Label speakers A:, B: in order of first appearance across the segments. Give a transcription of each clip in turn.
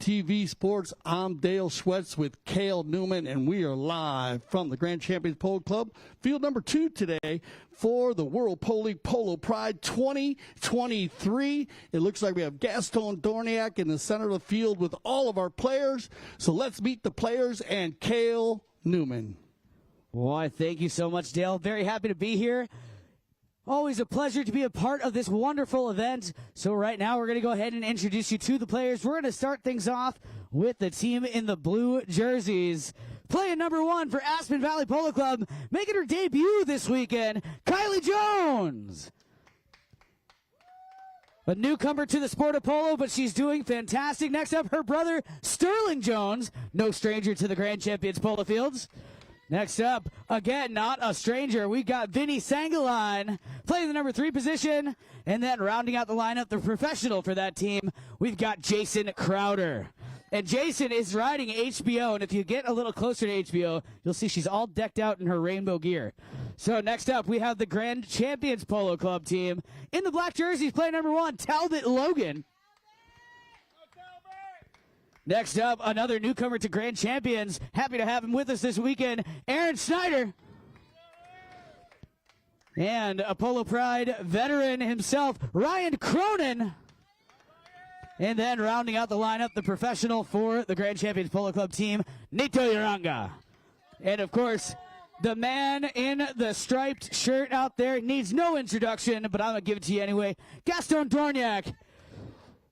A: TV Sports. I'm Dale Schwetz with Cale Newman, and we are live from the Grand Champions Polo Club. Field number 2 today for the World Polo League Polo Pride 2023. It looks like we have Gaston Dorniak in the center of the field with all of our players. So let's meet the players and Cale Newman.
B: Why, thank you so much, Dale. Very happy to be here. Always a pleasure to be a part of this wonderful event. So right now we're going to go ahead and introduce you to the players. We're going to start things off with the team in the blue jerseys. Playing number 1 for Aspen Valley Polo Club, making her debut this weekend, Kylie Jones. A newcomer to the sport of polo, but she's doing fantastic. Next up, her brother, Sterling Jones, no stranger to the Grand Champions Polo Fields. Next up, again, not a stranger, we got Vinny Sangaline playing the number 3 position. And then rounding out the lineup, the professional for that team, we've got Jason Crowder. And Jason is riding HBO, and if you get a little closer to HBO, you'll see she's all decked out in her rainbow gear. So next up, we have the Grand Champions Polo Club team. In the black jerseys, playing number 1, Talbot Logan. Next up, another newcomer to Grand Champions. Happy to have him with us this weekend, Aaron Schneider. And a Polo Pride veteran himself, Ryan Cronin. And then rounding out the lineup, the professional for the Grand Champions Polo Club team, Nito Uranga. And of course, the man in the striped shirt out there needs no introduction, but I'm going to give it to you anyway, Gaston Dorniak.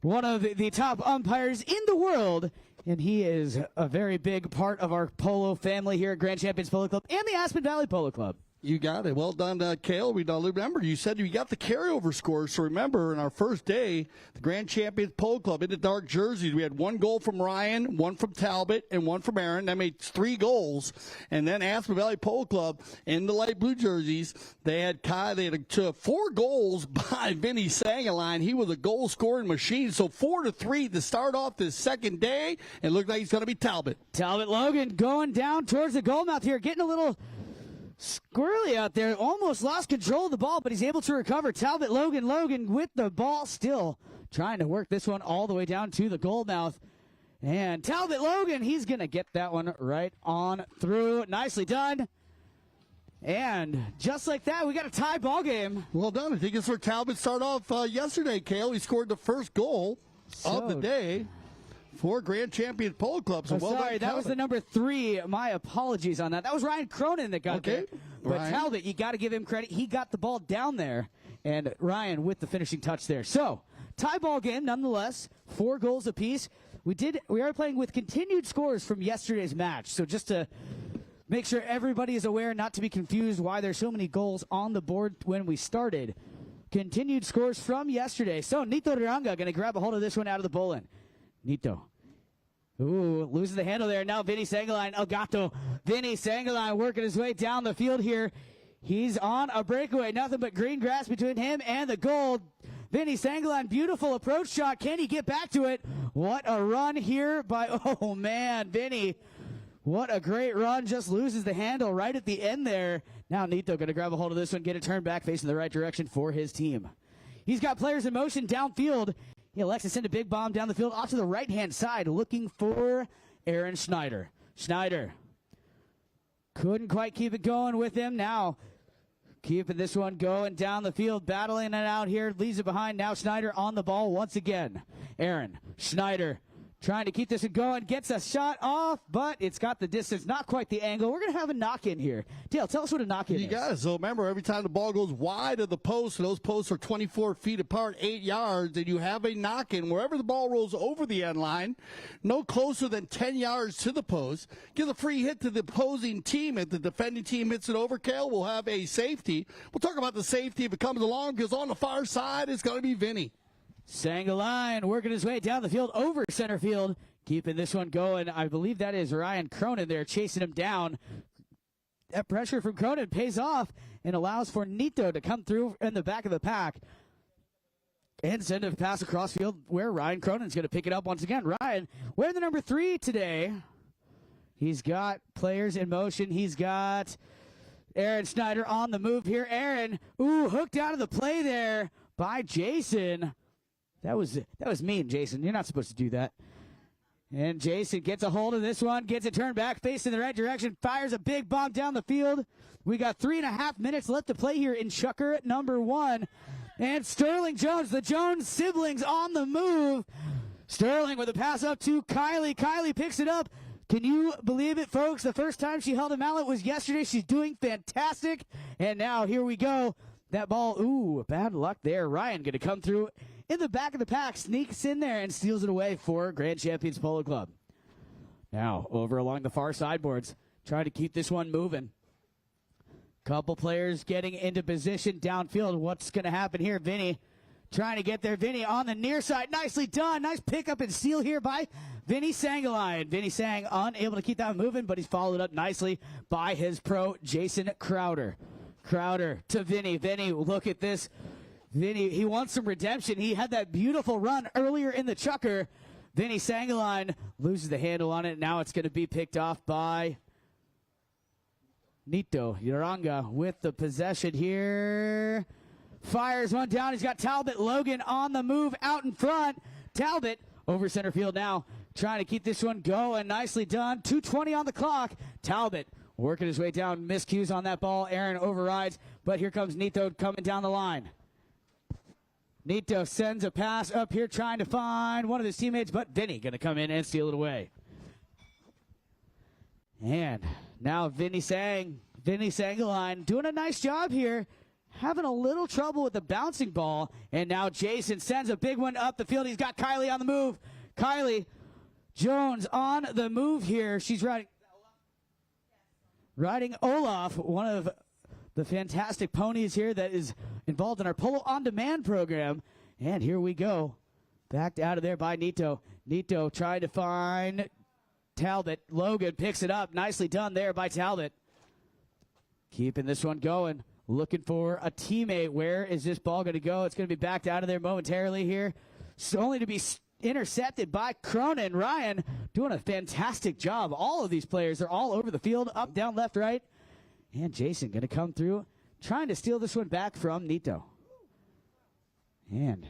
B: One of the top umpires in the world, and he is a very big part of our polo family here at Grand Champions Polo Club and the Aspen Valley Polo Club.
A: You got it. Well done, Cale. We remember you said you got the carryover scores. So remember, in our first day, the Grand Champions Polo Club in the dark jerseys, we had 1 goal from Ryan, 1 from Talbot, and 1 from Aaron. That made 3 goals. And then Aspen Valley Polo Club in the light blue jerseys, they had 4 goals by Vinny Sangaline. He was a goal-scoring machine. So 4-3 to start off this second day. It looked like he's going to be Talbot.
B: Talbot Logan going down towards the goal mouth here, getting a little squirrely out there, almost lost control of the ball, but he's able to recover. Talbot Logan with the ball, still trying to work this one all the way down to the goal mouth. And Talbot Logan, he's going to get that one right on through. Nicely done. And just like that, we got a tie ball game.
A: Well done. I think it's where Talbot started off yesterday, Cale. He scored the first goal of the day for Grand Champions Polo Club. So
B: sorry, that was the number 3. My apologies on that. That was Ryan Cronin that got there. But Ryan. Talbot, you got to give him credit. He got the ball down there, and Ryan with the finishing touch there. So, tie ball game nonetheless, 4 goals apiece. We are playing with continued scores from yesterday's match. So just to make sure everybody is aware, not to be confused why there's so many goals on the board when we started. Continued scores from yesterday. So, Nito Ranga going to grab a hold of this one out of the bowling. Nito. Ooh, loses the handle there. Now Vinny Sangaline, Elgato. Vinny Sangaline working his way down the field here. He's on a breakaway. Nothing but green grass between him and the goal. Vinny Sangaline, beautiful approach shot. Can he get back to it? What a run here by, oh man, Vinny. What a great run. Just loses the handle right at the end there. Now Nito going to grab a hold of this one, get it turned back, facing the right direction for his team. He's got players in motion downfield. He elects to send a big bomb down the field off to the right-hand side, looking for Aaron Schneider. Schneider couldn't quite keep it going with him. Now keeping this one going down the field, battling it out here, leaves it behind. Now Schneider on the ball once again. Aaron Schneider trying to keep this going, gets a shot off, but it's got the distance, not quite the angle. We're going to have a knock-in here. Dale, tell us what a knock-in is.
A: You got it. So remember, every time the ball goes wide of the post, and those posts are 24 feet apart, 8 yards, and you have a knock-in wherever the ball rolls over the end line, no closer than 10 yards to the post. Give a free hit to the opposing team. If the defending team hits it over, Cale, we'll have a safety. We'll talk about the safety if it comes along, because on the far side, it's going to be Vinny.
B: Sangaline working his way down the field over center field, keeping this one going. I believe that is Ryan Cronin there chasing him down. That pressure from Cronin pays off and allows for Nito to come through in the back of the pack and send a pass across field where Ryan Cronin's going to pick it up once again. Ryan wearing the number 3 today. He's got players in motion. He's got Aaron Schneider on the move here. Aaron, hooked out of the play there by Jason. That was mean, Jason. You're not supposed to do that. And Jason gets a hold of this one, gets it turned back, facing the right direction, fires a big bomb down the field. We got 3.5 minutes left to play here in Chucker number 1. And Sterling Jones, the Jones siblings on the move. Sterling with a pass up to Kylie. Kylie picks it up. Can you believe it, folks? The first time she held a mallet was yesterday. She's doing fantastic. And now here we go. That ball, ooh, bad luck there. Ryan going to come through in the back of the pack, sneaks in there and steals it away for Grand Champions Polo Club. Now, over along the far sideboards, trying to keep this one moving. Couple players getting into position downfield. What's going to happen here? Vinny trying to get there. Vinny on the near side. Nicely done. Nice pickup and steal here by Vinny Sangaline. Vinny Sang unable to keep that moving, but he's followed up nicely by his pro, Jason Crowder. Crowder to Vinny. Vinny, look at this. Vinny, he wants some redemption. He had that beautiful run earlier in the Chucker. Vinny Sangaline loses the handle on it. Now it's going to be picked off by Nito Uranga with the possession here. Fires one down. He's got Talbot Logan on the move out in front. Talbot over center field now, trying to keep this one going. Nicely done. 2:20 on the clock. Talbot working his way down. Miscues on that ball. Aaron overrides, but here comes Nito coming down the line. Nito sends a pass up here trying to find one of his teammates, but Vinny going to come in and steal it away. And now Vinny Sangaline doing a nice job here, having a little trouble with the bouncing ball. And now Jason sends a big one up the field. He's got Kylie on the move. Kylie Jones on the move here. She's riding Olaf, one of the fantastic ponies here that is involved in our Polo On Demand program. And here we go. Backed out of there by Nito. Nito trying to find Talbot. Logan picks it up. Nicely done there by Talbot. Keeping this one going. Looking for a teammate. Where is this ball going to go? It's going to be backed out of there momentarily here. So only to be intercepted by Cronin. Ryan doing a fantastic job. All of these players are all over the field. Up, down, left, right. And Jason going to come through, trying to steal this one back from Nito. And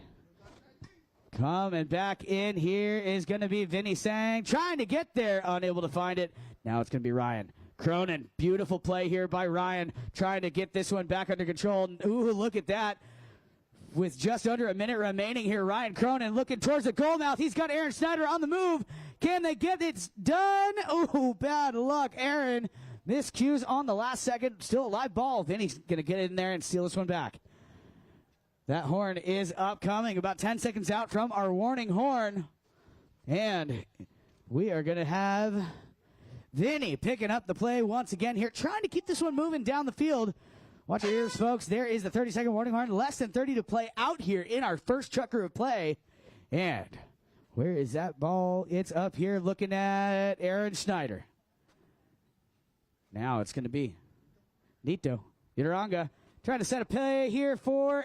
B: coming back in here is going to be Vinny Sang, trying to get there, unable to find it. Now it's going to be Ryan Cronin. Beautiful play here by Ryan, trying to get this one back under control. Ooh, look at that. With just under a minute remaining here, Ryan Cronin looking towards the goal mouth. He's got Aaron Snyder on the move. Can they get it? It's done. Ooh, bad luck, Aaron. Miscues on the last second. Still a live ball. Vinny's going to get in there and steal this one back. That horn is upcoming. About 10 seconds out from our warning horn. And we are going to have Vinny picking up the play once again here. Trying to keep this one moving down the field. Watch your ears, folks. There is the 30-second warning horn. Less than 30 to play out here in our first Chucker of play. And where is that ball? It's up here looking at Aaron Schneider. Now it's going to be Nito Uranga trying to set a play here for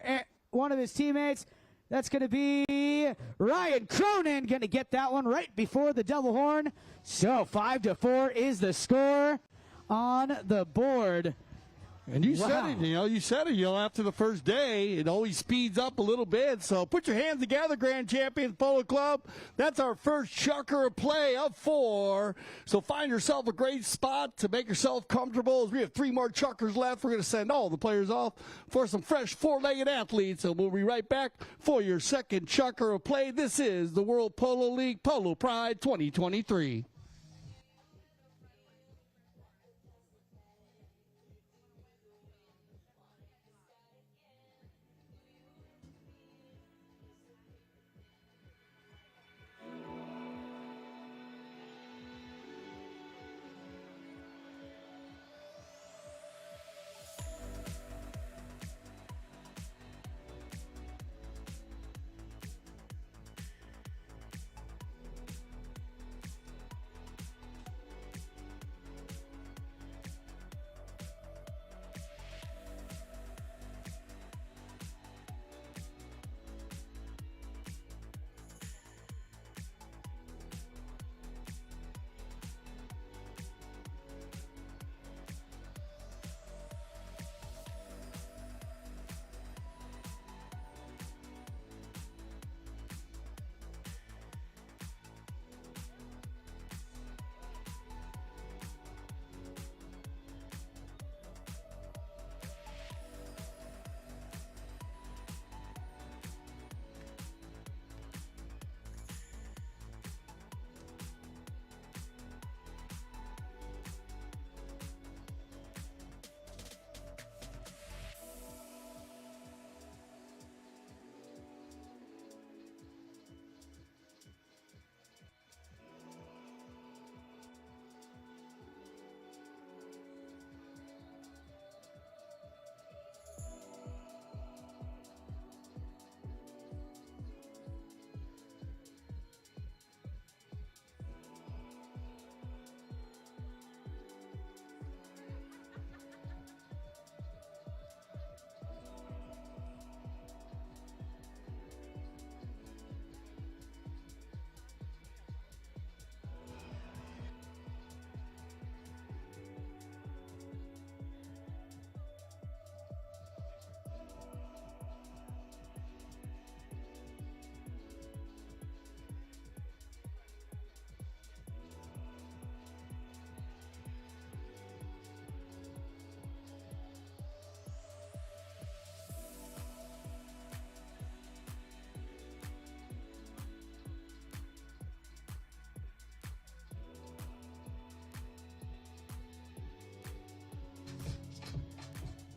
B: one of his teammates. That's going to be Ryan Cronin, going to get that one right before the double horn. So 5-4 is the score on the board.
A: And you said it, after the first day, it always speeds up a little bit. So put your hands together, Grand Champions Polo Club. That's our first Chucker play of 4. So find yourself a great spot to make yourself comfortable. As we have 3 more Chuckers left, we're going to send all the players off for some fresh 4-legged athletes. So we'll be right back for your second Chucker of play. This is the World Polo League Polo Pride 2023.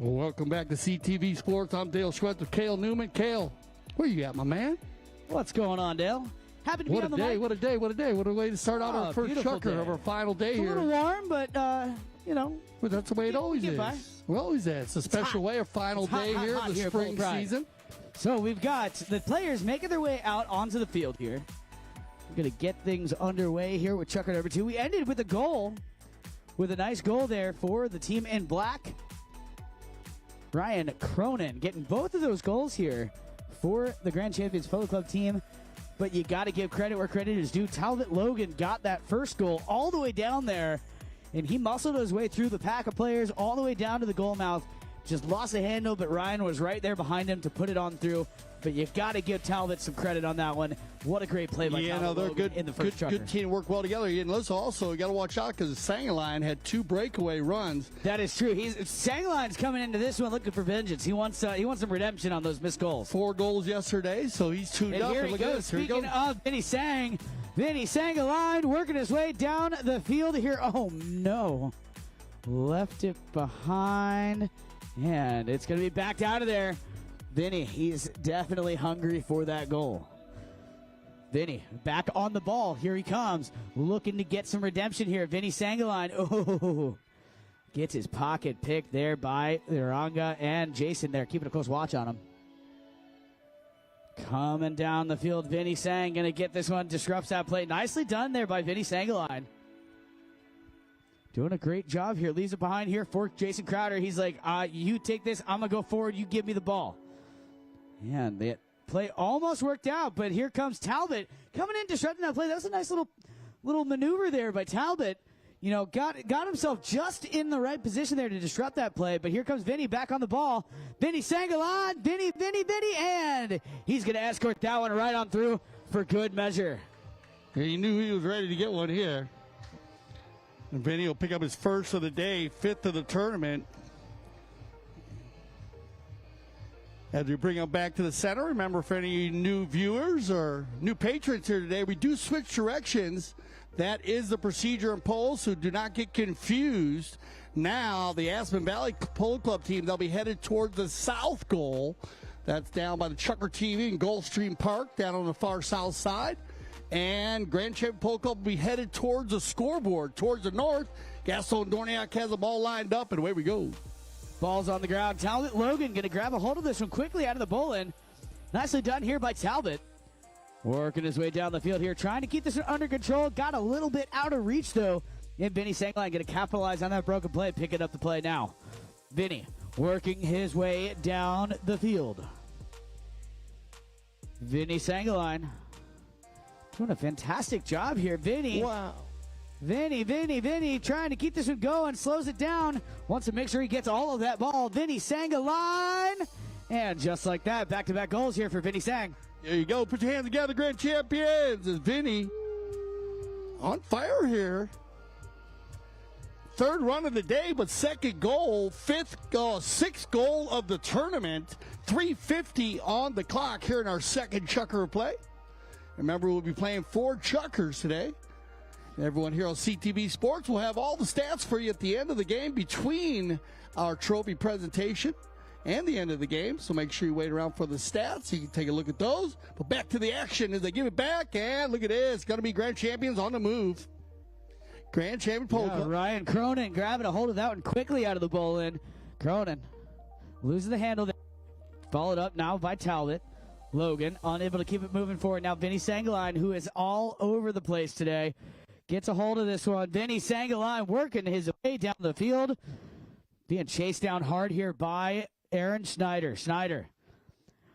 A: Well, welcome back to CTV Sports. I'm Dale Schwetz with Cale Newman. Cale, where you at, my man?
B: What's going on, Dale? Happy to be on the mic.
A: What a day. What a way to start out our first chucker of our final day here.
B: It's a little warm, but, you know.
A: Well, that's the way it always is. We always is. It's a special way, our final day here of the spring season.
B: So we've got the players making their way out onto the field here. We're going to get things underway here with chucker number 2. We ended with a goal, with a nice goal there for the team in black. Ryan Cronin getting both of those goals here for the Grand Champions Polo Club team. But you got to give credit where credit is due. Talbot Logan got that first goal all the way down there, and he muscled his way through the pack of players all the way down to the goal mouth. Just lost the handle, but Ryan was right there behind him to put it on through. But you got to give Talbot some credit on that one. What a great play by Talbot Logan
A: good,
B: in the first chucker.
A: Good team work well together. And let's also, you got to watch out because Sangaline had 2 breakaway runs.
B: That is true. Sangaline's coming into this one looking for vengeance. He wants some redemption on those missed goals.
A: 4 goals yesterday, so he's tuned up.
B: Here he goes. Speaking of Vinny Sangaline working his way down the field here. Oh, no. Left it behind. And it's going to be backed out of there. Vinny, he's definitely hungry for that goal. Vinny, back on the ball. Here he comes, looking to get some redemption here. Vinny Sangaline, gets his pocket picked there by Iranga and Jason there, keeping a close watch on him. Coming down the field, Vinny Sang going to get this one, disrupts that play. Nicely done there by Vinny Sangaline. Doing a great job here. Leaves it behind here for Jason Crowder. He's like, you take this. I'm going to go forward. You give me the ball. And the play almost worked out, but here comes Talbot coming in, disrupting that play. That was a nice little maneuver there by Talbot. You know, got himself just in the right position there to disrupt that play. But here comes Vinny back on the ball. Vinny Sangaline, Vinny, and he's going to escort that one right on through for good measure.
A: He knew he was ready to get one here. And Vinny will pick up his first of the day, 5th of the tournament. As we bring him back to the center, remember for any new viewers or new patrons here today, we do switch directions. That is the procedure in polo, so do not get confused. Now, the Aspen Valley Polo Club team, they'll be headed toward the south goal. That's down by the Chucker TV in Gulfstream Park, down on the far south side. And Grand Champion Polo Club will be headed towards the scoreboard, towards the north. Gaston Dorniak has the ball lined up, and away we go.
B: Ball's on the ground. Talbot Logan going to grab a hold of this one quickly out of the bowl-in. Nicely done here by Talbot. Working his way down the field here, trying to keep this under control. Got a little bit out of reach, though. And Vinny Sangaline going to capitalize on that broken play, picking up the play now. Vinny working his way down the field. Vinny Sangaline doing a fantastic job here. Vinny.
A: Wow.
B: Vinny, trying to keep this one going, slows it down, wants to make sure he gets all of that ball. Vinny Sangaline, and just like that, back-to-back goals here for Vinny Sang.
A: There you go. Put your hands together, Grand Champions. Is Vinny on fire here. 3rd run of the day, but 2nd goal, 6th goal of the tournament. 3:50 on the clock here in our 2nd chucker play. Remember, we'll be playing 4 chuckers today. Everyone here on CTV Sports will have all the stats for you at the end of the game between our trophy presentation and the end of the game. So make sure you wait around for the stats. You can take a look at those. But back to the action as they give it back. And look at this. It's going to be Grand Champions on the move. Grand Champion Polo Club.
B: Ryan Cronin grabbing a hold of that one quickly out of the bowl-in. Cronin losing the handle there. Followed up now by Talbot. Logan unable to keep it moving forward. Now Vinny Sangaline, who is all over the place today, gets a hold of this one. Vinny Sangaline working his way down the field. Being chased down hard here by Aaron Schneider.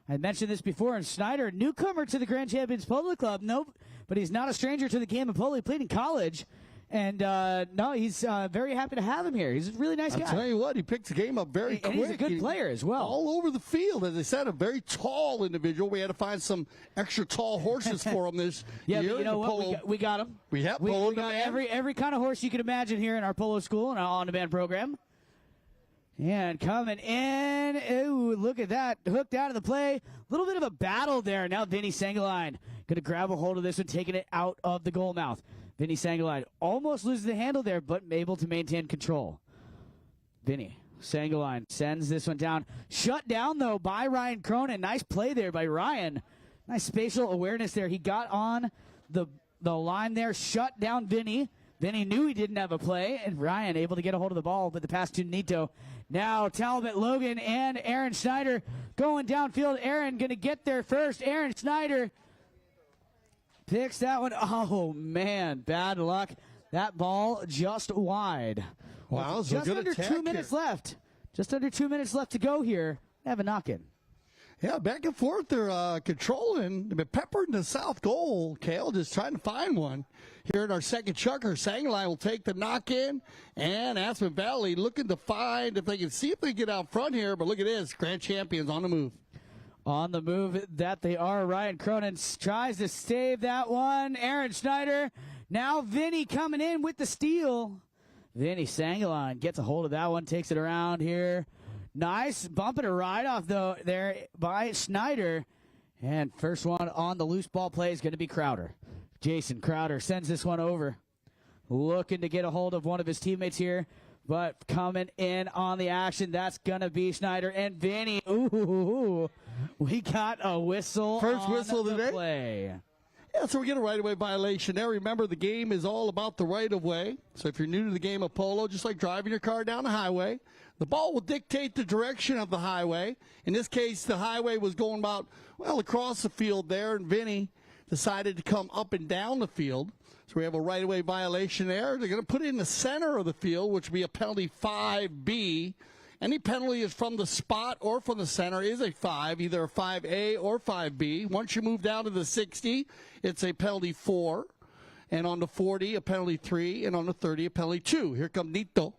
B: I mentioned this before, and Schneider, newcomer to the Grand Champions Polo Club. Nope, but he's not a stranger to the game of polo. He played in college. And, no, he's very happy to have him here. He's a really nice guy.
A: I'll tell you what, he picks the game up very quick.
B: And he's a good player as well.
A: All over the field. As I said, a very tall individual. We had to find some extra tall horses for him this year.
B: Yeah, but you know what? We got him.
A: We got
B: every kind of horse you can imagine here in our polo school and our on-demand program. And coming in. Ooh, look at that. Hooked out of the play. A little bit of a battle there. Now Vinny Sangaline going to grab a hold of this one, taking it out of the goal mouth. Vinny Sangaline almost loses the handle there, but able to maintain control. Vinny Sangaline sends this one down. Shut down, though, by Ryan Cronin. Nice play there by Ryan. Nice spatial awareness there. He got on the line there, shut down Vinny. Vinny knew he didn't have a play, and Ryan able to get a hold of the ball, but the pass to Nito. Now Talbot, Logan, and Aaron Schneider going downfield. Aaron going to get there first. Aaron Schneider picks that one. Oh, man, bad luck. That ball just wide.
A: Wow, so
B: just under 2 minutes left. Just under 2 minutes left to go here. Have a knock-in.
A: Yeah, back and forth. They're controlling. They've been peppered in the south goal. Kale just trying to find one. Here in our second chucker, Sangaline will take the knock-in. And Aspen Valley looking to find if they can see if they get out front here. But look at this. Grand Champions on the move.
B: On the move that they are. Ryan Cronin tries to save that one. Aaron Schneider. Now Vinny coming in with the steal. Vinny Sangaline gets a hold of that one. Takes it around here. Nice bumping a ride off, though, there by Schneider. And first one on the loose ball play is going to be Crowder. Jason Crowder sends this one over. Looking to get a hold of one of his teammates here. But coming in on the action, that's going to be Schneider and Vinny. Ooh, we got a whistle.
A: First whistle
B: on the
A: today.
B: Play.
A: Yeah, so we get a right-of-way violation there. Remember, the game is all about the right-of-way. So if you're new to the game of polo, just like driving your car down the highway, the ball will dictate the direction of the highway. In this case, the highway was going about, well, across the field there, and Vinny decided to come up and down the field. So we have a right-of-way violation there. They're going to put it in the center of the field, which would be a penalty 5B. Any penalty is from the spot or from the center is a 5, either a 5A or 5B. Once you move down to the 60, it's a penalty 4. And on the 40, a penalty 3. And on the 30, a penalty 2. Here comes Nito.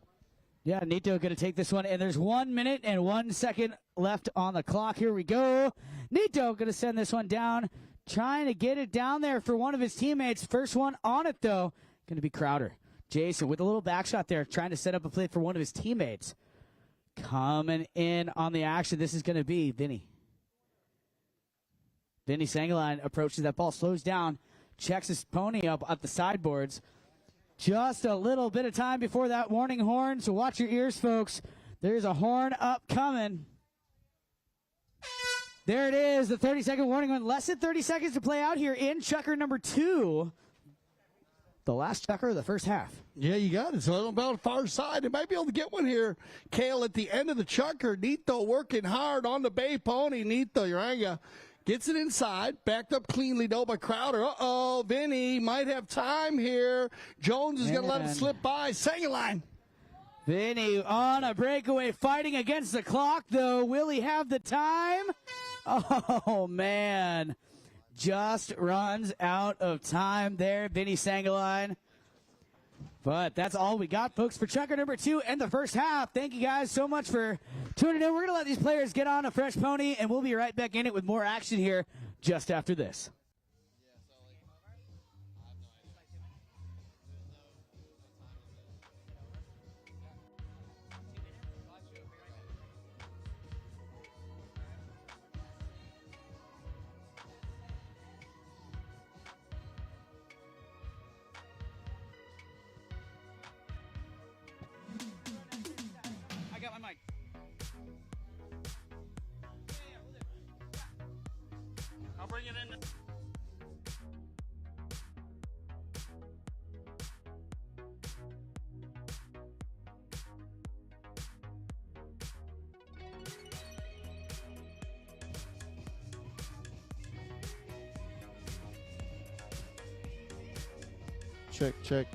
B: Yeah, Nito going to take this one. And there's 1 minute and 1 second left on the clock. Here we go. Nito going to send this one down. Trying to get it down there for one of his teammates. First one on it, though, going to be Crowder. Jason with a little back shot there, trying to set up a play for one of his teammates. Coming in on the action, this is going to be Vinny. Vinny Sangaline approaches that ball, slows down, checks his pony up at the sideboards. Just a little bit of time before that warning horn, so watch your ears, folks. There's a horn up coming. There it is, the 30-second warning horn. Less than 30 seconds to play out here in chucker number 2. The last chucker of the first half.
A: Yeah, you got it. So about the far side. They might be able to get one here. Kale at the end of the chucker. Nito working hard on the bay pony. Nito Uranga gets it inside. Backed up cleanly, though, by Crowder. Uh-oh, Vinny might have time here. Jones is going to let him slip by. Sangaline.
B: Vinny on a breakaway, fighting against the clock, though. Will he have the time? Oh, man. Just runs out of time there, Vinny Sangaline. But that's all we got, folks, for chucker number 2 and the first half. Thank you guys so much for tuning in. We're going to let these players get on a fresh pony, and we'll be right back in it with more action here just after this. I got my mic. I'll bring it in.
A: Check.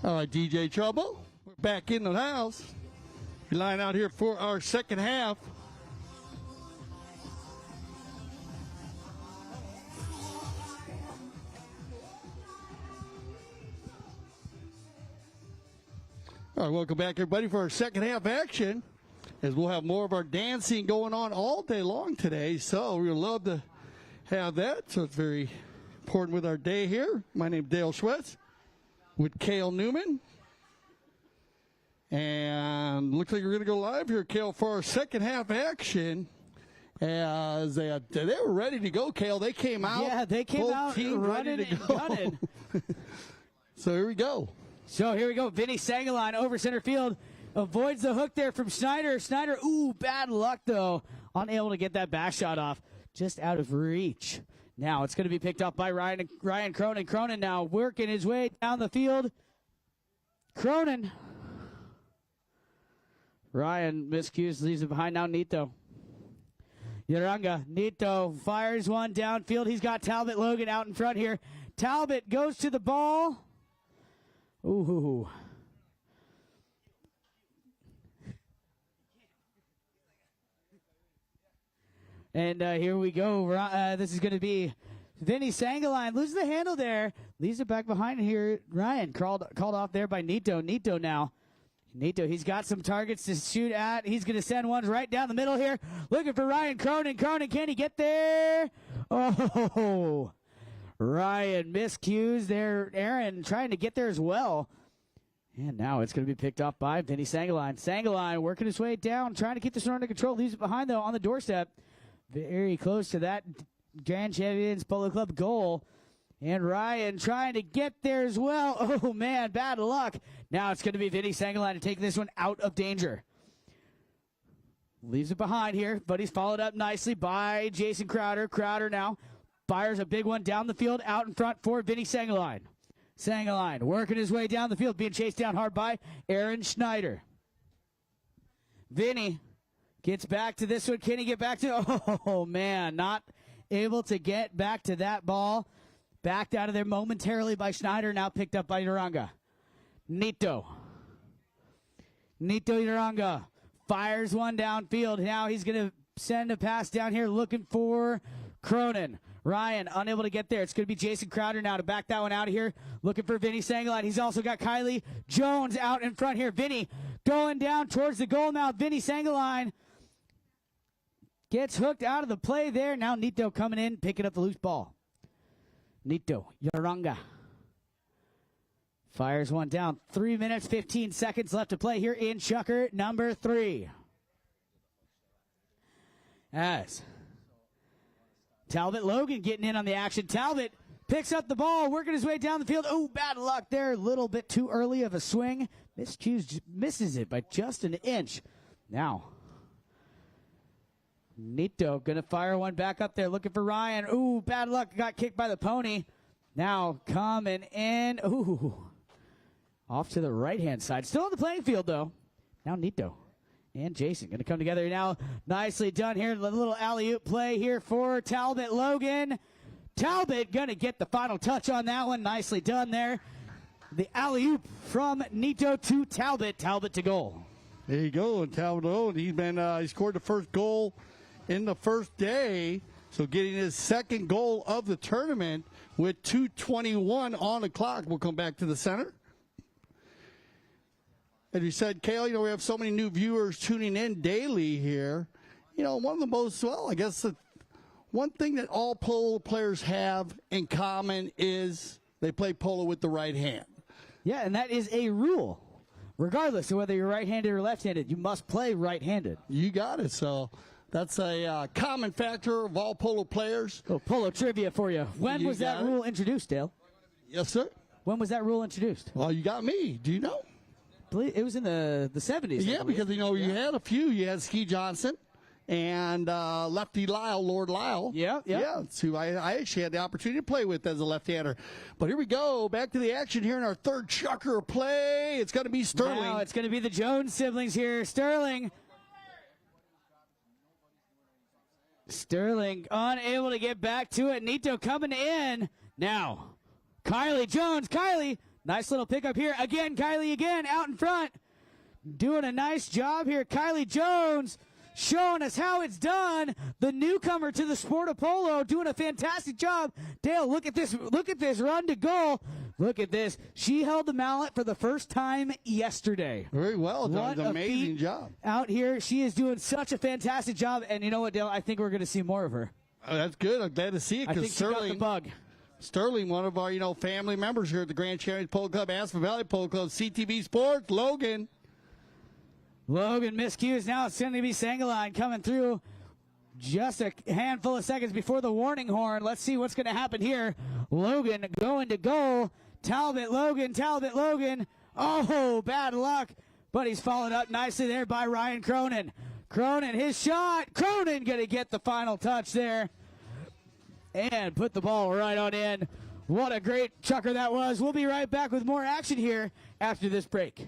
A: All right, DJ Trouble, we're back in the house. We line out here for our second half. All right, welcome back, everybody, for our second half action, as we'll have more of our dancing going on all day long today. So we would love to have that. So it's very important with our day here. My name is Dale Schwetz with Cale Newman. And looks like we're going to go live here, Cale, for our second half action. As they were ready to go, Cale. They came out.
B: Yeah, they came out running and gunning.
A: So here we go.
B: So here we go. Vinny Sangaline over center field. Avoids the hook there from Schneider. Schneider, ooh, bad luck, though. Unable to get that back shot off. Just out of reach. Now it's going to be picked up by Ryan Cronin. Cronin now working his way down the field. Cronin. Ryan miscues, leaves it behind. Now Nito. Yaranga. Nito fires one downfield. He's got Talbot Logan out in front here. Talbot goes to the ball. Ooh. And here we go. This is going to be Vinny Sangaline. Loses the handle there. Leaves it back behind here. Ryan called off there by Nito. Nito now. Nito, he's got some targets to shoot at. He's going to send ones right down the middle here. Looking for Ryan Cronin. Cronin, can he get there? Oh, Ryan miscues there. Aaron trying to get there as well. And now it's going to be picked up by Vinny Sangaline. Sangaline working his way down, trying to keep this one under control. Leaves it behind, though, on the doorstep. Very close to that Grand Champions Polo Club goal. And Ryan trying to get there as well. Oh, man, bad luck. Now it's going to be Vinny Sangaline to take this one out of danger. Leaves it behind here, but he's followed up nicely by Jason Crowder. Crowder now fires a big one down the field, out in front for Vinny Sangaline. Sangaline working his way down the field, being chased down hard by Aaron Schneider. Vinny gets back to this one. Can he get back to? Oh, man, not able to get back to that ball. Backed out of there momentarily by Schneider, now picked up by Uranga. Nito Uranga fires one downfield. Now he's going to send a pass down here looking for Cronin. Ryan unable to get there. It's going to be Jason Crowder now to back that one out of here. Looking for Vinny Sangaline. He's also got Kylie Jones out in front here. Vinny going down towards the goal mouth. Vinny Sangaline gets hooked out of the play there. Now Nito coming in, picking up the loose ball. Nito Uranga fires one down. 3 minutes, 15 seconds left to play here in Chucker number 3. As Talbot Logan getting in on the action. Talbot picks up the ball, working his way down the field. Oh, bad luck there. A little bit too early of a swing. Misses it by just an inch. Now, Nito going to fire one back up there, looking for Ryan. Ooh, bad luck. Got kicked by the pony. Now coming in. Ooh, off to the right-hand side. Still on the playing field, though. Now Nito and Jason going to come together now. Nicely done here. A little alley-oop play here for Talbot Logan. Talbot going to get the final touch on that one. Nicely done there. The alley-oop from Nito to Talbot. Talbot to goal.
A: There you go. And Talbot Logan, he scored the first goal in the first day, so getting his second goal of the tournament with 2:21 on the clock. We'll come back to the center. As you said, Cale, we have so many new viewers tuning in daily here. One of the most, I guess one thing that all polo players have in common is they play polo with the right hand.
B: Yeah, and that is a rule. Regardless of whether you're right-handed or left-handed, you must play right-handed.
A: You got it, so that's a common factor of all polo players.
B: Oh, polo trivia for you. When was that rule introduced, Dale?
A: Yes, sir.
B: When was that rule introduced?
A: Well, you got me. Do you know?
B: It was in the 70s.
A: Yeah, because, you had a few. You had Ski Johnson and Lefty Lyle, Lord Lyle.
B: Yeah.
A: That's who I actually had the opportunity to play with as a left-hander. But here we go. Back to the action here in our third Chucker play. It's going to be Sterling.
B: Now it's going to be the Jones siblings here. Sterling unable to get back to it. Nito coming in. Now, Kylie Jones. Kylie Nice little pickup here. Again, Kylie again out in front. Doing a nice job here. Kylie Jones showing us how it's done. The newcomer to the sport of polo doing a fantastic job. Dale, look at this. Look at this run to goal. Look at this. She held the mallet for the first time yesterday.
A: Very well done.
B: What
A: Amazing job.
B: Out here, she is doing such a fantastic job. And you know what, Dale? I think we're going to see more of her.
A: Oh, that's good. I'm glad to see it.
B: I think she got the bug.
A: Sterling, one of our family members here at the Grand Champions Polo Club, Aspen Valley Polo Club, CTV Sports, Logan.
B: Logan miscues now. It's going to be Sangaline coming through just a handful of seconds before the warning horn. Let's see what's going to happen here. Logan going to goal. Talbot, Logan, Talbot, Logan. Oh, bad luck. But he's followed up nicely there by Ryan Cronin. Cronin, his shot. Cronin going to get the final touch there. And put the ball right on in. What a great chucker that was. We'll be right back with more action here after this break.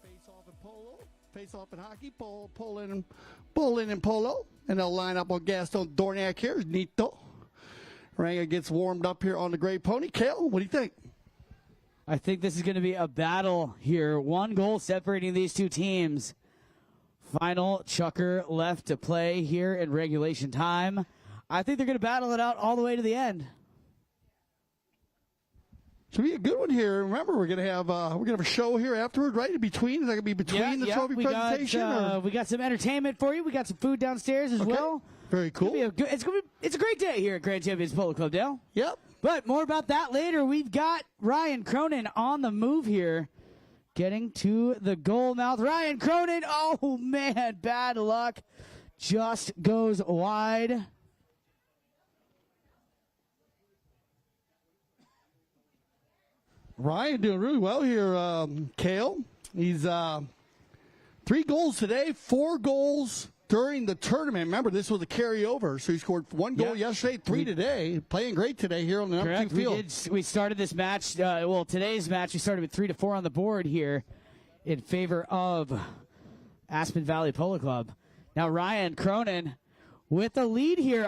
A: Face-off in polo, face-off in hockey, bowling and polo. And they'll line up on Gaston Dorniak here. Nito. Ranga gets warmed up here on the Gray Pony. Kale, what do you think?
B: I think this is going to be a battle here. One goal separating these two teams. Final chucker left to play here in regulation time. I think they're going to battle it out all the way to the end.
A: Should be a good one here. Remember, we're gonna have a show here afterward, right? In between, is that gonna be between the trophy presentation?
B: We got some entertainment for you. We got some food downstairs as well.
A: Very cool.
B: It's a great day here at Grand Champions Polo Club, Dale.
A: Yep.
B: But more about that later. We've got Ryan Cronin on the move here, getting to the goal mouth. Ryan Cronin. Oh man, bad luck. Just goes wide.
A: Ryan doing really well here, Kale. He's 3 goals today, 4 goals during the tournament. Remember, this was a carryover, so he scored 1 goal yesterday, 3 today. Playing great today here on the number 2 field.
B: We started this match, today's match, we started with 3 to 4 on the board here in favor of Aspen Valley Polo Club. Now Ryan Cronin with a lead here.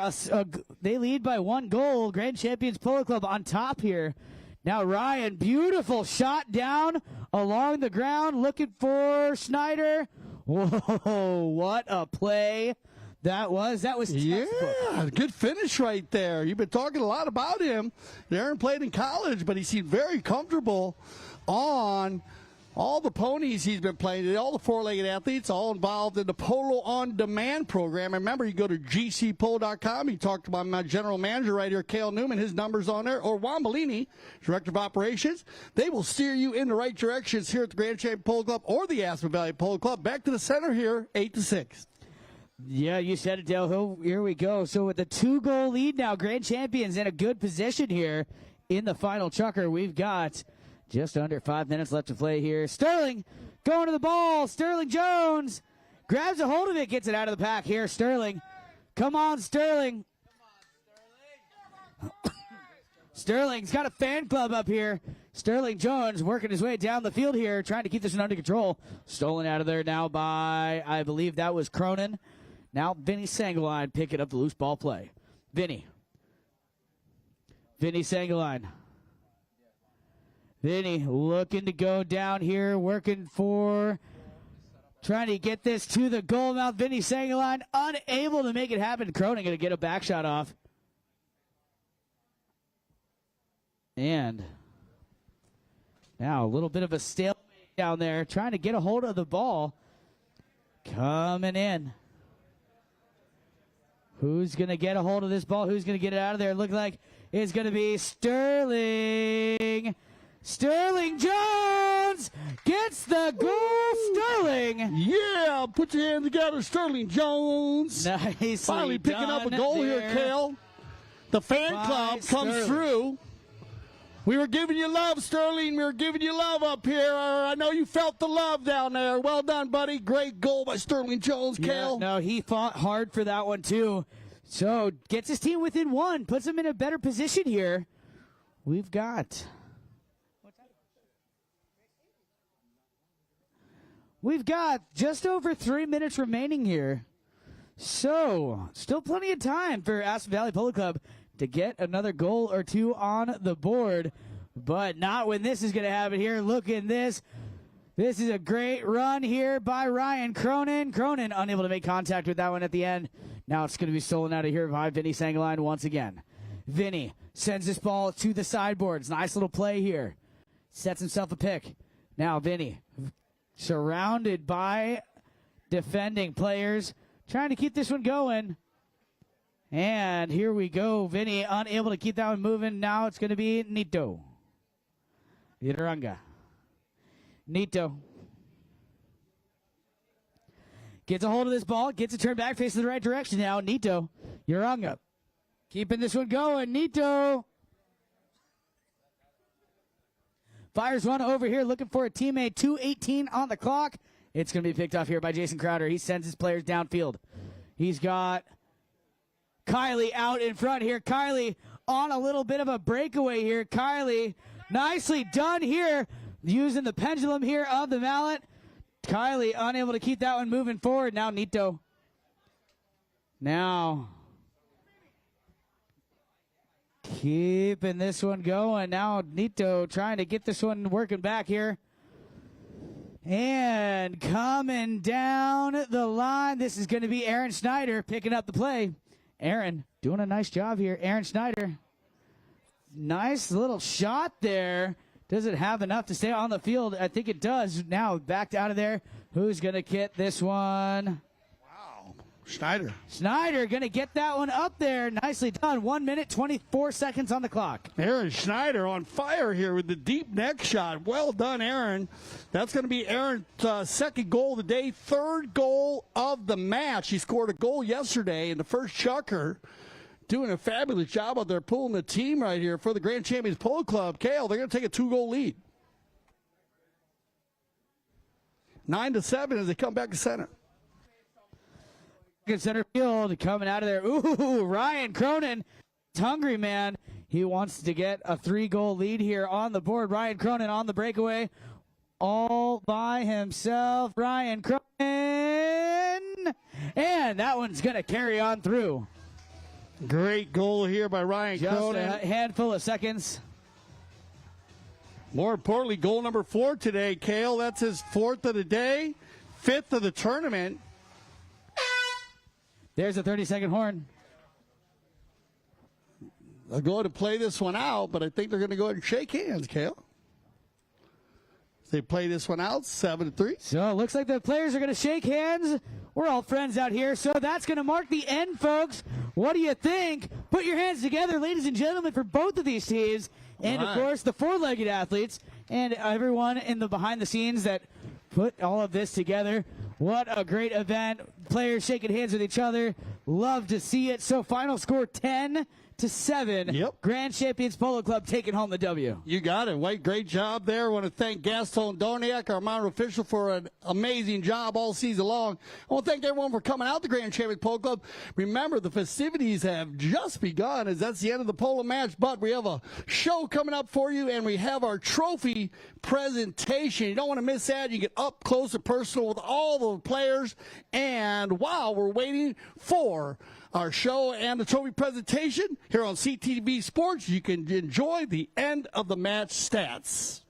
B: They lead by 1 goal. Grand Champions Polo Club on top here. Now Ryan, beautiful shot down along the ground, looking for Schneider. Whoa, what a play that was. That was
A: yeah, good finish right there. You've been talking a lot about him. Aaron played in college, but he seemed very comfortable on all the ponies he's been playing, all the 4-legged athletes, all involved in the Polo On Demand program. Remember, you go to gcpolo.com. You talk to my general manager right here, Cale Newman. His number's on there. Or Juan Bellini, Director of Operations. They will steer you in the right directions here at the Grand Champion Polo Club or the Aspen Valley Polo Club. Back to the center here, 8-6.
B: Yeah, you said it, Dale. Here we go. So with a 2-goal lead now, Grand Champions in a good position here in the final chukker. We've got just under 5 minutes left to play here. Sterling going to the ball. Sterling Jones grabs a hold of it, gets it out of the pack here. Sterling. Come on, Sterling. Sterling's got a fan club up here. Sterling Jones working his way down the field here, trying to keep this one under control. Stolen out of there now by, I believe that was Cronin. Now Vinny Sangaline picking up the loose ball play. Vinny Sangaline. Vinny looking to go down here, working for, trying to get this to the goal mouth. Vinny Sangaline unable to make it happen. Cronin going to get a back shot off. And now a little bit of a stalemate down there, trying to get a hold of the ball. Coming in. Who's going to get a hold of this ball? Who's going to get it out of there? Look like it's going to be Sterling. Sterling Jones gets the goal. Sterling.
A: Yeah, put your hands together, Sterling Jones.
B: Nicely
A: finally picking up a goal here, Cale. The fan club comes through. We were giving you love, Sterling. We were giving you love up here. I know you felt the love down there. Well done, buddy. Great goal by Sterling Jones, Cale.
B: Yeah, no, he fought hard for that one, too. So, gets his team within 1. Puts him in a better position here. We've got just over 3 minutes remaining here. So, still plenty of time for Aspen Valley Polo Club to get another goal or 2 on the board. But not when this is going to happen here. Look at this. This is a great run here by Ryan Cronin. Cronin unable to make contact with that one at the end. Now it's going to be stolen out of here by Vinny Sangaline once again. Vinny sends this ball to the sideboards. Nice little play here. Sets himself a pick. Now Vinny, surrounded by defending players, trying to keep this one going. And here we go. Vinny unable to keep that one moving. Now it's going to be Nito. Iranga. Nito. Gets a hold of this ball. Gets it turned back, facing the right direction now. Nito. Uranga. Keeping this one going. Nito. Fires one over here, looking for a teammate. 2:18 on the clock. It's going to be picked off here by Jason Crowder. He sends his players downfield. He's got Kylie out in front here. Kylie on a little bit of a breakaway here. Kylie, nicely done here, using the pendulum here of the mallet. Kylie unable to keep that one moving forward. Now Nito. Now keeping this one going. Now Nito trying to get this one working back here. And coming down the line, this is going to be Aaron Schneider picking up the play. Aaron doing a nice job here. Aaron Schneider. Nice little shot there. Does it have enough to stay on the field? I think it does. Now backed out of there. Who's going to get this one?
A: Wow. Schneider.
B: Schneider going to get that one up there. Nicely done. 1 minute, 24 seconds on the clock.
A: Aaron Schneider on fire here with the deep neck shot. Well done, Aaron. That's going to be Aaron's second goal of the day, third goal of the match. He scored a goal yesterday in the first chukker doing a fabulous job out there pulling the team right here for the Grand Champions Polo Club. Kale, they're going to take a 2-goal lead. 9-7 as they come back to center.
B: In center field, coming out of there. Ooh, Ryan Cronin. He's hungry, man. He wants to get a 3-goal lead here on the board. Ryan Cronin on the breakaway. All by himself. Ryan Cronin. And that one's going to carry on through.
A: Great goal here by Ryan Cronin.
B: Just a handful of seconds.
A: More importantly, goal number 4 today, Kale. That's his 4th of the day, 5th of the tournament.
B: There's a 30-second horn.
A: They'll go ahead and play this one out, but I think they're going to go ahead and shake hands, Kale. They play this one out, 7-3.
B: So it looks like the players are going to shake hands. We're all friends out here, so that's going to mark the end, folks. What do you think? Put your hands together, ladies and gentlemen, for both of these teams. And, of course, the four-legged athletes and everyone in the behind the scenes that put all of this together. What a great event. Players shaking hands with each other. Love to see it. So final score 10-7.
A: Yep.
B: Grand Champions Polo Club taking home the W.
A: You got it, White. Great job there. I want to thank Gaston Doniak, our minor official, for an amazing job all season long. I want to thank everyone for coming out to Grand Champions Polo Club. Remember, the festivities have just begun, as that's the end of the polo match, but we have a show coming up for you, and we have our trophy presentation. You don't want to miss that. You get up close and personal with all the players. And while we're waiting for our show and the trophy presentation here on CTV Sports, you can enjoy the end of the match stats.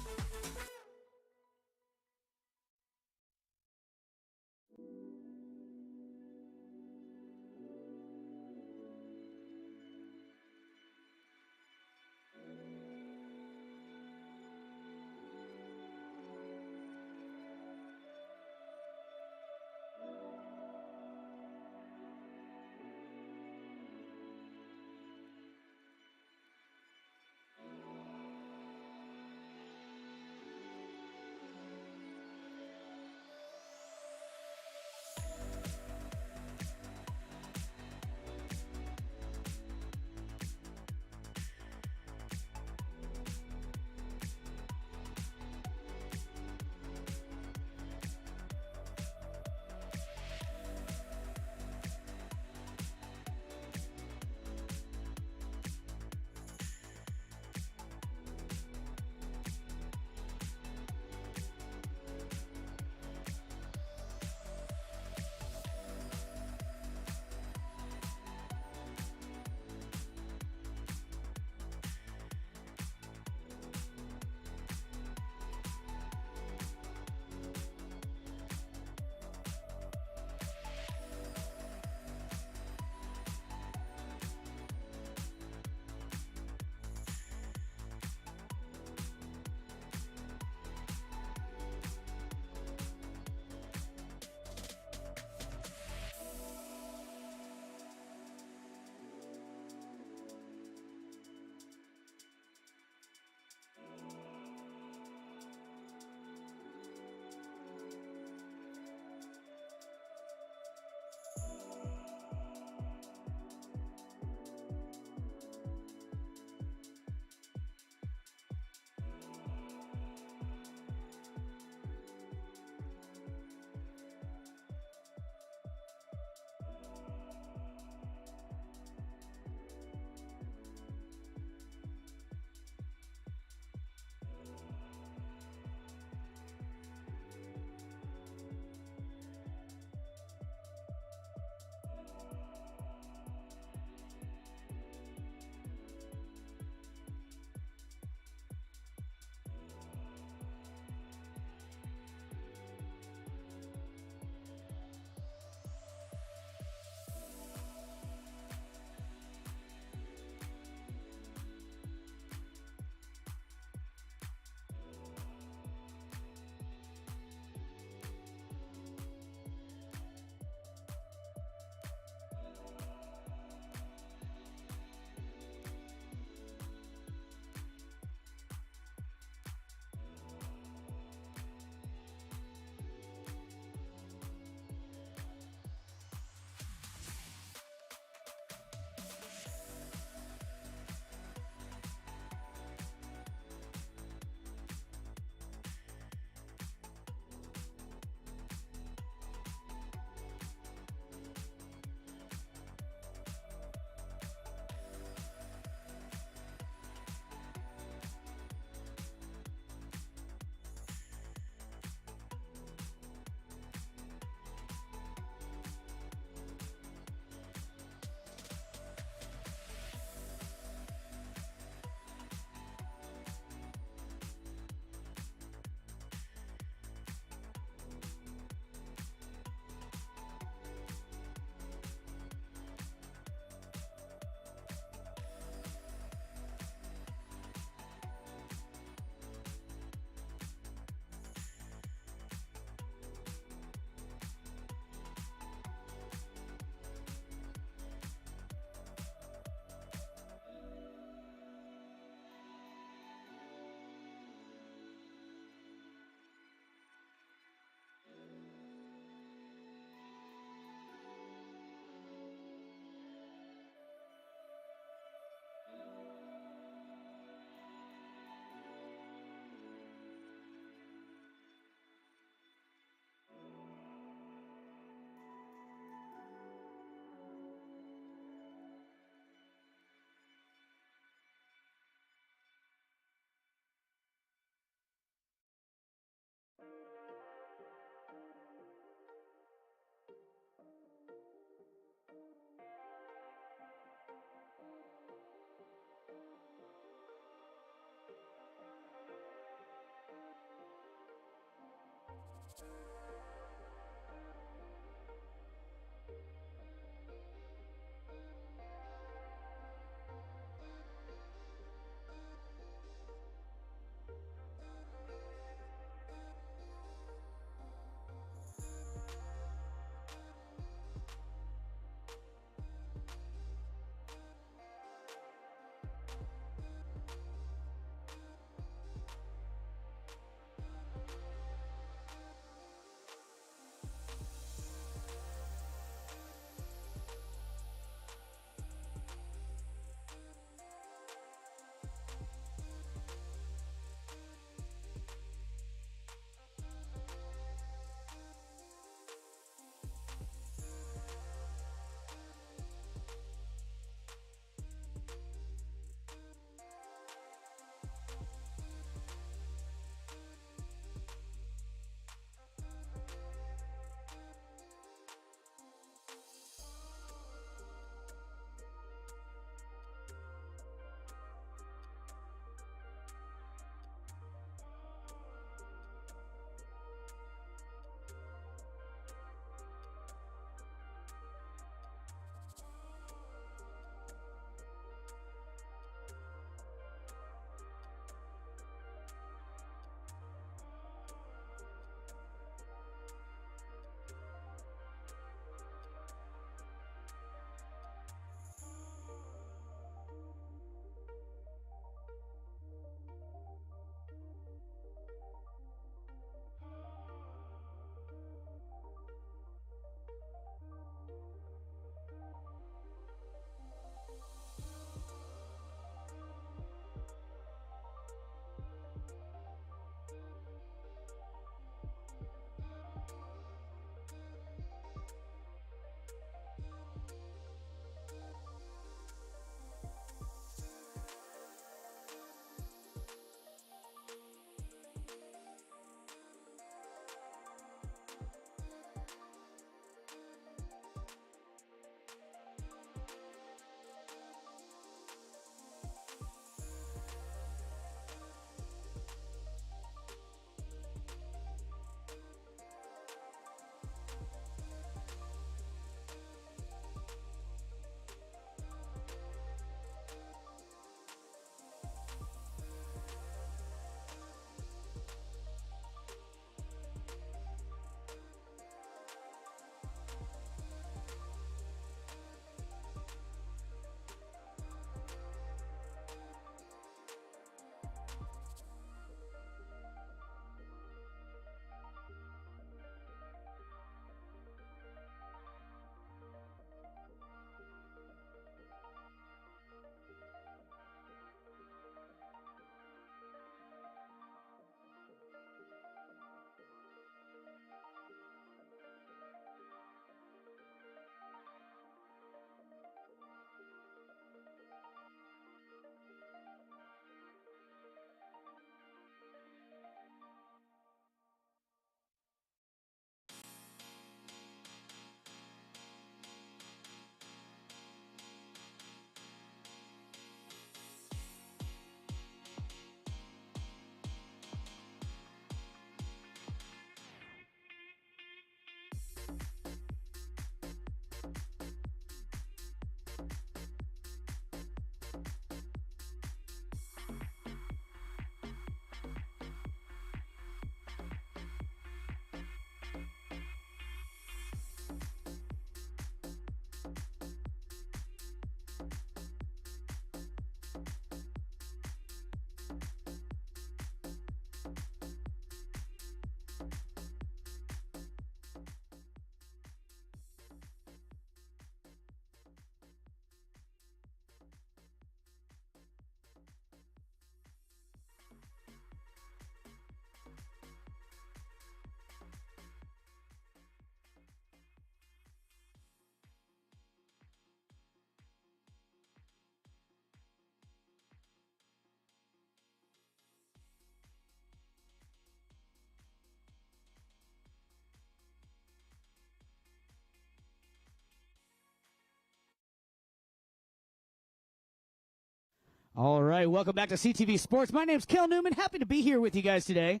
B: All right, welcome back to CTV Sports. My name's Kel Newman. Happy to be here with you guys today.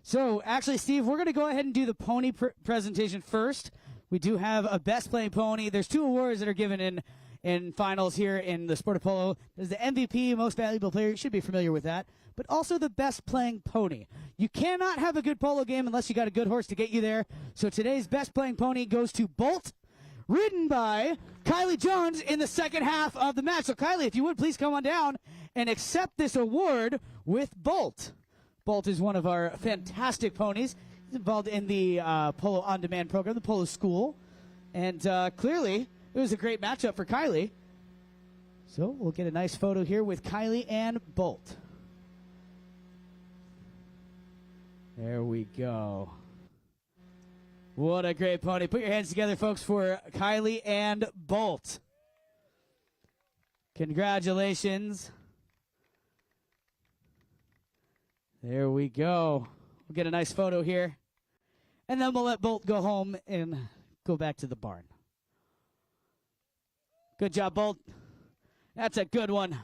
B: So, actually, Steve, we're going to go ahead and do the pony presentation first. We do have a best playing pony. There's 2 awards that are given in finals here in the sport of polo. There's the MVP, most valuable player. You should be familiar with that. But also the best playing pony. You cannot have a good polo game unless you got a good horse to get you there. So today's best playing pony goes to Bolt, ridden by Kylie Jones in the second half of the match. So, Kylie, if you would, please come on down and accept this award with Bolt. Bolt is one of our fantastic ponies. He's involved in the Polo On Demand program, the Polo School. And clearly, it was a great matchup for Kylie. So we'll get a nice photo here with Kylie and Bolt. There we go. What a great pony. Put your hands together, folks, for Kylie and Bolt. Congratulations. There we go. We'll get a nice photo here. And then we'll let Bolt go home and go back to the barn. Good job, Bolt. That's a good one.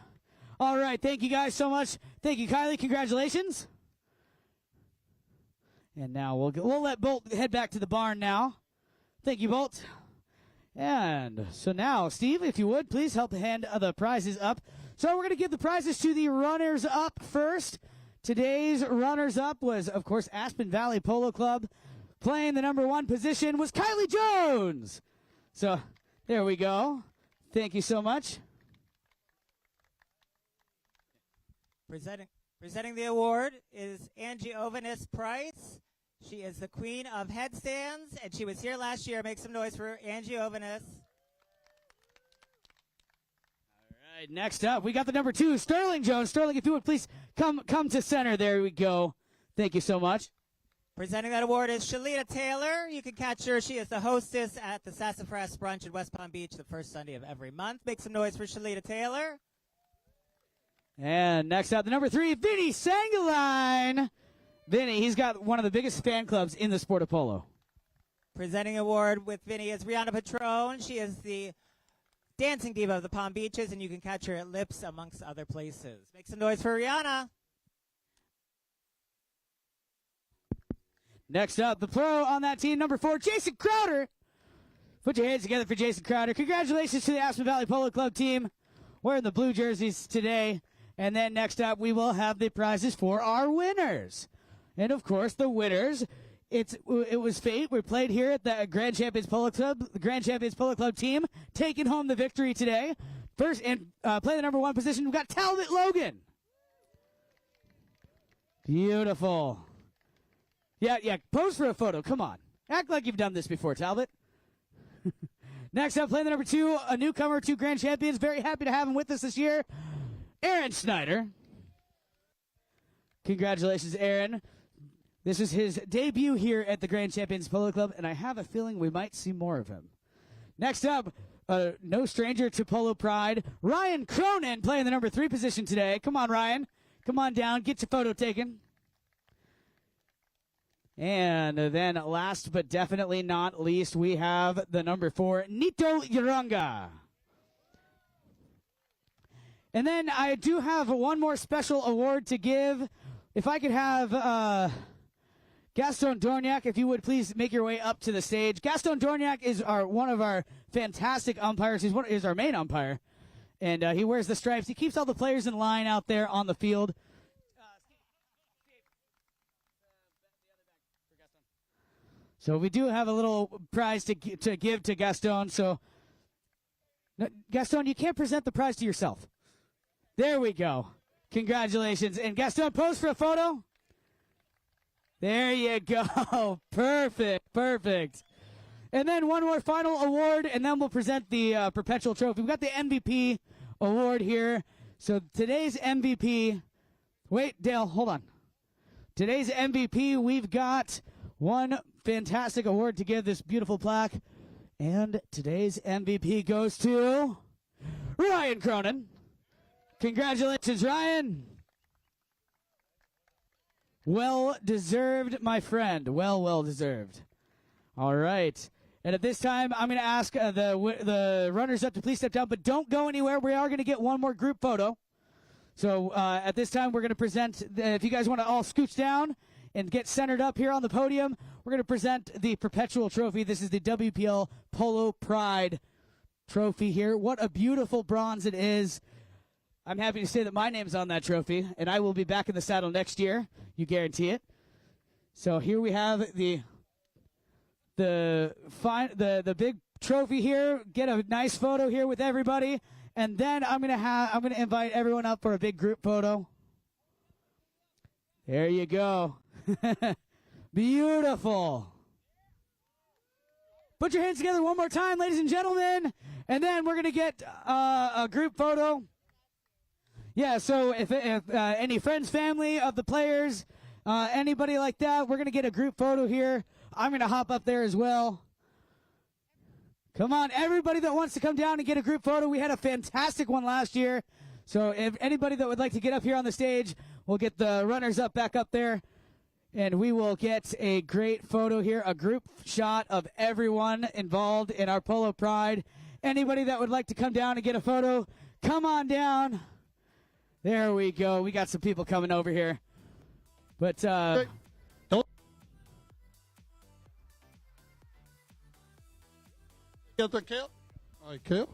B: All right, thank you guys so much. Thank you, Kylie. Congratulations. And now we'll let Bolt head back to the barn now. Thank you, Bolt. And so now, Steve, if you would, please help hand the prizes up. So we're going to give the prizes to the runners-up first. Today's runners-up was, of course, Aspen Valley Polo Club. Playing the number 1 position was Kylie Jones. So there we go. Thank you so much.
C: Presenting the award is Angie Ovanis Price. She is the queen of headstands, and she was here last year. Make some noise for Angie Ovanis.
B: All right, next up, we got the number 2, Sterling Jones. Sterling, if you would please come to center. There we go. Thank you so much.
C: Presenting that award is Shalita Taylor. You can catch her. She is the hostess at the Sassafras Brunch in West Palm Beach the first Sunday of every month. Make some noise for Shalita Taylor.
B: And next up, the number 3, Vinny Sangaline. Vinny, he's got one of the biggest fan clubs in the sport of polo.
C: Presenting award with Vinny is Rihanna Patron. She is the dancing diva of the Palm Beaches, and you can catch her at Lips, amongst other places. Make some noise for Rihanna.
B: Next up, the pro on that team, number 4, Jason Crowder. Put your hands together for Jason Crowder. Congratulations to the Aspen Valley Polo Club team wearing the blue jerseys today. And then next up, we will have the prizes for our winners. And, of course, the winners, it was fate. We played here at the Grand Champions Polo Club. The Grand Champions Polo Club team taking home the victory today. First, and play the number 1 position, we've got Talbot Logan. Beautiful. Yeah, pose for a photo. Come on. Act like you've done this before, Talbot. Next up, playing the number 2, a newcomer to Grand Champions. Very happy to have him with us this year, Aaron Snyder. Congratulations, Aaron. This is his debut here at the Grand Champions Polo Club, and I have a feeling we might see more of him. Next up, no stranger to Polo Pride, Ryan Cronin playing the number 3 position today. Come on, Ryan. Come on down. Get your photo taken. And then last but definitely not least, we have the number 4, Nito Yaranga. And then I do have one more special award to give. If I could have Gaston Dorniak, if you would please make your way up to the stage. Gaston Dorniak is one of our fantastic umpires. He's our main umpire. And he wears the stripes. He keeps all the players in line out there on the field. So we do have a little prize to give to Gaston. So, Gaston, you can't present the prize to yourself. There we go. Congratulations. And Gaston, pose for a photo. There you go. Perfect. And then one more final award, and then we'll present the perpetual trophy. We've got the MVP award here. So today's MVP. Wait, Dale, hold on. Today's MVP, we've got one fantastic award to give, this beautiful plaque. And today's MVP goes to Ryan Cronin. Congratulations, Ryan. Well deserved, my friend. Well deserved. All right. And at this time, I'm going to ask the runners up to please step down, but don't go anywhere. We are going to get one more group photo. So at this time, we're going to present, if you guys want to all scooch down and get centered up here on the podium, we're going to present the Perpetual Trophy. This is the WPL Polo Pride Trophy here. What a beautiful bronze it is. I'm happy to say that my name's on that trophy, and I will be back in the saddle next year. You guarantee it. So here we have the big trophy here. Get a nice photo here with everybody, and then I'm gonna invite everyone up for a big group photo. There you go. Beautiful. Put your hands together one more time, ladies and gentlemen, and then we're gonna get a group photo. Yeah, so if any friends, family of the players, anybody like that, we're going to get a group photo here. I'm going to hop up there as well. Come on, everybody that wants to come down and get a group photo. We had a fantastic one last year. So if anybody that would like to get up here on the stage, we'll get the runners up back up there. And we will get a great photo here, a group shot of everyone involved in our Polo Pride. Anybody that would like to come down and get a photo, come on down. There we go. We got some people coming over here. But,
A: Hey, get the Kale. All right, Kale.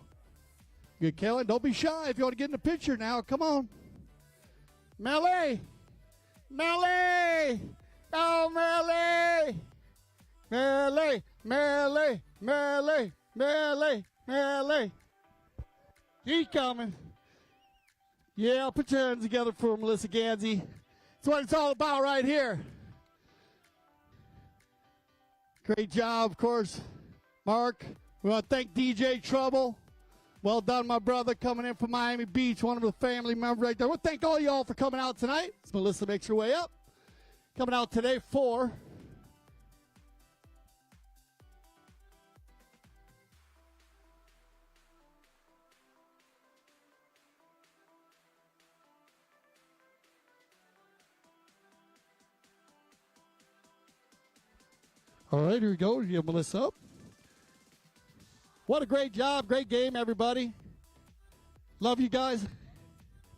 A: Good, Kale. Don't be shy if you want to get in the picture now. Come on. Melly. Melly. Oh, Melly. Melly. Melly. Melly. Melly. Melly. He's coming. Yeah, put your hands together for Melissa Gansey. That's what it's all about right here. Great job, of course, Mark. We want to thank DJ Trouble. Well done, my brother, coming in from Miami Beach, one of the family members right there. Well, thank all y'all for coming out tonight. As Melissa makes her way up. Coming out today for all right, here we go. Give Melissa up. What a great job. Great game, everybody. Love you guys.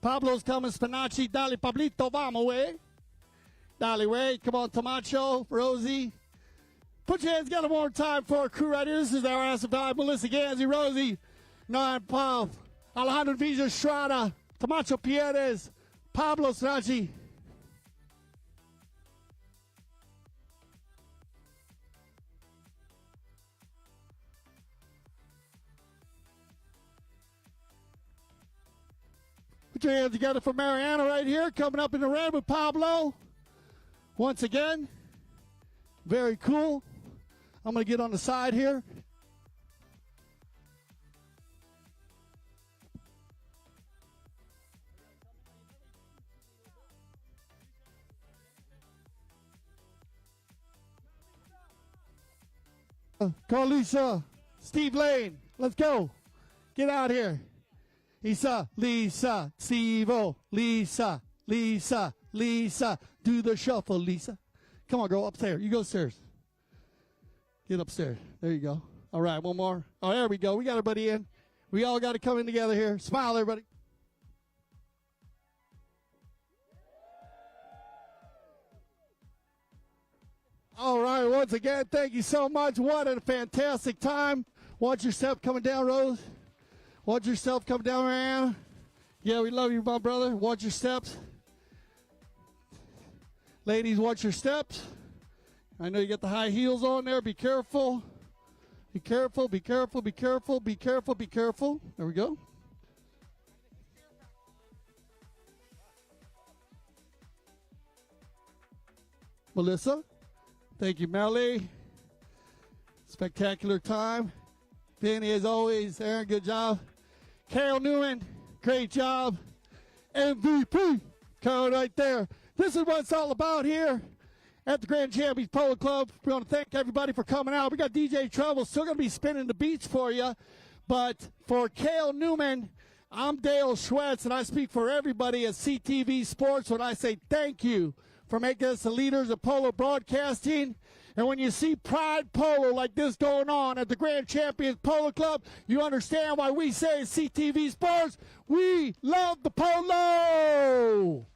A: Pablo's coming. Spinaci. Dale, Pablito. Vamos, way. Dale, way. Come on, Tamacho. Rosie. Put your hands together one more time for our crew right here. This is our AVPC. Melissa Gansey, Rosie. 9 Paul. Alejandro Villa Estrada. Tamacho Pierres. Pablo Spinaci. Put your hands together for Mariana right here, coming up in the red with Pablo. Once again, very cool. I'm going to get on the side here. Carlisa, Steve Lane, let's go. Get out here. Lisa, Stevo, Lisa. Do the shuffle, Lisa. Come on, girl, upstairs. You go upstairs. Get upstairs. There you go. All right, one more. Oh, there we go. We got everybody in. We all got to come in together here. Smile, everybody. All right, once again, thank you so much. What a fantastic time. Watch yourself coming down, Rose. Watch yourself come down, Mariana. Yeah, we love you, my brother. Watch your steps. Ladies, watch your steps. I know you got the high heels on there. Be careful. Be careful, be careful, be careful, be careful, be careful. There we go. Melissa. Thank you, Melly. Spectacular time. Penny, as always. Aaron, good job. Carol Newman, great job. MVP, Carol right there. This is what it's all about here at the Grand Champions Polo Club. We want to thank everybody for coming out. We got DJ Trouble still going to be spinning the beats for you. But for Carol Newman, I'm Dale Schwetz, and I speak for everybody at CTV Sports when I say thank you for making us the leaders of polo broadcasting.
D: And when you see pride polo like this going on at the Grand Champions Polo Club, you understand why we say at CTV Sports, we love the polo!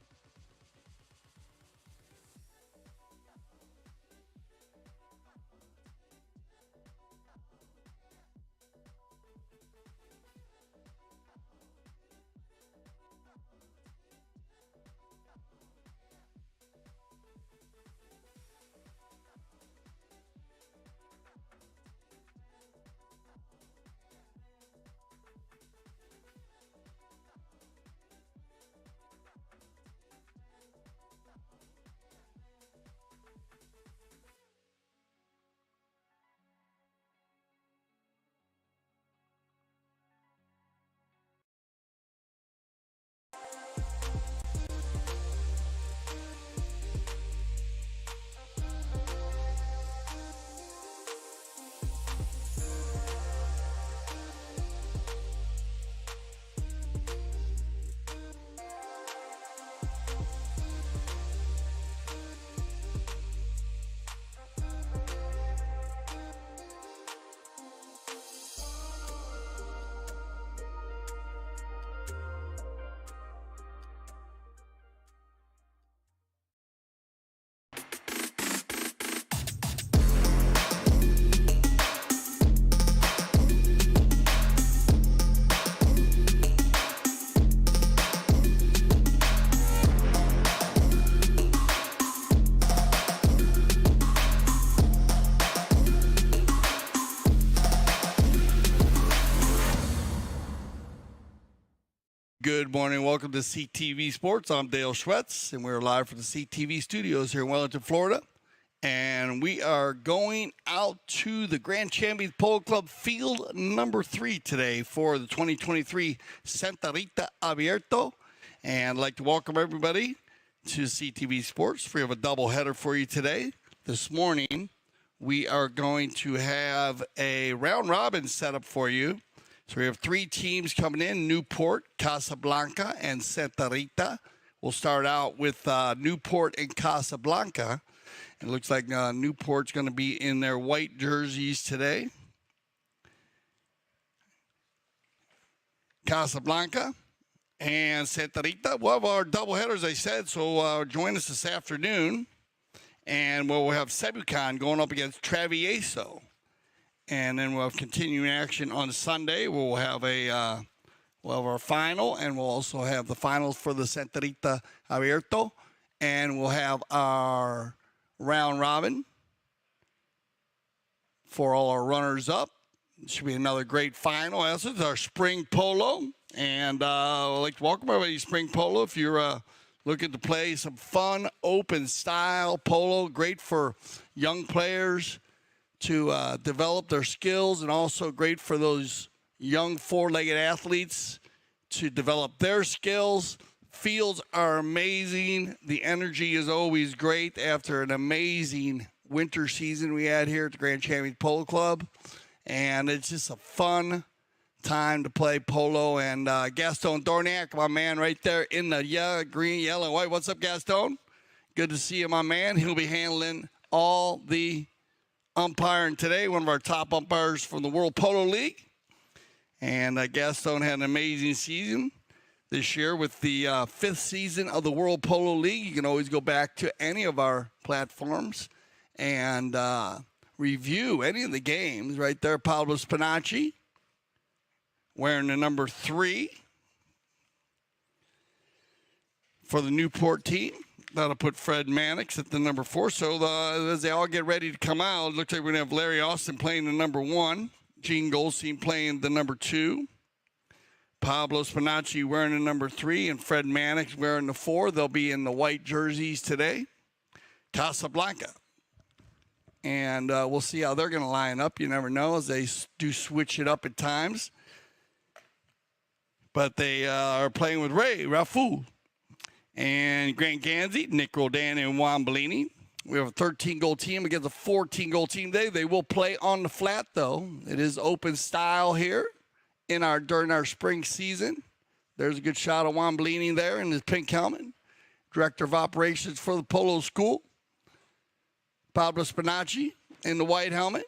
A: Good morning. Welcome to CTV Sports. I'm Dale Schwetz, and we're live from the CTV studios here in Wellington, Florida. And we are going out to the Grand Champions Polo Club field number 3 today for the 2023 Santa Rita Abierto. And I'd like to welcome everybody to CTV Sports. We have a doubleheader for you today. This morning, we are going to have a round robin set up for you. So we have 3 teams coming in, Newport, Casablanca, and Santa Rita. We'll start out with Newport and Casablanca. It looks like Newport's going to be in their white jerseys today. Casablanca and Santa Rita. We'll have our doubleheader, as I said, so join us this afternoon. And we'll have Sebucan going up against Travieso. And then we'll have continuing action on Sunday. We'll have our final, and we'll also have the finals for the Santa Rita Abierto. And we'll have our round robin for all our runners-up. It should be another great final. This is our spring polo. And I'd like to welcome everybody to spring polo. If you're looking to play some fun, open-style polo, great for young players to develop their skills, and also great for those young four-legged athletes to develop their skills. Fields are amazing. The energy is always great after an amazing winter season we had here at the Grand Champions Polo Club. And it's just a fun time to play polo. And Gaston Dorniak, my man right there in the green, yellow, and white. What's up, Gaston? Good to see you, my man. He'll be handling all the umpiring today, one of our top umpires from the World Polo League. And Gaston had an amazing season this year with the 5th season of the World Polo League. You can always go back to any of our platforms and review any of the games. Right there, Pablo Spinacci wearing the number 3 for the Newport team. That'll put Fred Mannix at the number 4. So as they all get ready to come out, it looks like we're going to have Larry Austin playing the number 1. Gene Goldstein playing the number 2. Pablo Spinacci wearing the number 3, and Fred Mannix wearing the 4. They'll be in the white jerseys today. Casablanca. And we'll see how they're going to line up. You never know, as they do switch it up at times. But they are playing with Ray Rafu and Grant Ganzi, Nick Rodan, and Juan Bellini. We have a 13-goal team against a 14-goal team today. They will play on the flat, though. It is open style here during our spring season. There's a good shot of Juan Bellini there in his pink helmet. Director of Operations for the Polo School. Pablo Spinacci in the white helmet.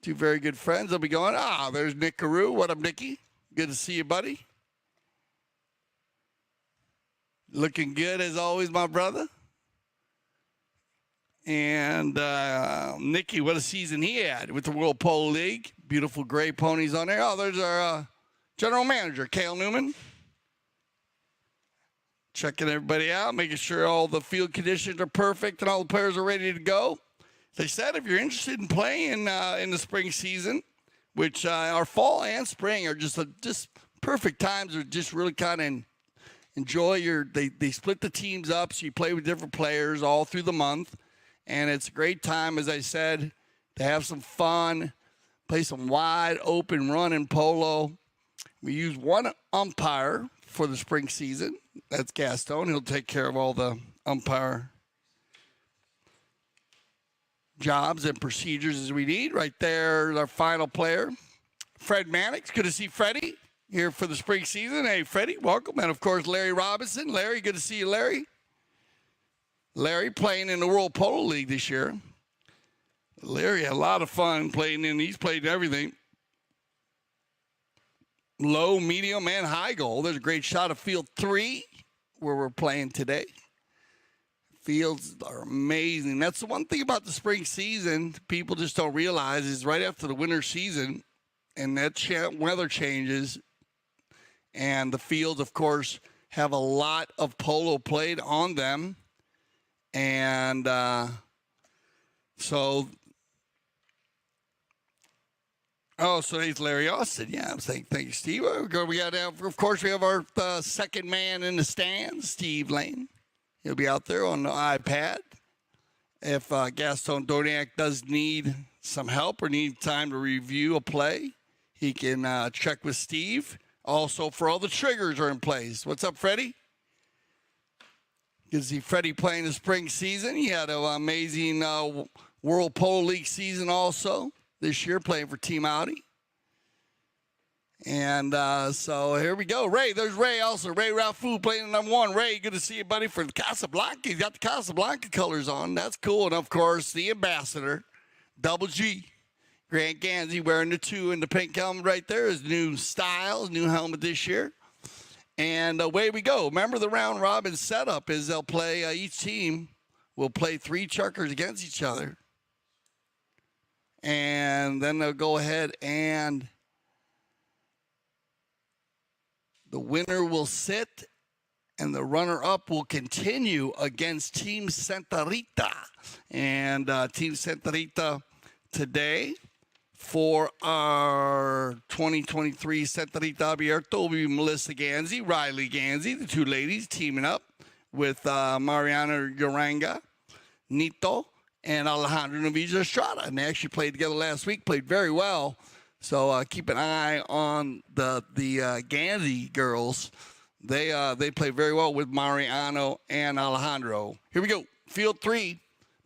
A: Two very good friends. They'll be going, there's Nick Carew. What up, Nicky? Good to see you, buddy. Looking good as always, my brother. And Nicky, what a season he had with the World Polo League. Beautiful gray ponies on there. Oh, there's our general manager, Cale Newman. Checking everybody out, making sure all the field conditions are perfect and all the players are ready to go. They said if you're interested in playing in the spring season, which our fall and spring are just perfect times to just really kind of enjoy they split the teams up so you play with different players all through the month. And it's a great time, as I said, to have some fun, play some wide open running polo. We use one umpire for the spring season. That's Gaston. He'll take care of all the umpire jobs and procedures as we need. Right there, our final player, Fred Mannix. Good to see Freddie here for the spring season. Hey, Freddie, welcome. And, of course, Larry Robinson. Larry, good to see you, Larry. Larry playing in the World Polo League this year. Larry had a lot of fun playing he's played everything. Low, medium, and high goal. There's a great shot of field 3 where we're playing today. Fields are amazing. That's the one thing about the spring season people just don't realize is right after the winter season and that weather changes and the fields, of course, have a lot of polo played on them. And so he's Larry Austin. Yeah, I'm saying thank you, Steve. We got, of course, we have our second man in the stands, Steve Lane. He'll be out there on the iPad. If Gaston Dorniak does need some help or need time to review a play, he can check with Steve. Also, for all the triggers are in place. What's up, Freddie? Good to see Freddie playing the spring season. He had an amazing World Polo League season also this year, playing for Team Audi. And so here we go. Ray, there's Ray also. Ray Rafu playing the number 1. Ray, good to see you, buddy, for the Casablanca. He's got the Casablanca colors on. That's cool. And, of course, the ambassador, Double G, Grant Gansey, wearing the 2 in the pink helmet right there. His new style, his new helmet this year. And away we go. Remember the round robin setup is they'll play, each team will play 3 chuckers against each other. And then they'll go ahead and the winner will sit and the runner-up will continue against Team Santa Rita. And Team Santa Rita today for our 2023 Santa Rita Abierto will be Melissa Gansey, Riley Gansey, the 2 ladies teaming up with Mariana Uranga, Nito, and Alejandro Novilla Estrada. And they actually played together last week, played very well. So keep an eye on the Gansey girls. They play very well with Mariano and Alejandro. Here we go. Field 3.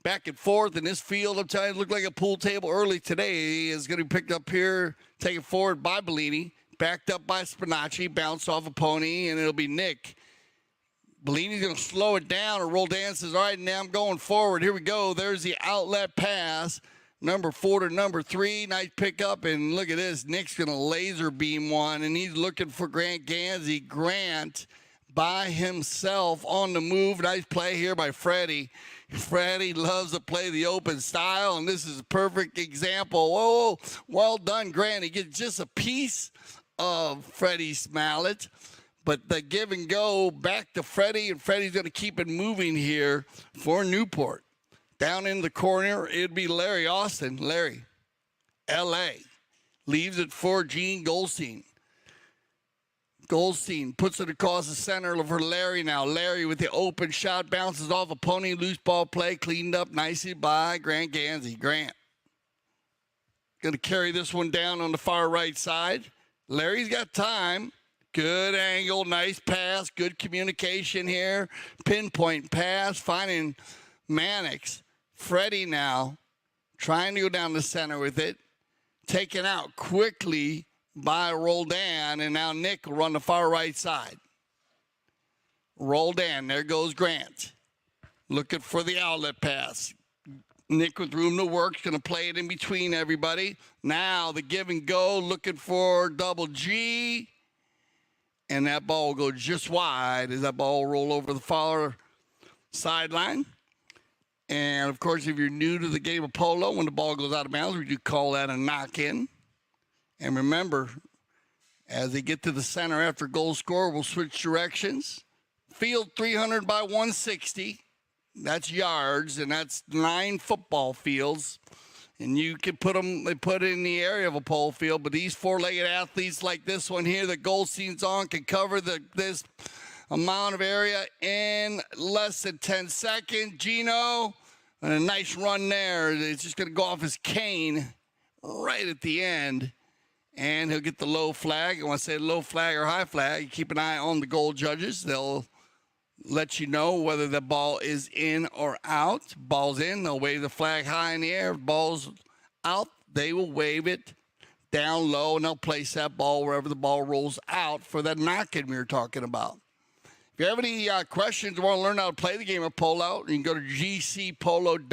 A: Back and forth in this field. I'm telling you, it looked like a pool table early today. Is going to be picked up here, taken forward by Bellini, backed up by Spinacci, bounced off a pony, and it'll be Nick. Bellini's going to slow it down, or Roldan says, all right, now I'm going forward. Here we go. There's the outlet pass. Number 4 to number 3. Nice pickup, and look at this. Nick's going to laser beam one, and he's looking for Grant Gansey. Grant by himself on the move. Nice play here by Freddie. Freddie loves to play the open style, and this is a perfect example. Whoa, well done, Grant. He gets just a piece of Freddie's mallet, but the give and go back to Freddie, and Freddie's going to keep it moving here for Newport. Down in the corner, it'd be Larry Austin. Larry, L.A., leaves it for Gene Goldstein. Goldstein puts it across the center for Larry now. Larry with the open shot, bounces off a pony, loose ball play, cleaned up nicely by Grant Gansey. Grant going to carry this one down on the far right side. Larry's got time. Good angle, nice pass, good communication here. Pinpoint pass, finding Mannix. Freddie now trying to go down the center with it. Taken out quickly by Roldan, and now Nick will run the far right side. Roldan, there goes Grant. looking for the outlet pass. Nick with room to work, going to play it in between everybody. Now the give and go, looking for double G. And that ball will go just wide as that ball will roll over the far sideline. And, of course, if you're new to the game of polo, when the ball goes out of bounds, we do call that a knock-in. And remember, as they get to the center after goal score, we'll switch directions. Field 300 by 160. That's yards, and that's 9 football fields. And you can put it in the area of a pole field, but these four-legged athletes like this one here that Goldstein's on can cover this amount of area in less than 10 seconds. Gino, and a nice run there. It's just going to go off his cane right at the end, and he'll get the low flag. And when I say low flag or high flag, you keep an eye on the goal judges. They'll let you know whether the ball is in or out. Ball's in, they'll wave the flag high in the air. Ball's out, they will wave it down low, and they'll place that ball wherever the ball rolls out for that knock-in we were talking about. If you have any questions or want to learn how to play the game of polo, you can go to gcpolo.com,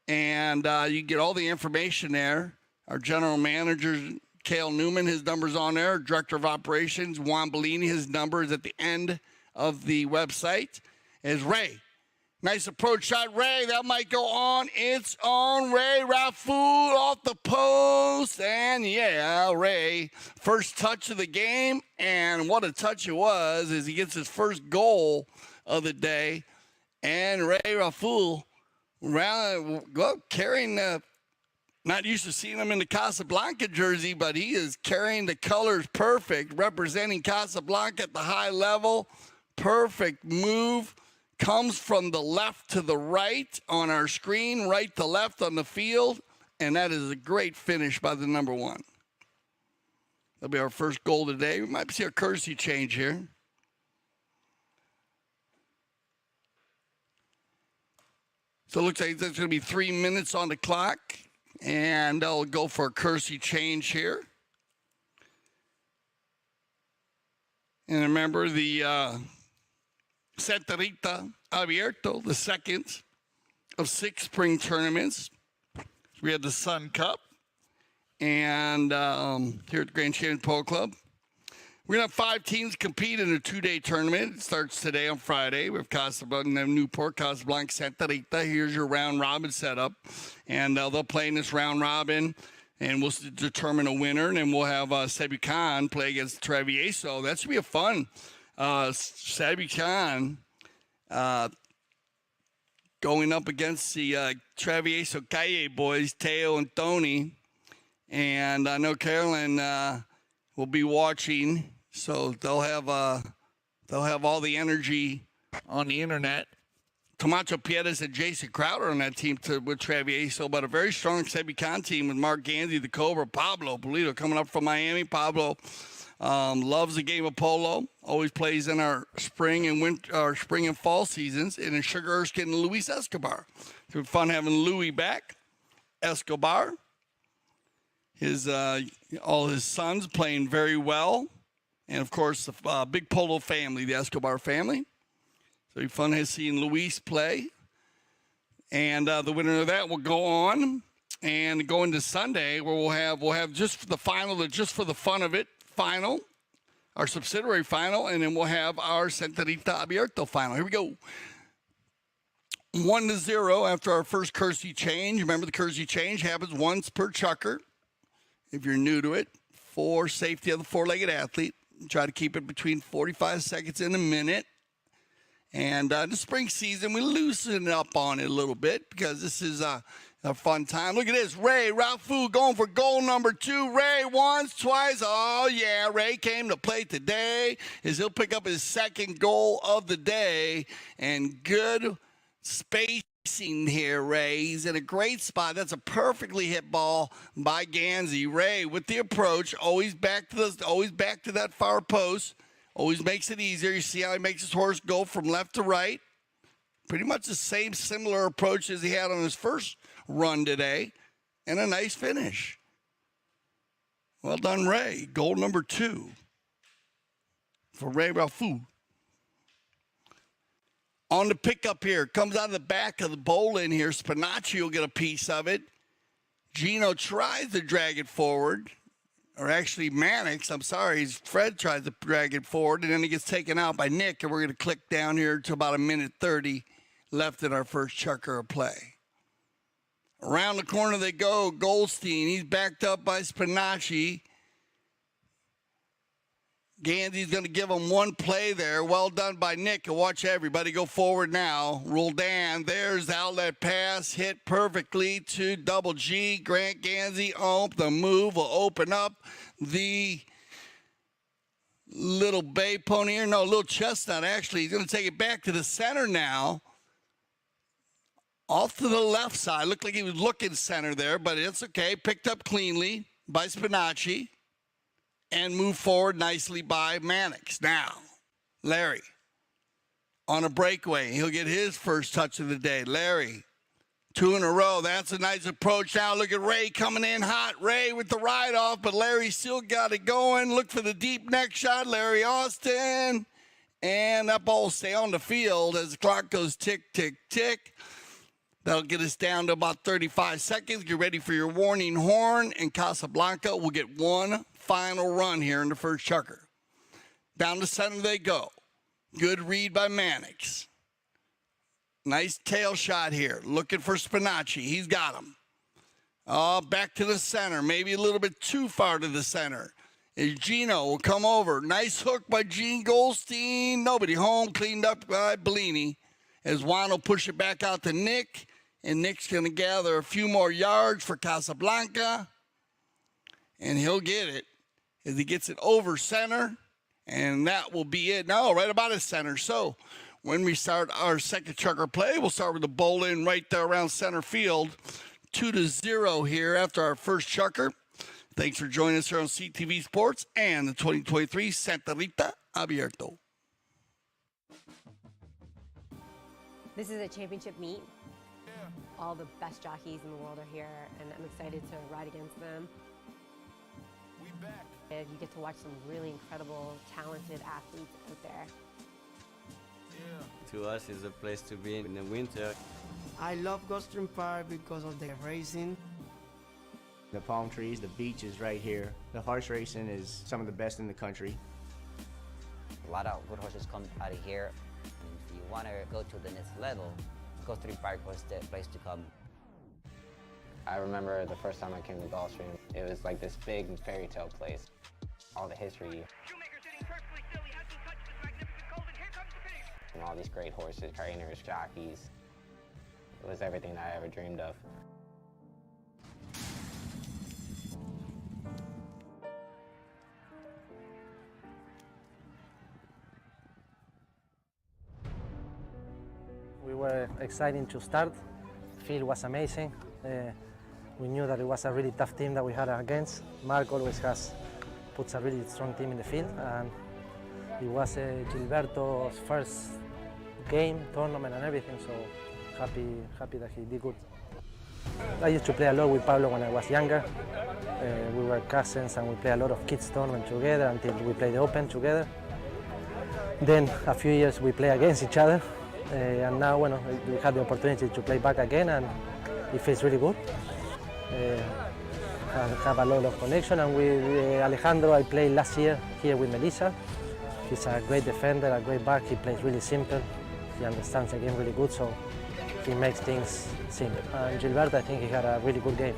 A: and you can get all the information there. Our general manager, Cale Newman, his number's on there. Director of Operations, Juan Bellini, his number is at the end of the website. Is Ray. Nice approach shot, Ray. That might go on. It's on. Ray Rafool off the post. And, yeah, Ray, first touch of the game. And what a touch it was as he gets his first goal of the day. And Ray Rafool carrying the – not used to seeing him in the Casablanca jersey, but he is carrying the colors perfect, representing Casablanca at the high level. Perfect move. Comes from the left to the right on our screen, right to left on the field, and that is a great finish by the number 1. That'll be our first goal today. We might see a courtesy change here. So it looks like there's going to be 3 minutes on the clock, and I'll go for a courtesy change here. And remember the Santa Rita Abierto, the second of 6 spring tournaments. We had the Sun Cup, and here at the Grand Champions Polo Club. We're going to have 5 teams compete in a 2-day tournament. It starts today on Friday. We have Casablanca, Newport, Casablanca, Santa Rita. Here's your round robin setup, and they'll play in this round robin, and we'll determine a winner, and then we'll have Sebi Khan play against Travieso. That should be a fun. Sebi Khan going up against the Travieso Calle boys, Teo and Tony. And I know Carolyn will be watching, so they'll have all the energy on the internet. Camacho Piedras and Jason Crowder on that team with Travieso, but a very strong Sebi Khan team with Mark Ganzi, the Cobra, Pablo Polito coming up from Miami. Pablo loves the game of polo. Always plays in our spring and fall seasons. And in Sugar Erskine and Luis Escobar. It's been fun having Louis back. Escobar, all his sons playing very well, and of course the big polo family, the Escobar family. So it'll be fun seeing Luis play. And the winner of that will go on and go into Sunday, where we'll have just for the final, just for the fun of it, final, our subsidiary final, and then we'll have our Santa Rita Abierto final. Here we go. 1-0 after our first courtesy change. Remember, the courtesy change happens once per chucker. If you're new to it, for safety of the four-legged athlete, try to keep it between 45 seconds and a minute. And the spring season, we loosen up on it a little bit because this is a fun time. Look at this. Ray Rafu going for goal number 2. Ray once, twice. Oh, yeah. Ray came to play today as he'll pick up his second goal of the day. And good spacing here, Ray. He's in a great spot. That's a perfectly hit ball by Ganzi. Ray with the approach, always back to that far post. Always makes it easier. You see how he makes his horse go from left to right. Pretty much the same similar approach as he had on his first run today. And a nice finish. Well done, Ray. Goal number 2 for Ray Rafu. On the pickup here, comes out of the back of the bowl in here. Spinacci will get a piece of it. Gino tries to drag it forward. Or actually, Mannix, I'm sorry, Fred tries to drag it forward, and then he gets taken out by Nick, and we're going to click down here to about 1:30 left in our first chukker of play. Around the corner they go. Goldstein, he's backed up by Spinacci. Ganzi's going to give him one play there. Well done by Nick. And watch everybody go forward now. Roldan, there's the outlet pass. Hit perfectly to Double G. Grant Ganzi. The move will open up the little bay pony here. No, little chestnut, actually. He's going to take it back to the center now. Off to the left side. Looked like he was looking center there, but it's okay. Picked up cleanly by Spinacci. And move forward nicely by Mannix. Now, Larry on a breakaway. He'll get his first touch of the day. Larry, 2 in a row. That's a nice approach. Now look at Ray coming in hot. Ray with the ride off, but Larry still got it going. Look for the deep neck shot. Larry Austin. And that ball will stay on the field as the clock goes tick, tick, tick. That'll get us down to about 35 seconds. Get ready for your warning horn. And Casablanca will get one final run here in the first chukker. Down the center they go. Good read by Mannix. Nice tail shot here. Looking for Spinacci. He's got him. Back to the center. Maybe a little bit too far to the center. And Gino will come over. Nice hook by Gene Goldstein. Nobody home. Cleaned up by Bellini. As Juan will push it back out to Nick. And Nick's going to gather a few more yards for Casablanca. And he'll get it as he gets it over center. And that will be it. No, right about his center. So when we start our second chukker play, we'll start with the bowl in right there around center field. 2-0 here after our first chukker. Thanks for joining us here on CTV Sports and the 2023 Santa Rita Abierto.
E: This is a championship meet. All the best jockeys in the world are here, and I'm excited to ride against them. And you get to watch some really incredible, talented athletes out there.
F: To us, it's a place to be in the winter.
G: I love Gulfstream Park because of the racing.
H: The palm trees, the beach is right here. The horse racing is some of the best in the country.
I: A lot of good horses come out of here. And if you want to go to the next level, Gulfstream Park was the place to come.
J: I remember the first time I came to Gulfstream, it was like this big fairy tale place. All the history. And all these great horses, trainers, jockeys. It was everything I ever dreamed of.
K: We were excited to start. The field was amazing. We knew that it was a really tough team that we had against. Mark always puts a really strong team in the field, and it was Gilberto's first game, tournament, and everything. So happy that he did good. I used to play a lot with Pablo when I was younger. We were cousins, and we played a lot of kids tournament together until we played the Open together. Then a few years we play against each other. And now, we had the opportunity to play back again, and it feels really good. Have a lot of connection, and with Alejandro, I played last year here with Melissa. He's a great defender, a great back. He plays really simple. He understands the game really good, so he makes things simple. And Gilberto, I think he had a really good game.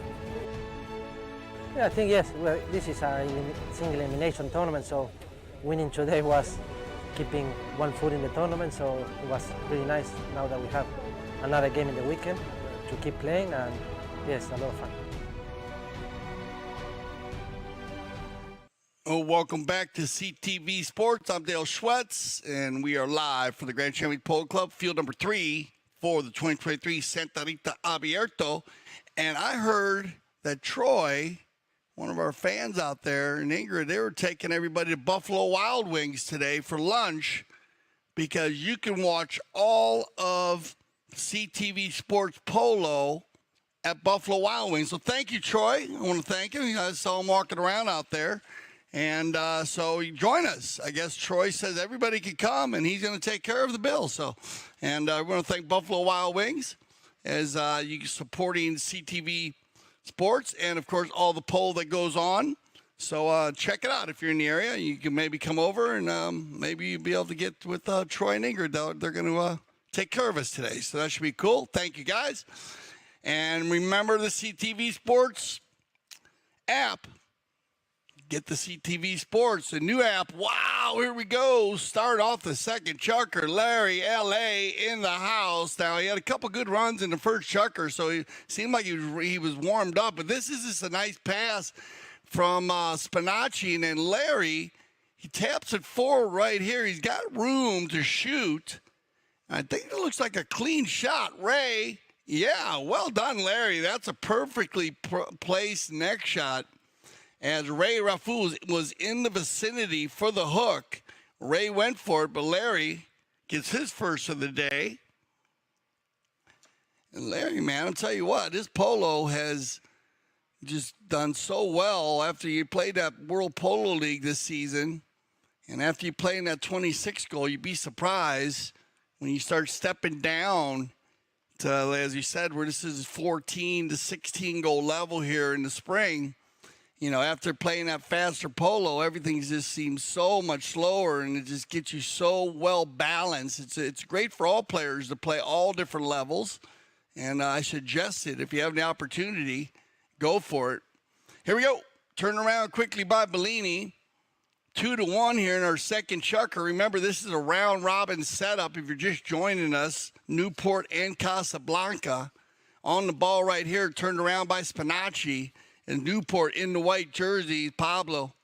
K: Yeah, I think yes. Well, this is a single elimination tournament, so winning today was keeping one foot in the tournament, so it was really nice now that we have another game in the weekend to keep playing, and yes, a lot of fun.
A: Oh, welcome back to CTV Sports. I'm Dale Schwetz, and we are live for the Grand Champion Polo Club, field number 3 for the 2023 Santa Rita Abierto. And I heard that Troy, one of our fans out there, and Ingrid, they were taking everybody to Buffalo Wild Wings today for lunch because you can watch all of CTV Sports Polo at Buffalo Wild Wings. So thank you, Troy. I want to thank him. I saw him walking around out there. And so you join us. I guess Troy says everybody can come, and he's going to take care of the bill. So And I want to thank Buffalo Wild Wings as you supporting CTV Sports and, of course, all the polo that goes on. So check it out if you're in the area. You can maybe come over and maybe you'll be able to get with Troy and Ingrid. They're going to take care of us today. So that should be cool. Thank you, guys. And remember the CTV Sports app. Get the CTV Sports, the new app. Wow, here we go. Start off the second chucker. Larry L.A. in the house. Now, he had a couple good runs in the first chucker, so he seemed like he was warmed up. But this is just a nice pass from Spinacci. And then Larry, he taps it forward right here. He's got room to shoot. I think it looks like a clean shot. Ray, yeah, well done, Larry. That's a perfectly placed neck shot. As Ray Raffou was in the vicinity for the hook, Ray went for it, but Larry gets his first of the day. And Larry, man, I'll tell you what, this polo has just done so well after you played that World Polo League this season. And after you play in that 26 goal, you'd be surprised when you start stepping down to, as you said, where this is 14 to 16 goal level here in the spring. You know, after playing that faster polo, everything just seems so much slower, and it just gets you so well balanced. It's great for all players to play all different levels, and I suggest it. If you have the opportunity, go for it. Here we go. Turn around quickly by Bellini. 2-1 here in our second chucker. Remember, this is a round-robin setup. If you're just joining us, Newport and Casablanca. On the ball right here, turned around by Spinacci. And Newport in the white jersey, Pablo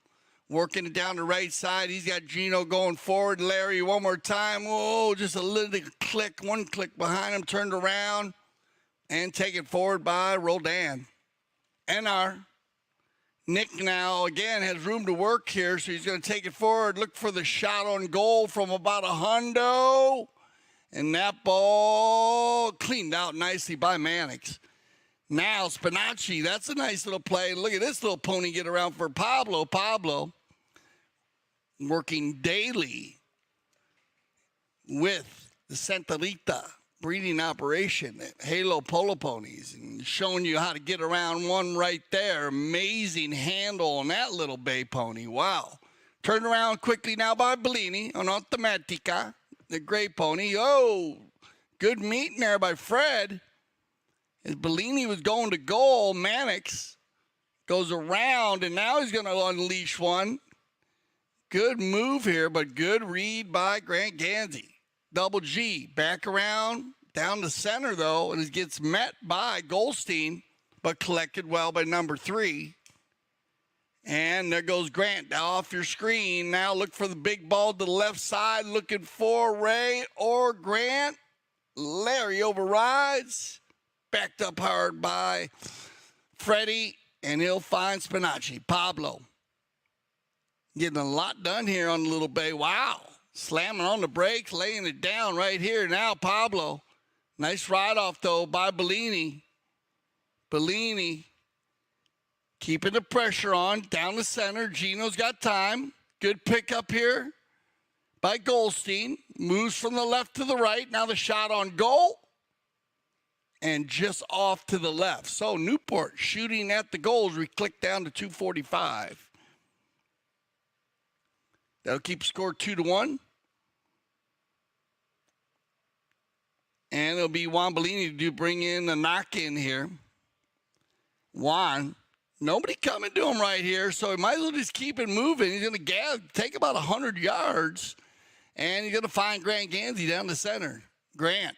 A: working it down the right side. He's got Gino going forward. Larry, one more time. Whoa, just a little click, one click behind him, turned around, and taken forward by Roldan. NR. Nick now, again, has room to work here, so he's going to take it forward, look for the shot on goal from about a hundo. And that ball cleaned out nicely by Mannix. Now, Spinacci, that's a nice little play. Look at this little pony get around for Pablo. Pablo working daily with the Santa Rita breeding operation at Halo Polo Ponies and showing you how to get around one right there. Amazing handle on that little bay pony. Wow. Turned around quickly now by Bellini on Automatica, the gray pony. Oh, good meeting there by Fred. As Bellini was going to goal, Mannix goes around, and now he's going to unleash one. Good move here, but good read by Grant Gansey. Double G, back around, down the center, though, and it gets met by Goldstein, but collected well by number 3. And there goes Grant now off your screen. Now look for the big ball to the left side, looking for Ray or Grant. Larry overrides. Backed up hard by Freddie, and he'll find Spinacci. Pablo getting a lot done here on the little bay. Wow. Slamming on the brakes, laying it down right here. Now Pablo. Nice ride off, though, by Bellini. Bellini keeping the pressure on. Down the center. Gino's got time. Good pickup here by Goldstein. Moves from the left to the right. Now the shot on goal. And just off to the left. So Newport shooting at the goals. We click down to 245. That'll keep score 2-1. And it'll be Juan Bellini to bring in a knock-in here. Juan, nobody coming to him right here, so he might as well just keep it moving. He's going to take about 100 yards, and he's going to find Grant Gansey down the center. Grant.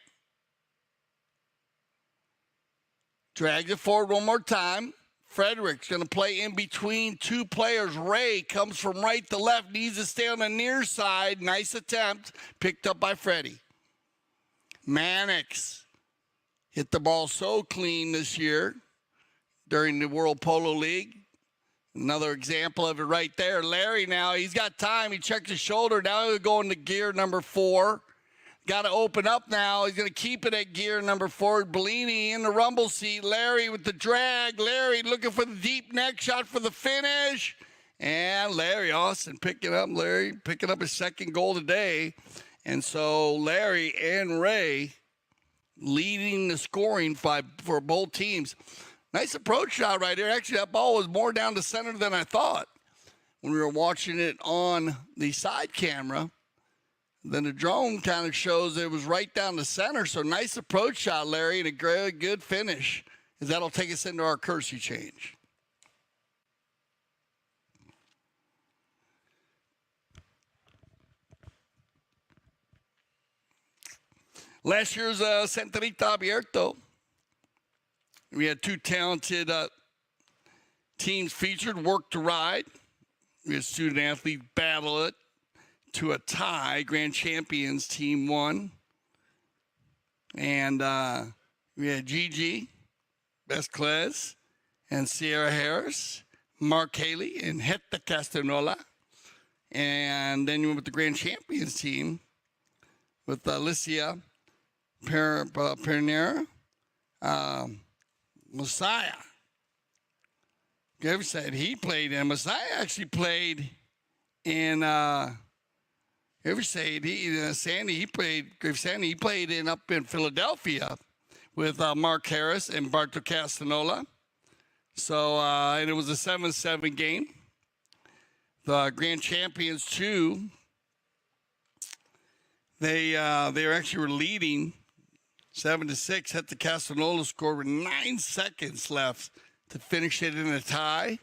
A: Drags it forward one more time. Frederick's going to play in between two players. Ray comes from right to left, needs to stay on the near side. Nice attempt, picked up by Freddie. Mannix hit the ball so clean this year during the World Polo League. Another example of it right there. Larry now, he's got time. He checks his shoulder. Now he'll go into gear number 4. Got to open up now. He's going to keep it at gear number 4. Bellini in the rumble seat. Larry with the drag. Larry looking for the deep neck shot for the finish. And Larry Austin picking up his second goal today. And so Larry and Ray leading the scoring for both teams. Nice approach shot right there. Actually, that ball was more down the center than I thought when we were watching it on the side camera. Then the drone kind of shows it was right down the center. So nice approach shot, Larry, and a good finish. As that'll take us into our courtesy change. Last year's Centrita Abierto, we had two talented teams featured, Work to Ride. We had student athletes battle it to a tie. Grand Champions team won. And we had Gigi Besclez and Sierra Harris, Mark Haley, and Hetta Castanola. And then you went with the Grand Champions team with Alicia Pernera, Messiah. Gav said he played in. Messiah actually played in. Sandy. He played. Griff Sandy. He played up in Philadelphia with Mark Harris and Barto Castanola. So and it was a 7-7 game. The Grand Champions 2. They actually were leading 7-6. Hit the Castanola score with 9 seconds left to finish it in a tie.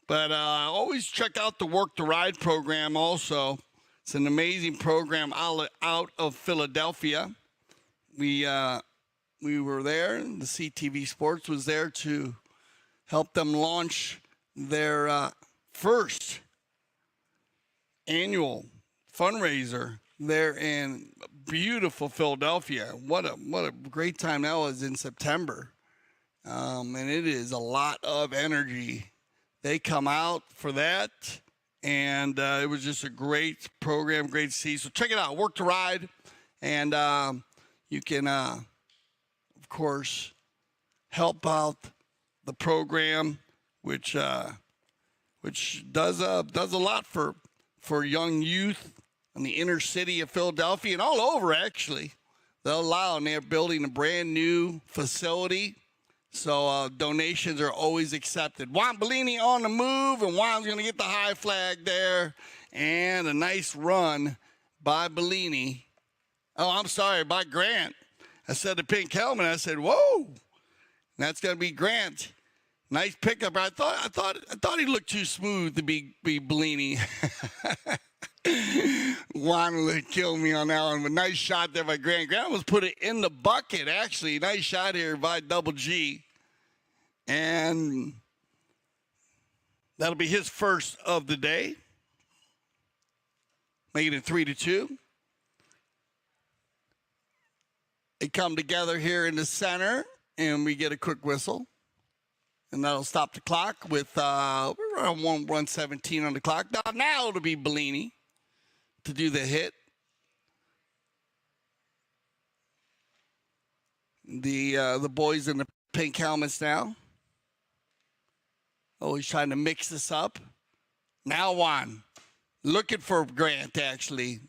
A: But always check out the Work to Ride program also. It's an amazing program out of Philadelphia. We were there. The CTV Sports was there to help them launch their first annual fundraiser there in beautiful Philadelphia. What a great time that was in September. And it is a lot of energy. They come out for that, and it was just a great program, great to see. So check it out, Work to Ride, and you can, of course, help out the program, which does a lot for young youth in the inner city of Philadelphia and all over, actually. And they're building a brand new facility. So donations are always accepted. Juan Bellini on the move, and Juan's going to get the high flag there. And a nice run by Bellini. Oh, I'm sorry, by Grant. I said the pink helmet. I said, whoa. And that's going to be Grant. Nice pickup. I thought he looked too smooth to be Bellini. Juan would kill me on that one, but nice shot there by Grant. Grant was put it in the bucket, actually. Nice shot here by Double G. And that'll be his first of the day. Making it 3-2. They come together here in the center, and we get a quick whistle. And that'll stop the clock with, we're around 1:17 on the clock. Now it'll be Bellini to do the hit. The boys in the pink helmets now. Oh, he's trying to mix this up. Now Juan. Looking for Grant, actually.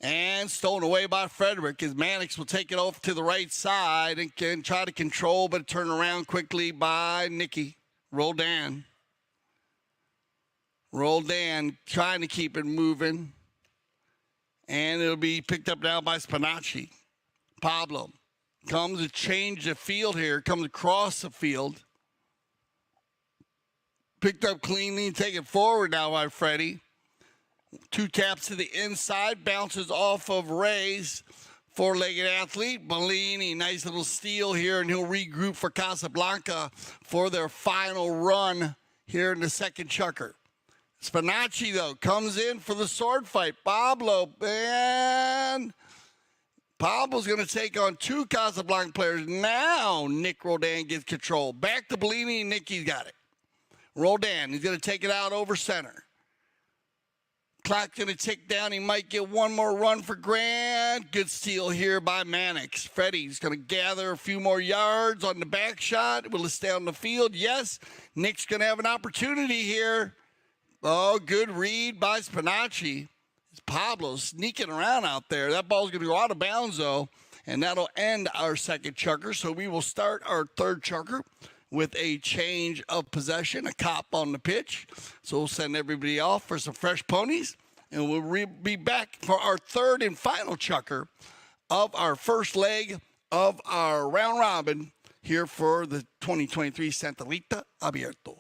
A: And stolen away by Frederick as Mannix will take it off to the right side and can try to control, but turn around quickly by Nicky. Roldan trying to keep it moving. And it'll be picked up now by Spinacci. Pablo comes to change the field here, comes across the field. Picked up cleanly, take it forward now by Freddie. 2 taps to the inside, bounces off of Ray's four-legged athlete. Bellini, nice little steal here, and he'll regroup for Casablanca for their final run here in the second chukker. Spinacci, though, comes in for the sword fight. Pablo's going to take on 2 Casablanca players. Now Nick Roldan gets control. Back to Bellini, and Nicky's got it. Roldan, he's going to take it out over center. Clock's going to tick down. He might get one more run for Grant. Good steal here by Mannix. Freddie's going to gather a few more yards on the back shot. Will it stay on the field? Yes. Nick's going to have an opportunity here. Oh, good read by Spinacci It's Pablo sneaking around out there. That ball's going to go out of bounds, though, and that'll end our second chukker. So we will start our third chukker with a change of possession, a cop on the pitch. So we'll send everybody off for some fresh ponies, and we'll be back for our third and final chukker of our first leg of our round robin here for the 2023 Santa Rita Abierto.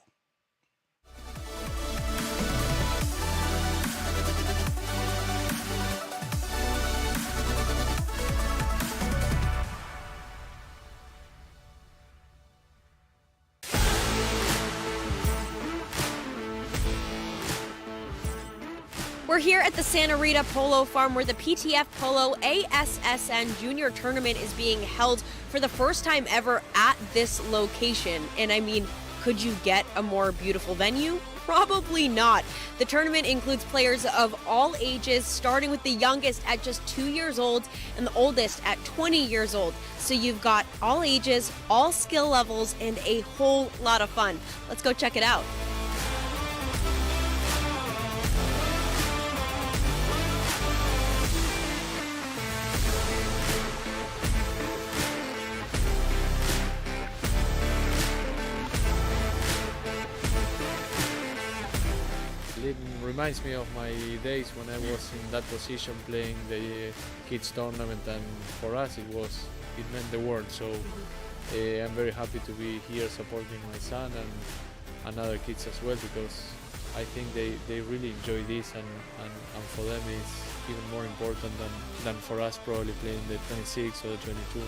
E: We're here at the Santa Rita Polo Farm where the PTF Polo ASSN Junior Tournament is being held for the first time ever at this location. And I mean, could you get a more beautiful venue? Probably not. The tournament includes players of all ages, starting with the youngest at just 2 years old and the oldest at 20 years old. So you've got all ages, all skill levels, and a whole lot of fun. Let's go check it out.
L: It reminds me of my days when I was in that position playing the kids tournament, and for us it meant the world. So I'm very happy to be here supporting my son and other kids as well, because I think they really enjoy this, and for them it's even more important than for us probably playing the 26 or the 22.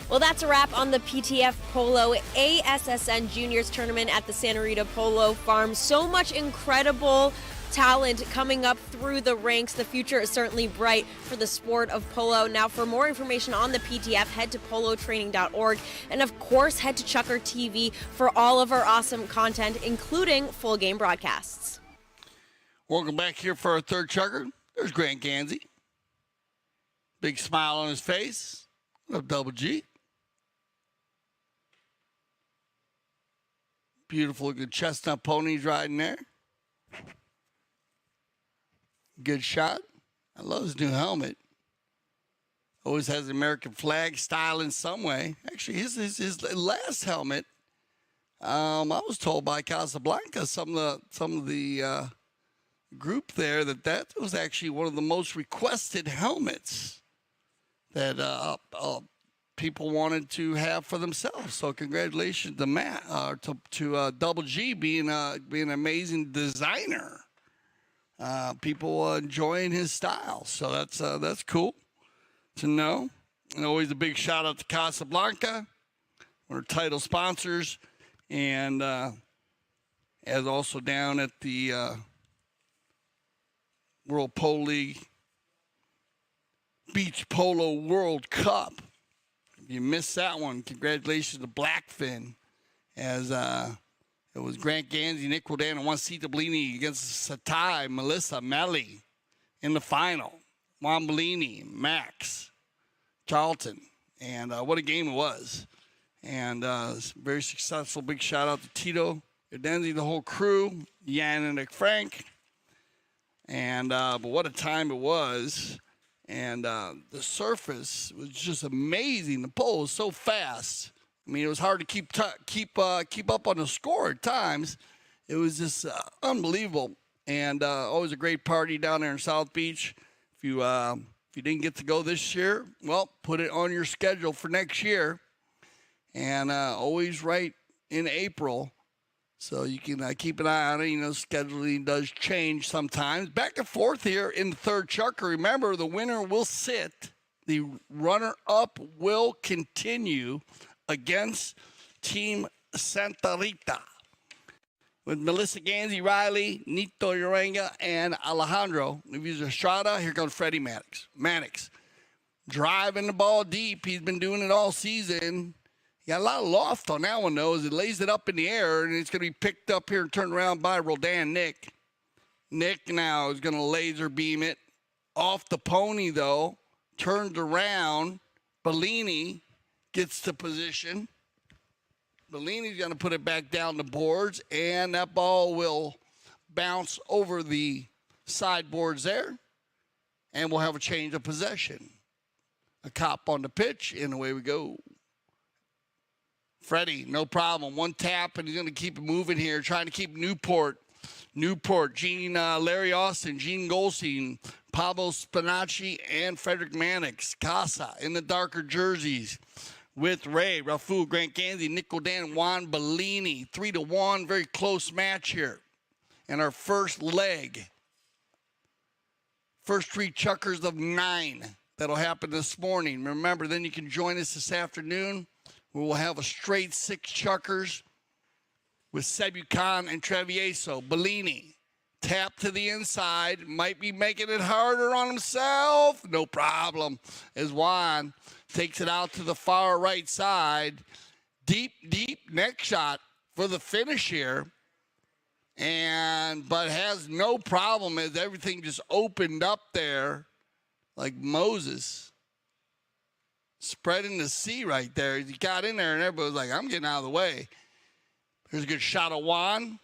E: Well, that's a wrap on the PTF Polo ASSN Juniors Tournament at the Santa Rita Polo Farm. So much incredible talent coming up through the ranks. The future is certainly bright for the sport of polo. Now, for more information on the PTF, head to polotraining.org. And of course, head to Chukker TV for all of our awesome content, including full game broadcasts.
A: Welcome back here for our third chukker. There's Grant Gansey. Big smile on his face. What up, Double G? Beautiful looking chestnut ponies riding there. Good shot. I love his new helmet. Always has the American flag style in some way. Actually, his last helmet, I was told by Casablanca, some of the group there, that was actually one of the most requested helmets that people wanted to have for themselves. So congratulations to Matt, to Double G being an amazing designer. People enjoying his style, so that's cool to know. And always a big shout out to Casablanca, one of our title sponsors, and as also down at the World Polo League Beach Polo World Cup. If you missed that one, congratulations to Blackfin, as it was Grant Gansey, Nick Rodan, and Juan Cita Bellini against Satai, Melissa Melli in the final. Juan Bellini, Max, Charlton, and what a game it was. And very successful. Big shout out to Tito, Udenzi, the whole crew, Yan and Frank. And but what a time it was. And the surface was just amazing. The pole was so fast. I mean, it was hard to keep up on the score at times. It was just unbelievable. And always a great party down there in South Beach. If you didn't get to go this year, well, put it on your schedule for next year. And always right in April. So you can keep an eye on it. You know, scheduling does change sometimes. Back and forth here in the third chukker. Remember, the winner will sit. The runner-up will continue against Team Santa Rita with Melissa Gansey, Riley, Nito Uranga, and Alejandro. If he's Estrada, here comes Freddie Mannix. Driving the ball deep. He's been doing it all season. He got a lot of loft on that one, though, as it lays it up in the air, and it's going to be picked up here and turned around by Roldan Nick. Nick now is going to laser beam it off the pony, though. Turned around Bellini gets the position. Bellini's going to put it back down the boards, and that ball will bounce over the sideboards there, and we'll have a change of possession. A cop on the pitch, and away we go. Freddie, no problem. One tap, and he's going to keep it moving here, trying to keep Newport, Larry Austin, Gene Goldstein, Pablo Spinacci, and Frederick Mannix. Casa in the darker jerseys with Ray, Rafu, Grant Gansey, Nick Godan, Juan Bellini. 3-1, very close match here. And our first leg. First 3 chukkers of 9. That'll happen this morning. Remember, then you can join us this afternoon. We will have a straight 6 chukkers with Sebucan and Travieso. Bellini, tap to the inside. Might be making it harder on himself. No problem. As Juan takes it out to the far right side. Deep neck shot for the finish here. But has no problem as everything just opened up there like Moses. Spreading the sea right there. He got in there and everybody was like, I'm getting out of the way. Here's a good shot of Juan.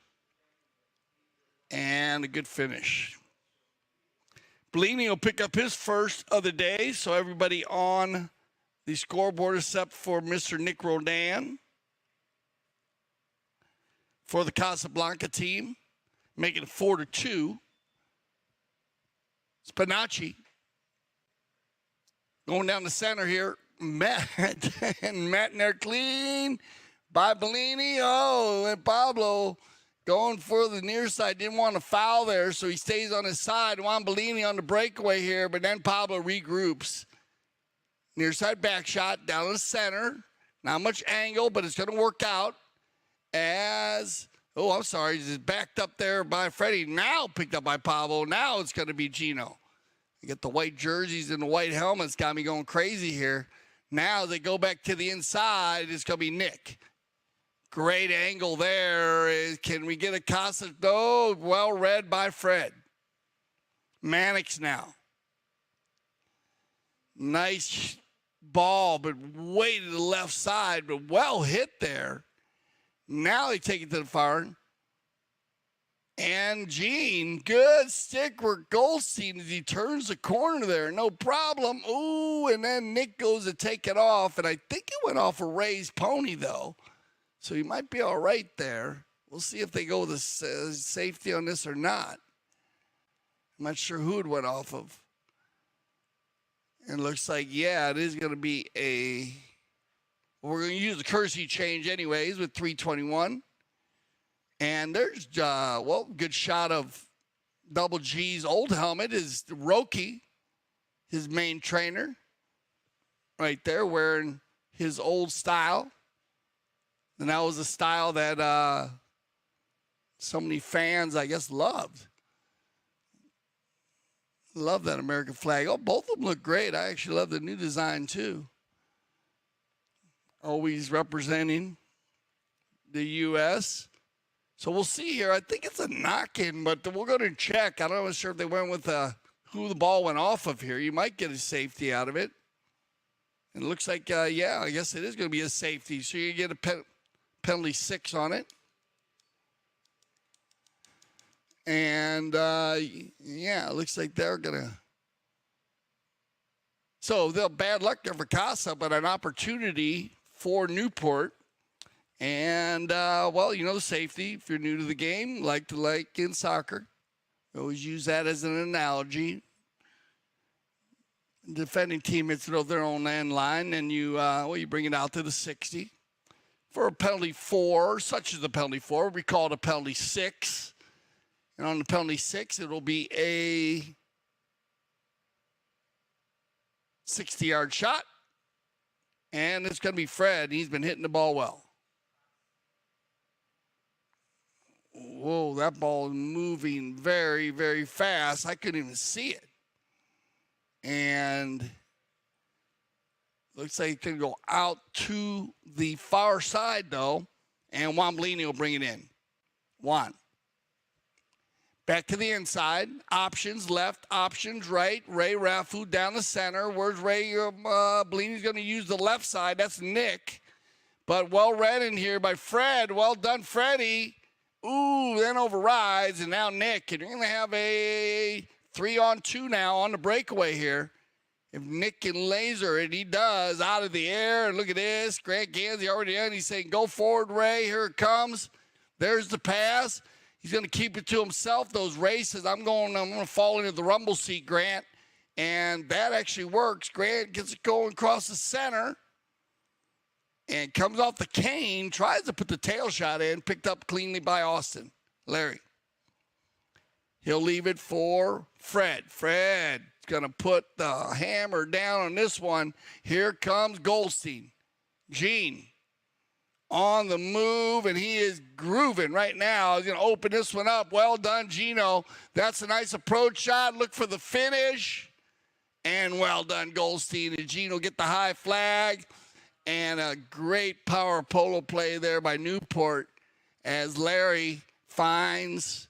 A: And a good finish. Bellini will pick up his first of the day. So everybody on the scoreboard except for Mr. Nick Rodan. For the Casablanca team. Making it 4-2. Spinacci. Going down the center here. Matt in there clean by Bellini. Oh, and Pablo going for the near side. Didn't want to foul there, so he stays on his side. Juan Bellini on the breakaway here, but then Pablo regroups. Near side back shot down the center. Not much angle, but it's going to work out as, he's backed up there by Freddie. Now picked up by Pablo. Now it's going to be Gino. You get the white jerseys and the white helmets. Got me going crazy here. Now they go back to the inside. It's going to be Nick. Great angle there. Can we get a Casa? No, well read by Fred. Mannix now. Nice ball, but way to the left side, but well hit there. Now they take it to the far. And Gene, good stick work. Goldstein as he turns the corner there. No problem. Ooh, and then Nick goes to take it off. And I think it went off a raised pony, though. So he might be all right there. We'll see if they go with a safety on this or not. I'm not sure who it went off of. And it looks like, yeah, it is going to be we're going to use the courtesy change anyways with 321. And there's, good shot of Double G's old helmet is Roki, his main trainer, right there wearing his old style. And that was a style that so many fans, I guess, loved. Love that American flag. Oh, both of them look great. I actually love the new design, too. Always representing the U.S., So we'll see here. I think it's a knock-in, but we're going to check. I'm not sure if they went with who the ball went off of here. You might get a safety out of it. And it looks like, I guess it is going to be a safety. So you get a penalty 6 on it. And, it looks like they're going to. So they'll bad luck there for Casa, but an opportunity for Newport. And, the safety, if you're new to the game, like in soccer, we always use that as an analogy. Defending team hits it over their own end line, and you bring it out to the 60. For a penalty 4, such as the penalty 4, we call it a penalty 6. And on the penalty 6, it'll be a 60-yard shot. And it's going to be Fred. He's been hitting the ball well. Whoa, that ball is moving very, very fast. I couldn't even see it. And looks like it can go out to the far side, though. And Juan Bellini will bring it in. Juan. Back to the inside. Options left, options right. Ray Rafu down the center. Where's Ray? Bellini's going to use the left side. That's Nick. But well read in here by Fred. Well done, Freddie. Ooh, then overrides. And now Nick. And you're going to have a 3-on-2 now on the breakaway here. If Nick can laser it, he does. Out of the air. And look at this. Grant Gansey already in. He's saying, go forward, Ray. Here it comes. There's the pass. He's going to keep it to himself. Those races, I'm going to fall into the rumble seat, Grant. And that actually works. Grant gets it going across the center and comes off the cane, tries to put the tail shot in, picked up cleanly by Austin. Larry. He'll leave it for Fred. Fred's going to put the hammer down on this one. Here comes Goldstein. Gene. On the move, and he is grooving right now. He's going to open this one up. Well done, Gino. That's a nice approach shot. Look for the finish. And well done, Goldstein. And Gino get the high flag. And a great power polo play there by Newport as Larry finds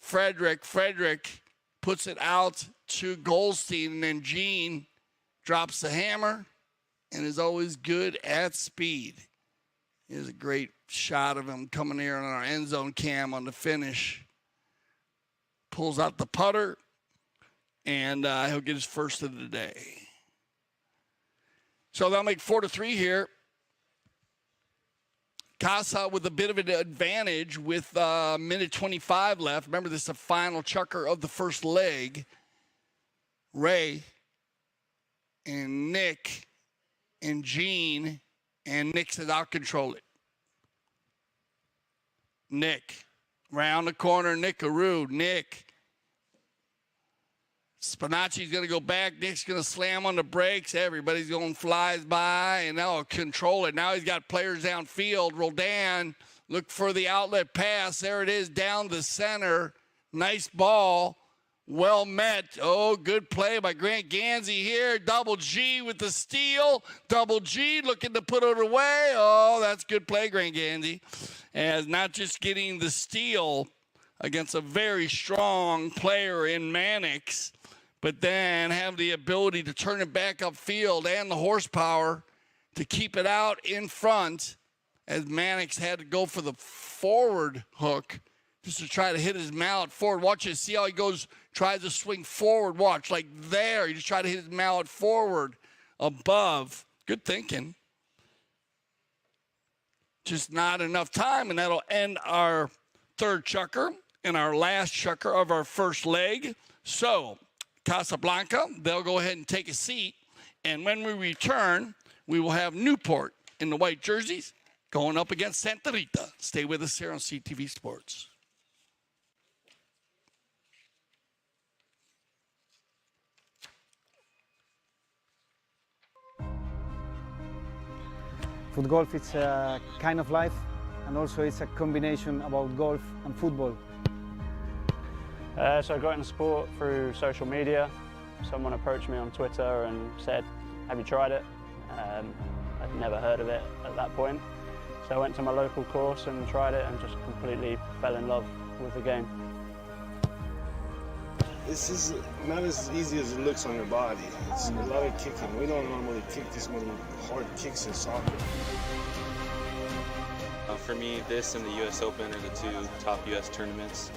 A: Frederick. Frederick puts it out to Goldstein, and then Gene drops the hammer and is always good at speed. Here's a great shot of him coming here on our end zone cam on the finish. Pulls out the putter, and he'll get his first of the day. So they'll make 4-3 here. Casa with a bit of an advantage with minute 25 left. Remember, this is the final chucker of the first leg. Ray and Nick and Gene. And Nick says, I'll control it. Nick. Round the corner, Nickaroo. Nick. Spinacci's going to go back. Nick's going to slam on the brakes. Everybody's going flies by, and now he'll control it. Now he's got players downfield. Roldan, look for the outlet pass. There it is down the center. Nice ball. Well met. Oh, good play by Grant Gansey here. Double G with the steal. Double G looking to put it away. Oh, that's good play, Grant Gansey. As not just getting the steal against a very strong player in Mannix, but then have the ability to turn it back upfield and the horsepower to keep it out in front, as Mannix had to go for the forward hook just to try to hit his mallet forward. Watch it. See how he goes, tries to swing forward. Watch, like there. He just tried to hit his mallet forward above. Good thinking. Just not enough time, and that'll end our third chucker and our last chucker of our first leg. So, Casablanca, they'll go ahead and take a seat, and when we return, we will have Newport in the white jerseys going up against Santa Rita. Stay with us here on CTV Sports.
M: Foot golf is a kind of life, and also it's a combination about golf and football.
N: So I got into sport through social media. Someone approached me on Twitter and said, have you tried it? I'd never heard of it at that point. So I went to my local course and tried it and just completely fell in love with the game.
O: This is not as easy as it looks on your body. It's a lot of kicking. We don't normally kick this many hard kicks in soccer.
P: For me, this and the U.S. Open are the two top U.S. tournaments.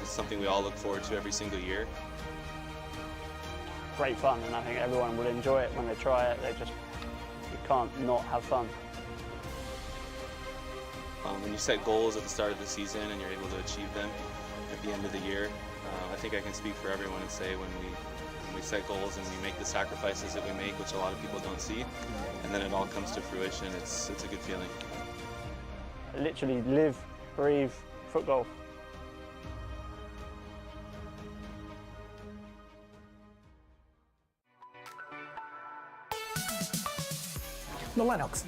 P: It's something we all look forward to every single year.
N: Great fun, and I think everyone will enjoy it when they try it. You can't not have fun.
P: When you set goals at the start of the season and you're able to achieve them at the end of the year, I think I can speak for everyone and say when we set goals and we make the sacrifices that we make, which a lot of people don't see, and then it all comes to fruition, it's a good feeling.
N: I literally live, breathe foot golf.
Q: The Lennox.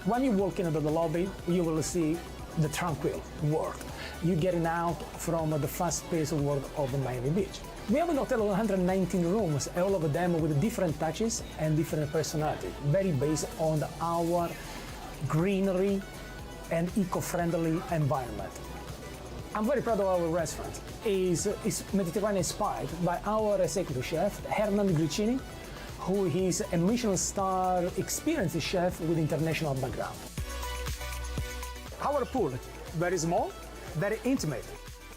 Q: When you walk into the lobby, you will see the tranquil world. You're getting out from the fast-paced world of Miami Beach. We have an hotel of 119 rooms, all of them with different touches and different personality, very based on our greenery and eco-friendly environment. I'm very proud of our restaurant. It's Mediterranean inspired by our executive chef, Hernan Gricini, who is a Michelin star experienced chef with international background. Our pool, very small, very intimate.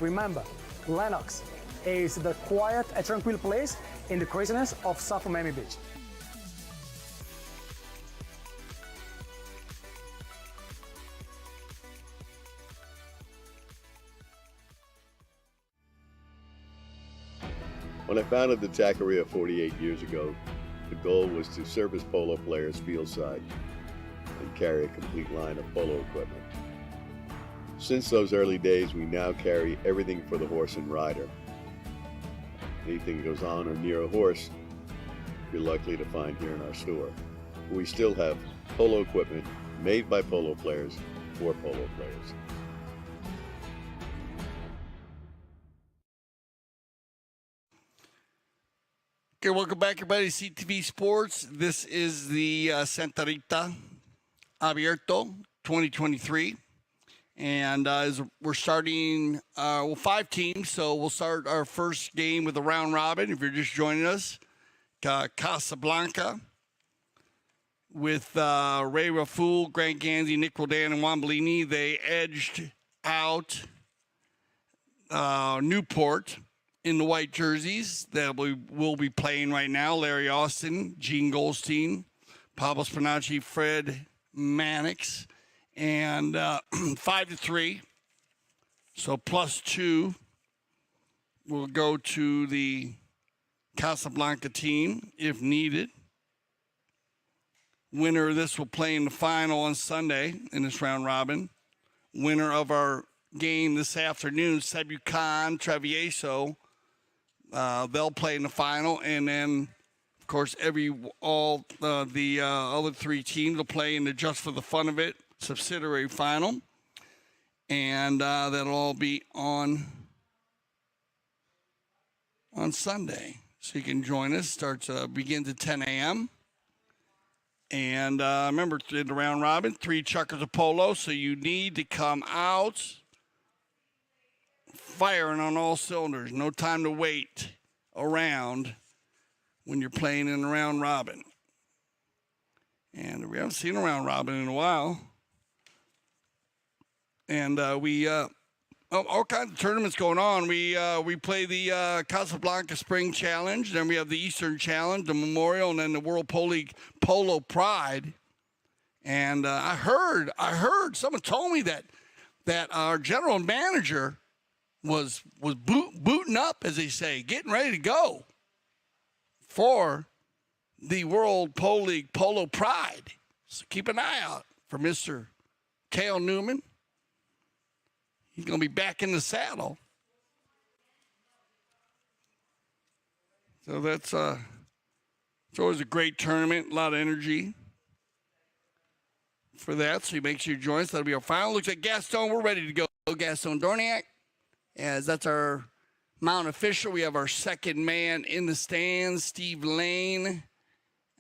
Q: Remember, Lenox is the quiet and tranquil place in the craziness of South Miami Beach.
R: When I founded the Taqueria 48 years ago, the goal was to service polo players fieldside and carry a complete line of polo equipment. Since those early days, we now carry everything for the horse and rider. Anything goes on or near a horse, you're likely to find here in our store. We still have polo equipment made by polo players for polo players.
A: Okay, welcome back, everybody, to CTV Sports. This is the Santa Rita Abierto 2023. And as we're starting, 5 teams, so we'll start our first game with a round robin. If you're just joining us, Casablanca with Ray Raful, Grant Ganzi, Nick Roldan, and Juan Bellini. They edged out Newport in the white jerseys that we will be playing right now. Larry Austin, Gene Goldstein, Pablo Spinacci, Fred Mannix, and 5-3. So +2 will go to the Casablanca team if needed. Winner of this will play in the final on Sunday in this round robin. Winner of our game this afternoon, Sebu Khan, Travieso, they'll play in the final, and then, of course, all the other 3 teams will play in the Just for the Fun of It subsidiary final, and that'll all be on Sunday. So you can join us. Begins at 10 a.m. And remember, in the round robin, 3 chuckers of polo, so you need to come out firing on all cylinders. No time to wait around when you're playing in the round robin. And we haven't seen a round robin in a while. And all kinds of tournaments going on. We play the Casablanca Spring Challenge, then we have the Eastern Challenge, the Memorial, and then the World Polo Pride. And I heard someone told me that our general manager was booting up, as they say, getting ready to go for the World Polo League Polo Pride. So keep an eye out for Mr. Cale Newman. He's going to be back in the saddle. So it's always a great tournament, a lot of energy for that. So make sure you join us. That'll be our final. Looks like Gaston, we're ready to go. Gaston Dorniak, as that's our mount official. We have our second man in the stands, Steve Lane,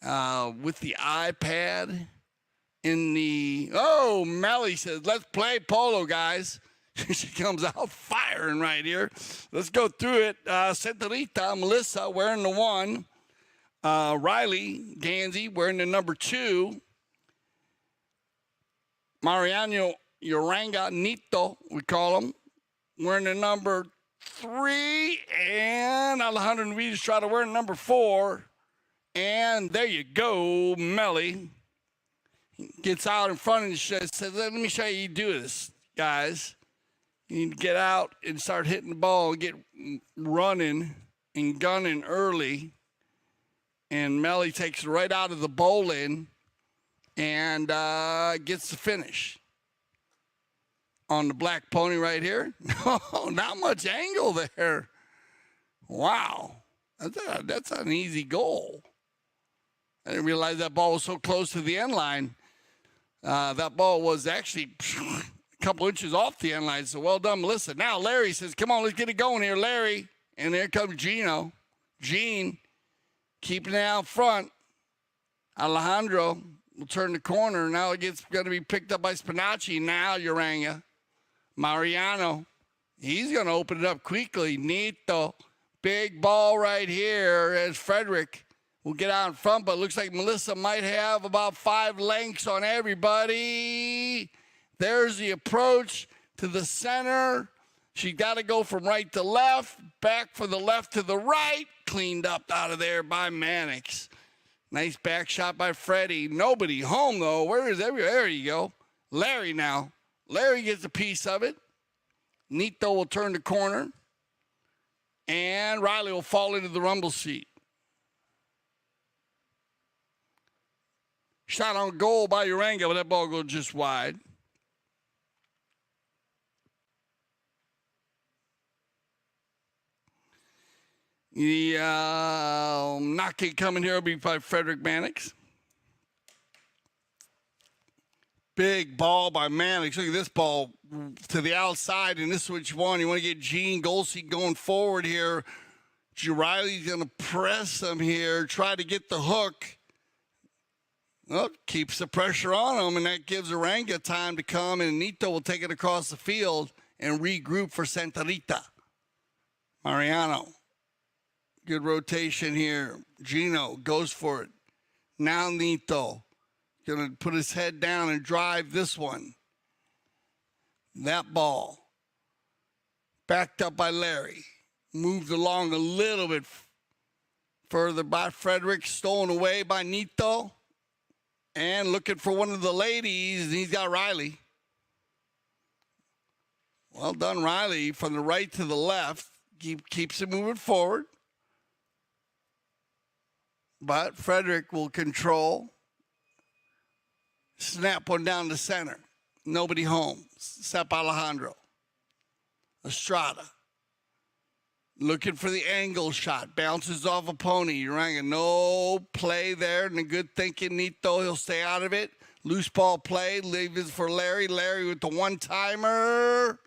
A: with the iPad in the... Oh, Melly says, let's play polo, guys. She comes out firing right here. Let's go through it. Centerita, Melissa wearing the 1. Riley Ganzi wearing the number 2. Mariano Uranga Nito, we call him, wearing the number 3. And Alejandro Navidestrada wearing number 4. And there you go, Melly. Gets out in front and says, let me show you do this, guys. You need to get out and start hitting the ball and get running and gunning early. And Melly takes it right out of the bowling and gets the finish. On the black pony right here. Oh, not much angle there. Wow. That's an easy goal. I didn't realize that ball was so close to the end line. That ball was actually... a couple inches off the end line, so well done, Melissa. Now Larry says, come on, let's get it going here, Larry. And there comes Gino. Gene keeping it out front. Alejandro will turn the corner. Now it's going to be picked up by Spinacci. Now Uranga. Mariano He's going to open it up quickly. Neato. Big ball right here as Frederick will get out in front, but it looks like Melissa might have about 5 lengths on everybody. There's the approach to the center. She got to go from right to left, back from the left to the right. Cleaned up out of there by Mannix. Nice back shot by Freddie. Nobody home, though. Where is everybody? There you go. Larry now. Larry gets a piece of it. Nito will turn the corner. And Riley will fall into the rumble seat. Shot on goal by Uranga, but that ball goes just wide. The knock kick coming here will be by Frederick Mannix. Big ball by Mannix. Look at this ball to the outside, and this is what you want. You want to get Gene Golsey going forward here. Riley's going to press him here, try to get the hook. Well, keeps the pressure on him, and that gives Uranga time to come, and Nito will take it across the field and regroup for Santa Rita. Mariano. Good rotation here. Gino goes for it. Now Nito. Going to put his head down and drive this one. That ball. Backed up by Larry. Moved along a little bit further by Frederick. Stolen away by Nito. And looking for one of the ladies. He's got Riley. Well done, Riley. From the right to the left. Keeps it moving forward. But Frederick will control. Snap one down the center. Nobody home. Sep Alejandro. Estrada. Looking for the angle shot. Bounces off a pony. Uranga, no play there. And a good thinking, Nito, he'll stay out of it. Loose ball play. Leave it for Larry. Larry with the one-timer.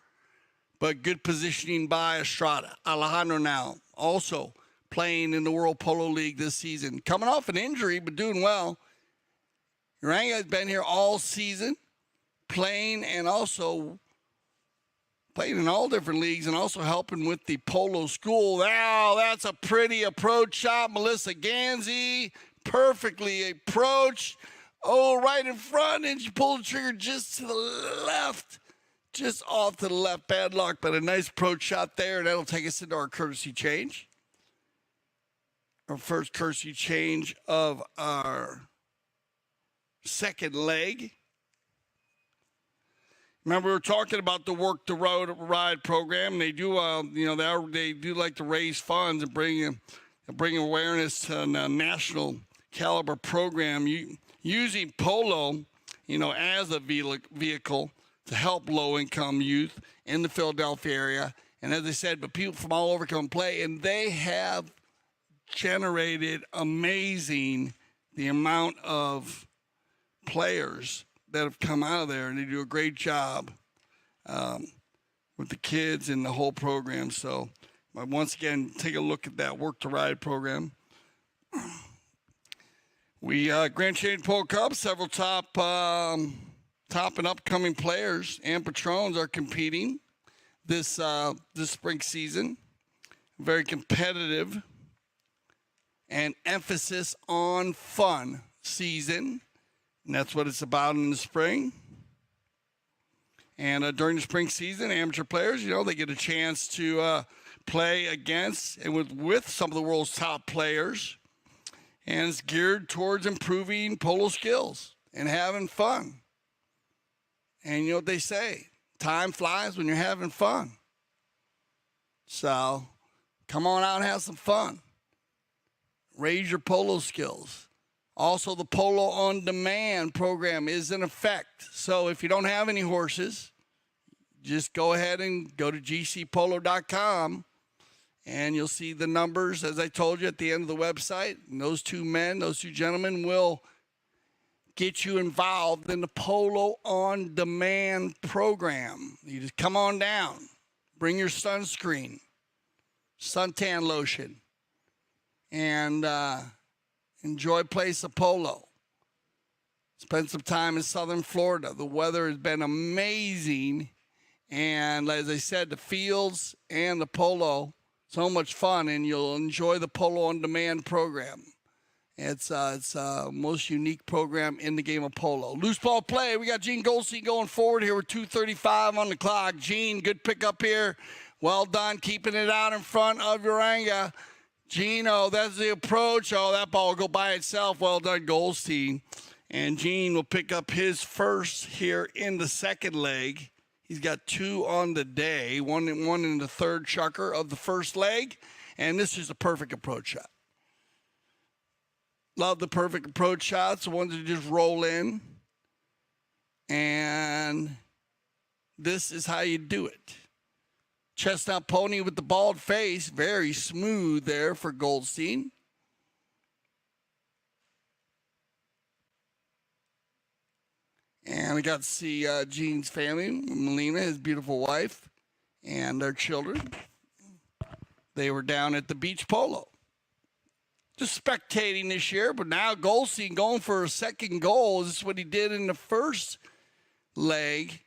A: But good positioning by Estrada. Alejandro now also playing in the World Polo League this season. Coming off an injury, but doing well. Uranga has been here all season, playing and also playing in all different leagues and also helping with the Polo School. Now, that's a pretty approach shot. Melissa Ganzi, perfectly approached. Oh, right in front, and she pulled the trigger just to the left. Just off to the left. Bad luck, but a nice approach shot there, and that'll take us into our courtesy change. Our first courtesy change of our second leg. Remember, we were talking about the Work the Road Ride program. They do, they do like to raise funds and bring awareness to a national caliber program. Using Polo, as a vehicle to help low-income youth in the Philadelphia area. And as I said, but people from all over come play, and they have generated amazing the amount of players that have come out of there, and they do a great job with the kids and the whole program. So once again, take a look at that Work to Ride program. We Grand Canyon Polo Cup, several top and upcoming players and patrons are competing this spring season. Very competitive and emphasis on fun season. And that's what it's about in the spring. And during the spring season, amateur players, they get a chance to play against and with some of the world's top players. And it's geared towards improving polo skills and having fun. And you know what they say, time flies when you're having fun. So come on out and have some fun. Raise your polo skills. Also, the Polo On Demand program is in effect. So if you don't have any horses, just go ahead and go to gcpolo.com, and you'll see the numbers, as I told you, at the end of the website. And those two gentlemen will get you involved in the Polo On Demand program. You just come on down. Bring your sunscreen, suntan lotion, and enjoy play some polo. Spend some time in southern Florida. The weather has been amazing And as I said, the fields and the polo, so much fun, and you'll enjoy the Polo on Demand program. It's most unique program in the game of polo. Loose ball play. We got Gene Goldstein going forward here with 2:35 on the clock. Gene, good pickup here. Well done, keeping it out in front of Uranga. Gino, that's the approach. Oh, that ball will go by itself. Well done, Goldstein. And Gene will pick up his first here in the second leg. He's got 2 on the day, one in the third chukker of the first leg. And this is a perfect approach shot. Love the perfect approach shots, the ones that just roll in. And this is how you do it. Chestnut pony with the bald face. Very smooth there for Goldstein. And we got to see Gene's family, Melina, his beautiful wife, and their children. They were down at the beach polo. Just spectating this year, but now Goldstein going for a second goal. This is what he did in the first leg.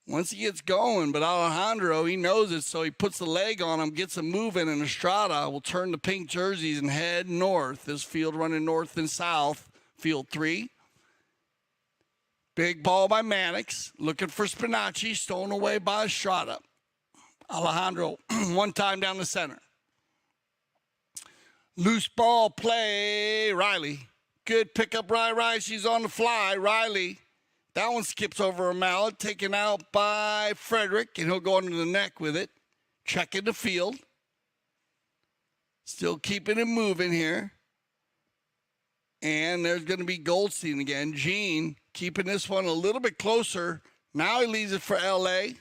A: Once he gets going, but Alejandro, he knows it, so he puts the leg on him, gets him moving, and Estrada will turn the pink jerseys and head north. This field running north and south, field 3. Big ball by Mannix, looking for Spinacci, stolen away by Estrada. Alejandro, one time down the center. Loose ball play, Riley. Good pickup, Riley. She's on the fly, Riley. That one skips over a mallet, taken out by Frederick, and he'll go under the neck with it. Checking the field. Still keeping it moving here. And there's going to be Goldstein again. Gene keeping this one a little bit closer. Now he leaves it for L.A.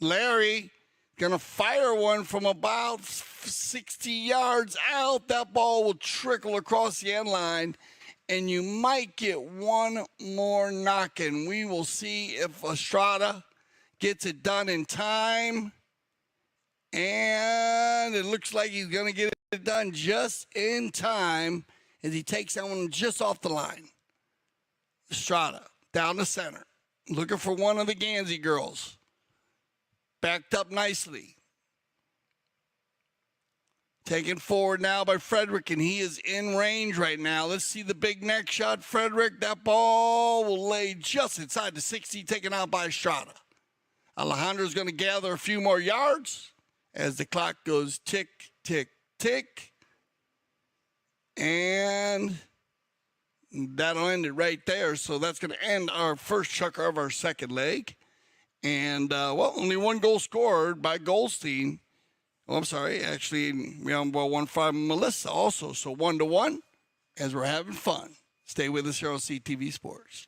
A: Larry going to fire one from about 60 yards out. That ball will trickle across the end line, and you might get one more knocking. We will see if Estrada gets it done in time. And it looks like he's going to get it done just in time as he takes that one just off the line. Estrada down the center, looking for one of the Gansey girls. Backed up nicely. Taken forward now by Frederick, and he is in range right now. Let's see the big neck shot, Frederick. That ball will lay just inside the 60, taken out by Estrada. Alejandro's going to gather a few more yards as the clock goes tick, tick, tick. And that'll end it right there. So that's going to end our first chukker of our second leg. And, only one goal scored by Goldstein. Oh, I'm sorry. Actually, we have one from Melissa also. So 1-1 as we're having fun. Stay with us here on CTV Sports.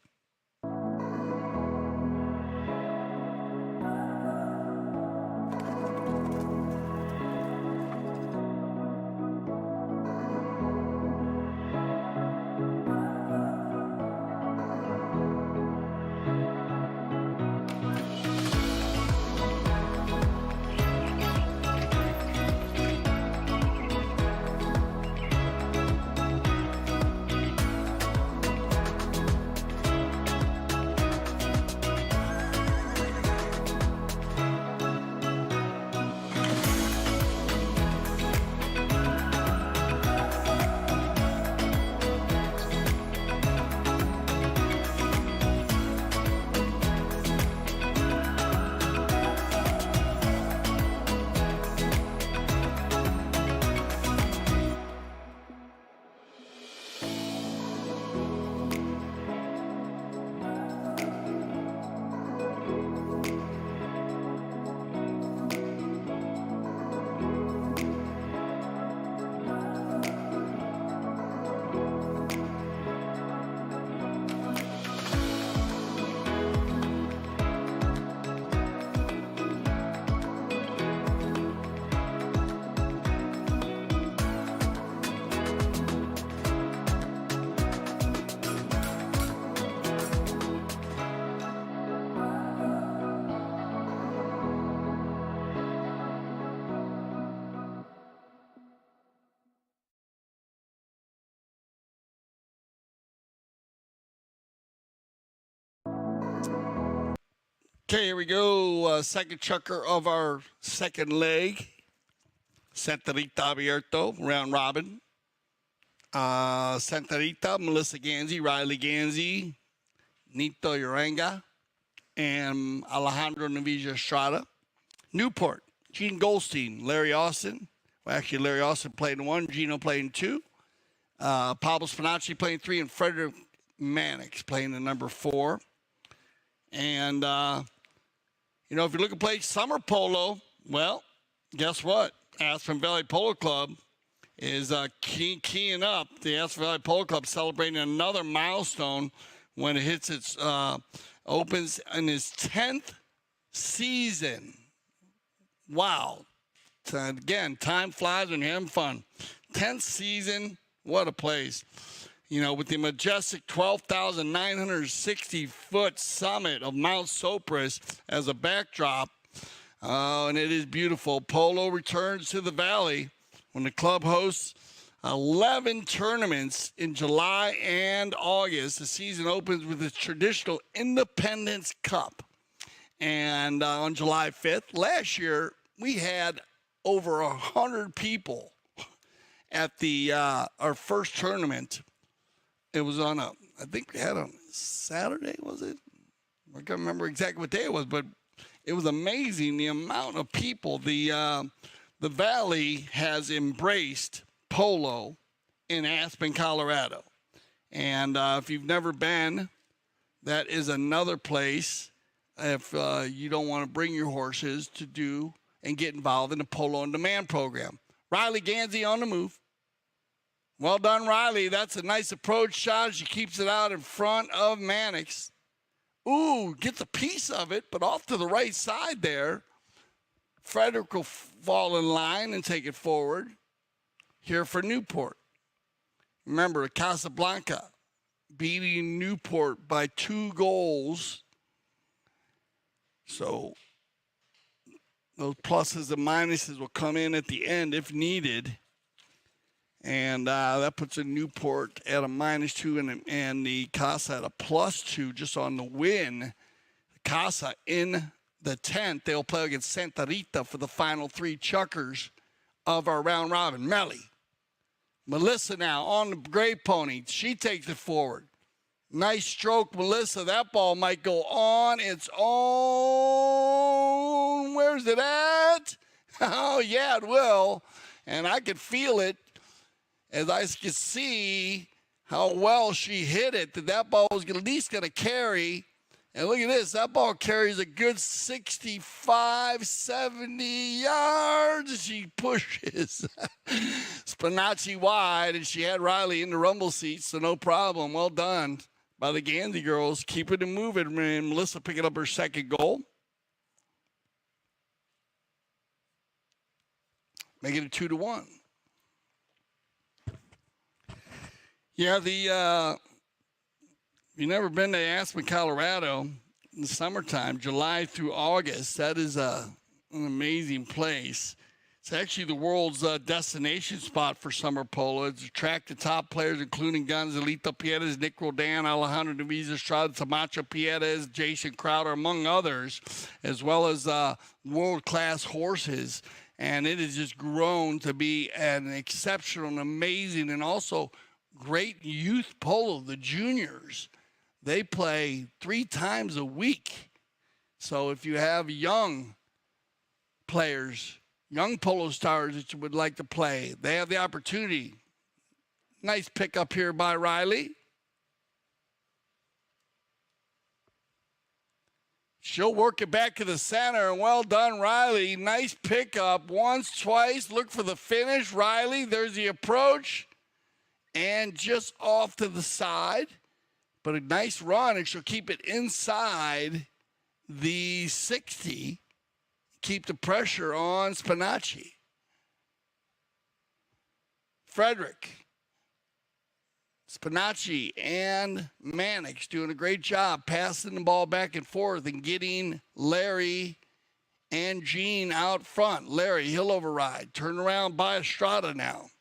A: Okay, here we go. Second chucker of our second leg. Santa Rita Abierto, round robin. Santa Rita, Melissa Ganzi, Riley Ganzi, Nito Uranga, and Alejandro Navija Estrada. Newport, Gene Goldstein, Larry Austin. Well, actually, Larry Austin played in 1, Gino played in 2. Pablo Spinacci playing 3, and Frederick Mannix playing the number 4. And, you know, if you're looking to play summer polo, well, guess what? Aspen Valley Polo Club is keying up. The Aspen Valley Polo Club celebrating another milestone when it hits its opens in its 10th season. Wow. So again, time flies when you're having fun. 10th season, what a place. You know, with the majestic 12,960-foot summit of Mount Sopris as a backdrop. And it is beautiful. Polo returns to the Valley when the club hosts 11 tournaments in July and August. The season opens with its traditional Independence Cup. And on July 5th, last year, we had over 100 people at the our first tournament. It was on I think we had on Saturday, was it? I can't remember exactly what day it was, but it was amazing the amount of people. The Valley has embraced polo in Aspen, Colorado. And if you've never been, that is another place if you don't want to bring your horses to do and get involved in the Polo on Demand program. Riley Ganzi on the move. Well done, Riley. That's a nice approach shot. She keeps it out in front of Mannix. Ooh, gets a piece of it, but off to the right side there. Frederick will fall in line and take it forward. Here for Newport. Remember, Casablanca beating Newport by 2 goals. So those pluses and minuses will come in at the end if needed. And that puts a Newport at a -2 and the Casa at a +2 just on the win. Casa in the 10th. They'll play against Santa Rita for the final 3 chuckers of our round robin. Melissa now on the gray pony. She takes it forward. Nice stroke, Melissa. That ball might go on its own. Where's it at? Oh, yeah, it will. And I could feel it as I could see how well she hit it, that ball was at least going to carry. And look at this. That ball carries a good 65, 70 yards. She pushes Spinacci wide, and she had Riley in the rumble seat, so no problem. Well done by the Ganzi girls. Keep it and move it. And Melissa picking up her second goal. Make it a 2-1. Yeah, if you've never been to Aspen, Colorado in the summertime, July through August, that is an amazing place. It's actually the world's destination spot for summer polo. It's attracted top players, including Gonzalito Pietas, Nick Rodan, Alejandro Navija Estrada, Tamacho Pietas, Jason Crowder, among others, as well as world-class horses. And it has just grown to be an exceptional and amazing and also great youth polo. The juniors, they play 3 times a week. So if you have young players, young polo stars that you would like to play, they have the opportunity. Nice pickup here by Riley. She'll work it back to the center, and well done, Riley. Nice pickup. Once, twice. Look for the finish. Riley, there's the approach. And just off to the side. But a nice run, and she'll keep it inside the 60. Keep the pressure on Spinacci. Frederick, Spinacci, and Mannix doing a great job passing the ball back and forth and getting Larry and Gene out front. Larry, he'll override. Turn around by Estrada now.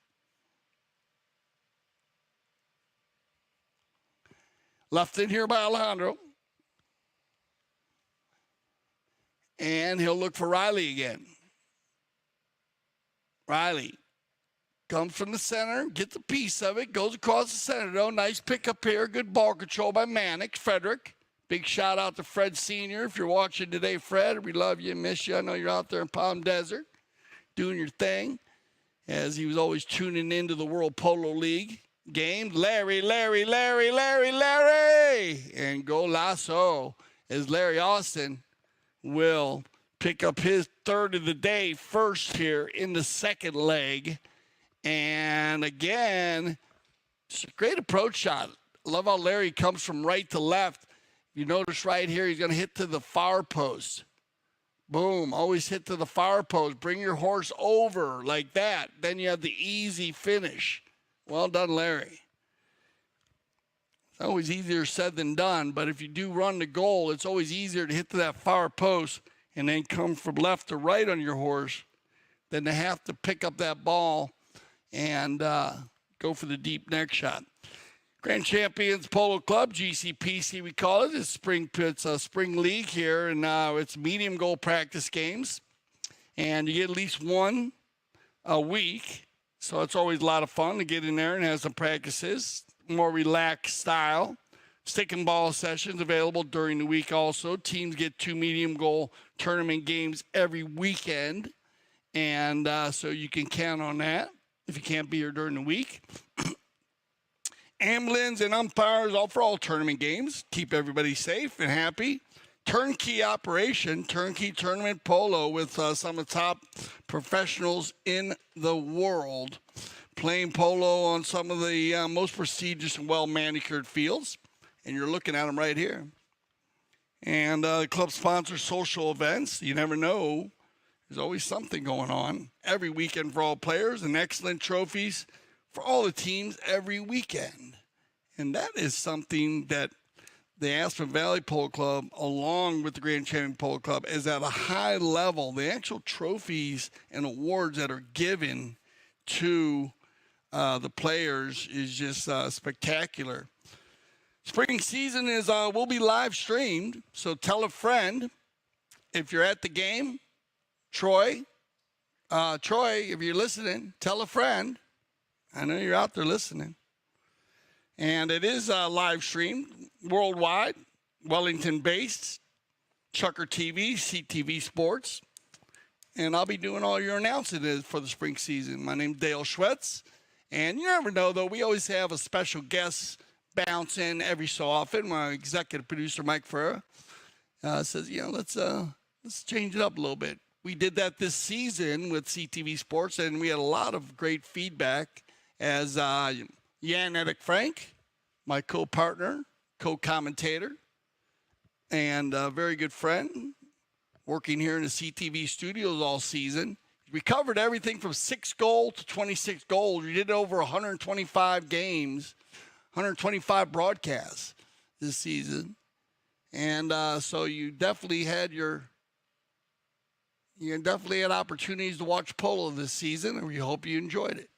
A: Left in here by Alejandro. And he'll look for Riley again. Riley comes from the center, gets a piece of it, goes across the center, though. Nice pickup here. Good ball control by Mannix. Frederick. Big shout out to Fred Sr. If you're watching today, Fred, we love you and miss you. I know you're out there in Palm Desert doing your thing, as he was always tuning into the World Polo League games. Larry, and golazo as Larry Austin will pick up his third of the day first here in the second leg. And again, it's a great approach shot. Love how Larry comes from right to left. You notice right here, he's going to hit to the far post. Boom, always hit to the far post. Bring your horse over like that. Then you have the easy finish. Well done, Larry. It's always easier said than done, but if you do run the goal, it's always easier to hit to that far post and then come from left to right on your horse than to have to pick up that ball and go for the deep neck shot. Grand Champions Polo Club, GCPC we call it. It's a spring league here, and it's medium goal practice games. And you get at least one a week, so it's always a lot of fun to get in there and have some practices. More relaxed style. Stick and ball sessions available during the week also. Teams get 2 medium goal tournament games every weekend, and so you can count on that if you can't be here during the week. Ambulance and umpires all for all tournament games. Keep everybody safe and happy. Turnkey operation, turnkey tournament polo with some of the top professionals in the world playing polo on some of the most prestigious and well-manicured fields. And you're looking at them right here. And the club sponsors social events. You never know. There's always something going on every weekend for all players, and excellent trophies for all the teams every weekend. And that is something that the Aspen Valley Polo Club, along with the Grand Champion Polo Club, is at a high level. The actual trophies and awards that are given to the players is just spectacular. Spring season is will be live streamed, so tell a friend if you're at the game. Troy, if you're listening, tell a friend. I know you're out there listening. And it is live streamed worldwide, Wellington-based, Chucker TV, CTV Sports. And I'll be doing all your announcing for the spring season. My name's Dale Schwetz. And you never know, though, we always have a special guest bounce in every so often. My executive producer, Mike Ferreira, says, let's change it up a little bit. We did that this season with CTV Sports, and we had a lot of great feedback as Jan Edick Frank, my co-partner, co-commentator, and a very good friend, working here in the CTV studios all season. We covered everything from 6 goals to 26 goals. We did over 125 games, 125 broadcasts this season. And so you definitely had opportunities to watch polo this season, and we hope you enjoyed it.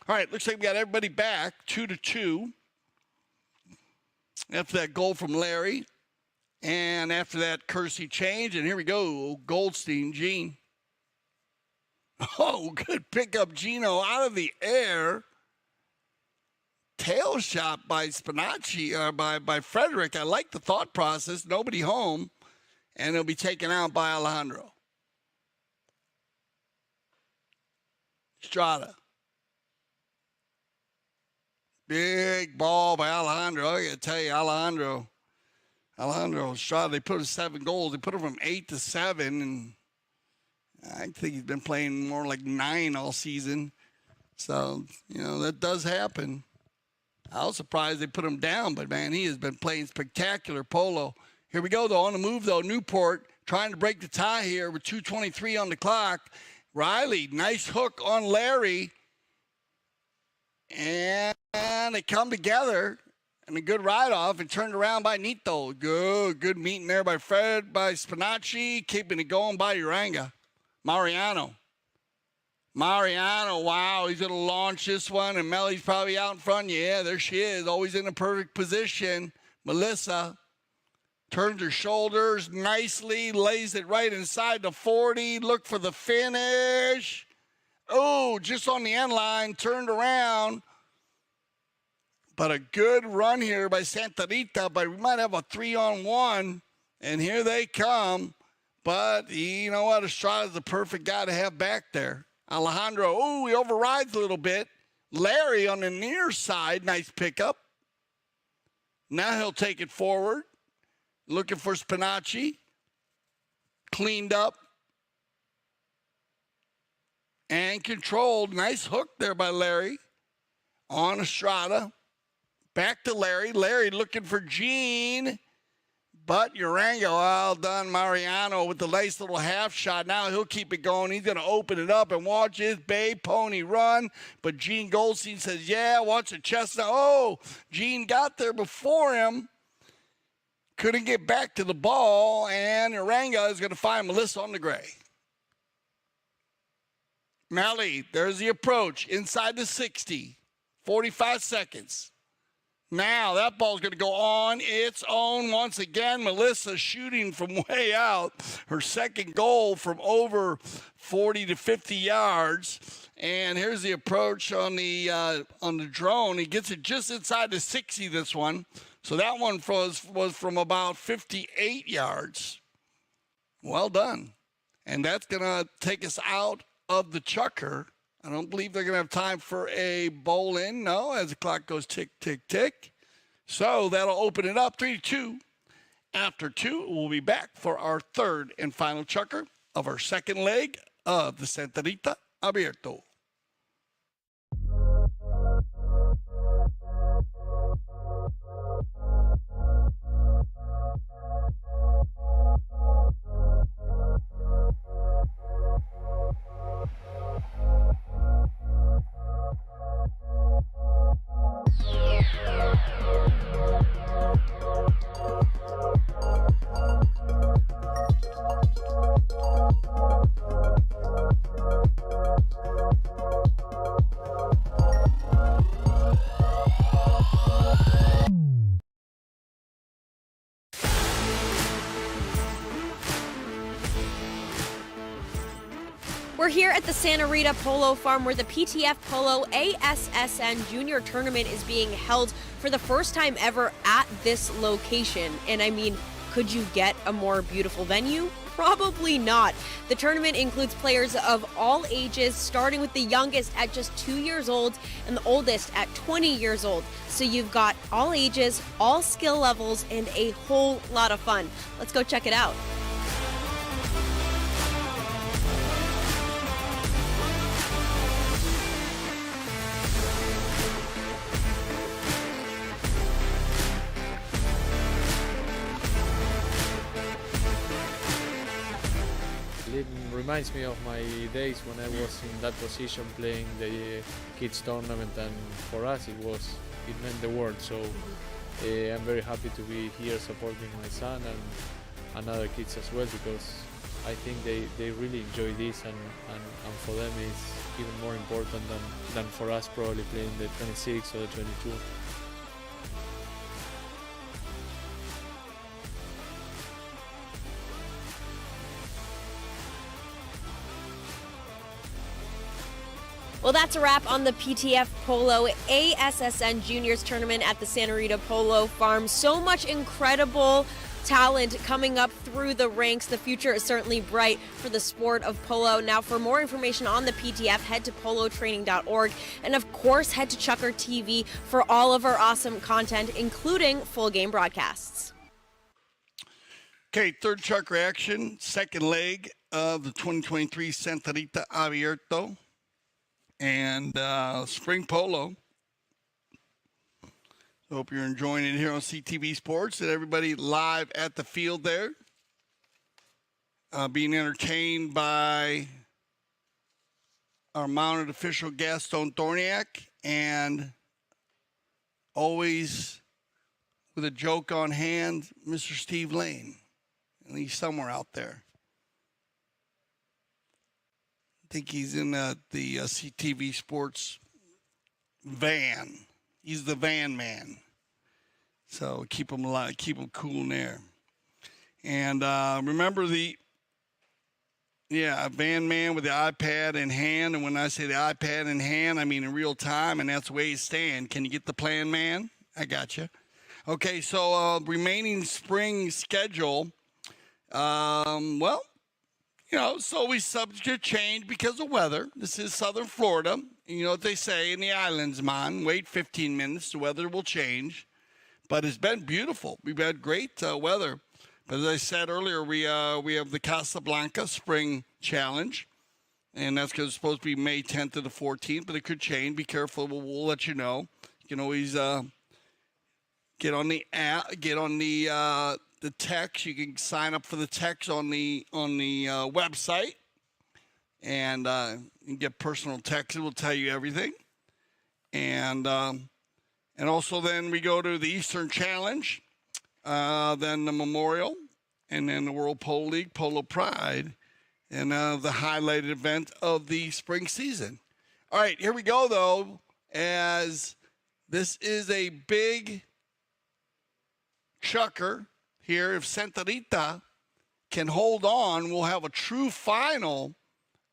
A: All right, looks like we got everybody back, 2-2. After that goal from Larry, and after that Kersey change, and here we go, Goldstein, Gene. Oh, good pickup, Gino, out of the air. Tail shot by Spinacci, by Frederick. I like the thought process. Nobody home, and it'll be taken out by Alejandro. Strada. Big ball by Alejandro. I got to tell you, Alejandro Strada, they put him 7 goals. They put him from 8 to 7, and I think he's been playing more like 9 all season. So, that does happen. I was surprised they put him down, but, man, he has been playing spectacular polo. Here we go, though, on the move, though. Newport trying to break the tie here with 2:23 on the clock. Riley, nice hook on Larry. And they come together, and a good ride-off, and turned around by Nito. Good meeting there by Fred, by Spinacci, keeping it going by Uranga. Mariano, wow, he's going to launch this one, and Mellie's probably out in front. Yeah, there she is, always in the perfect position. Melissa turns her shoulders nicely, lays it right inside the 40, look for the finish. Oh, just on the end line, turned around. But a good run here by Santa Rita, but we might have a 3-on-1, and here they come. But you know what? Estrada's the perfect guy to have back there. Alejandro, oh, he overrides a little bit. Larry on the near side, nice pickup. Now he'll take it forward. Looking for Spinacci. Cleaned up. And controlled. Nice hook there by Larry. On Estrada. Back to Larry. Larry looking for Gene. But Uranga, well done, Mariano, with the nice little half shot. Now he'll keep it going. He's going to open it up and watch his Bay Pony run. But Gene Goldstein says, yeah, watch the chestnut. Oh, Gene got there before him. Couldn't get back to the ball. And Uranga is going to find Melissa on the gray. Mally, there's the approach. Inside the 60. 45 seconds. Now that ball's going to go on its own once again. Melissa shooting from way out. Her second goal from over 40 to 50 yards. And here's the approach on the drone. He gets it just inside the 60, this one. So that one was from about 58 yards. Well done. And that's going to take us out of the chukker. I don't believe they're going to have time for a bowl in. No, as the clock goes tick, tick, tick. So that'll open it up 3-2. After 2, we'll be back for our third and final chukker of our second leg of the Santa Rita Abierto.
E: We're here at the Santa Rita Polo Farm where the PTF Polo ASSN Junior Tournament is being held for the first time ever at this location. And I mean, could you get a more beautiful venue? Probably not. The tournament includes players of all ages, starting with the youngest at just 2 years old and the oldest at 20 years old. So you've got all ages, all skill levels, and a whole lot of fun. Let's go check it out.
L: It reminds me of my days when I was in that position playing the kids tournament, and for us it meant the world. So I'm very happy to be here supporting my son and other kids as well, because I think they really enjoy this, and for them it's even more important than for us probably playing the 26 or the 22.
E: Well, that's a wrap on the PTF Polo ASSN Juniors Tournament at the Santa Rita Polo Farm. So much incredible talent coming up through the ranks. The future is certainly bright for the sport of polo. Now, for more information on the PTF, head to polotraining.org. And of course, head to Chukker TV for all of our awesome content, including full game broadcasts.
A: Okay, third chukker action, second leg of the 2023 Santa Rita Abierto. And spring polo. Hope you're enjoying it here on CTV Sports, and everybody live at the field there. Being entertained by our mounted official Gaston Thorniak, and always with a joke on hand, Mr. Steve Lane. And he's somewhere out there. I think he's in the CTV Sports van. He's the van man. So keep him alive, keep him cool in there. And remember Van Man with the iPad in hand. And when I say the iPad in hand, I mean in real time, and that's the way he's staying. Can you get the plan, man? I got you. Okay, so remaining spring schedule. Well, it's always subject to change because of weather. This is southern Florida. You know what they say in the islands, man. Wait 15 minutes, the weather will change. But it's been beautiful. We've had great weather. But as I said earlier, we have the Casablanca Spring Challenge. And that's because it's supposed to be May 10th to the 14th, but it could change. Be careful. We'll let you know. You can always get on the app, get on the text. You can sign up for the text on the website, and you can get personal text. It will tell you everything. And also then we go to the Eastern Challenge, then the Memorial, and then the World Polo League, Polo Pride, and the highlighted event of the spring season. All right, here we go, though, as this is a big chucker here. If Santa Rita can hold on, we'll have a true final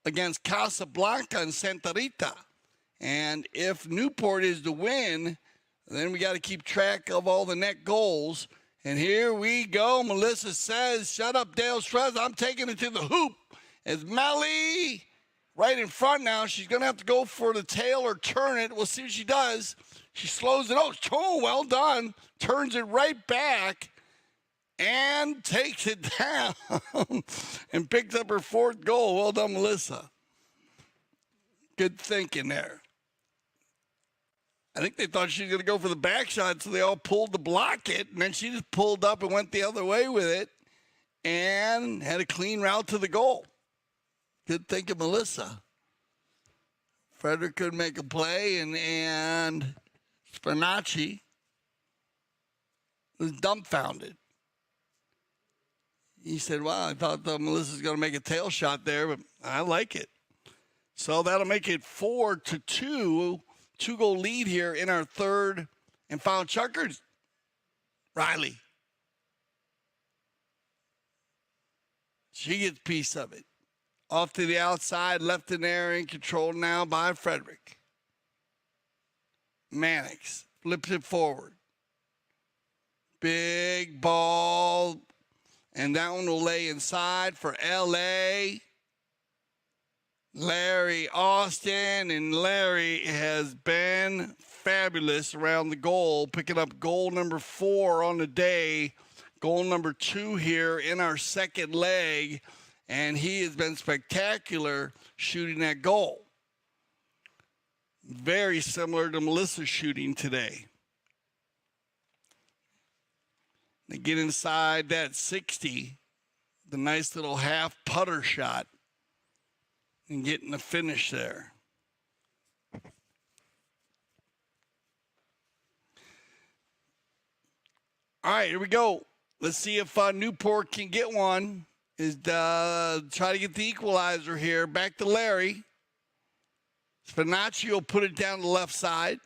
A: against Casablanca and Santa Rita. And if Newport is to win, then we got to keep track of all the net goals. And here we go. Melissa says, shut up, Dale Strez. I'm taking it to the hoop. As Melly right in front now. She's going to have to go for the tail or turn it. We'll see what she does. She slows it. Oh, well done. Turns it right back and takes it down and picks up her fourth goal. Well done, Melissa. Good thinking there. I think they thought she was going to go for the back shot, so they all pulled to block it, and then she just pulled up and went the other way with it and had a clean route to the goal. Good thinking, Melissa. Frederick could make a play, and Spinacci was dumbfounded. He said, wow, I thought Melissa's going to make a tail shot there, but I like it. So that'll make it 4-2. 2-goal lead here in our third and final chuckers. Riley. She gets a piece of it. Off to the outside, left in there, in control now by Frederick. Mannix flips it forward. Big ball. And that one will lay inside for L.A. Larry Austin, and Larry has been fabulous around the goal, picking up goal number 4 on the day, goal number 2 here in our second leg, and he has been spectacular shooting that goal. Very similar to Melissa's shooting today. They get inside that 60, the nice little half putter shot, and getting the finish there. All right, here we go. Let's see if Newport can get one. Try to get the equalizer here. Back to Larry. Spinacci will put it down the left side.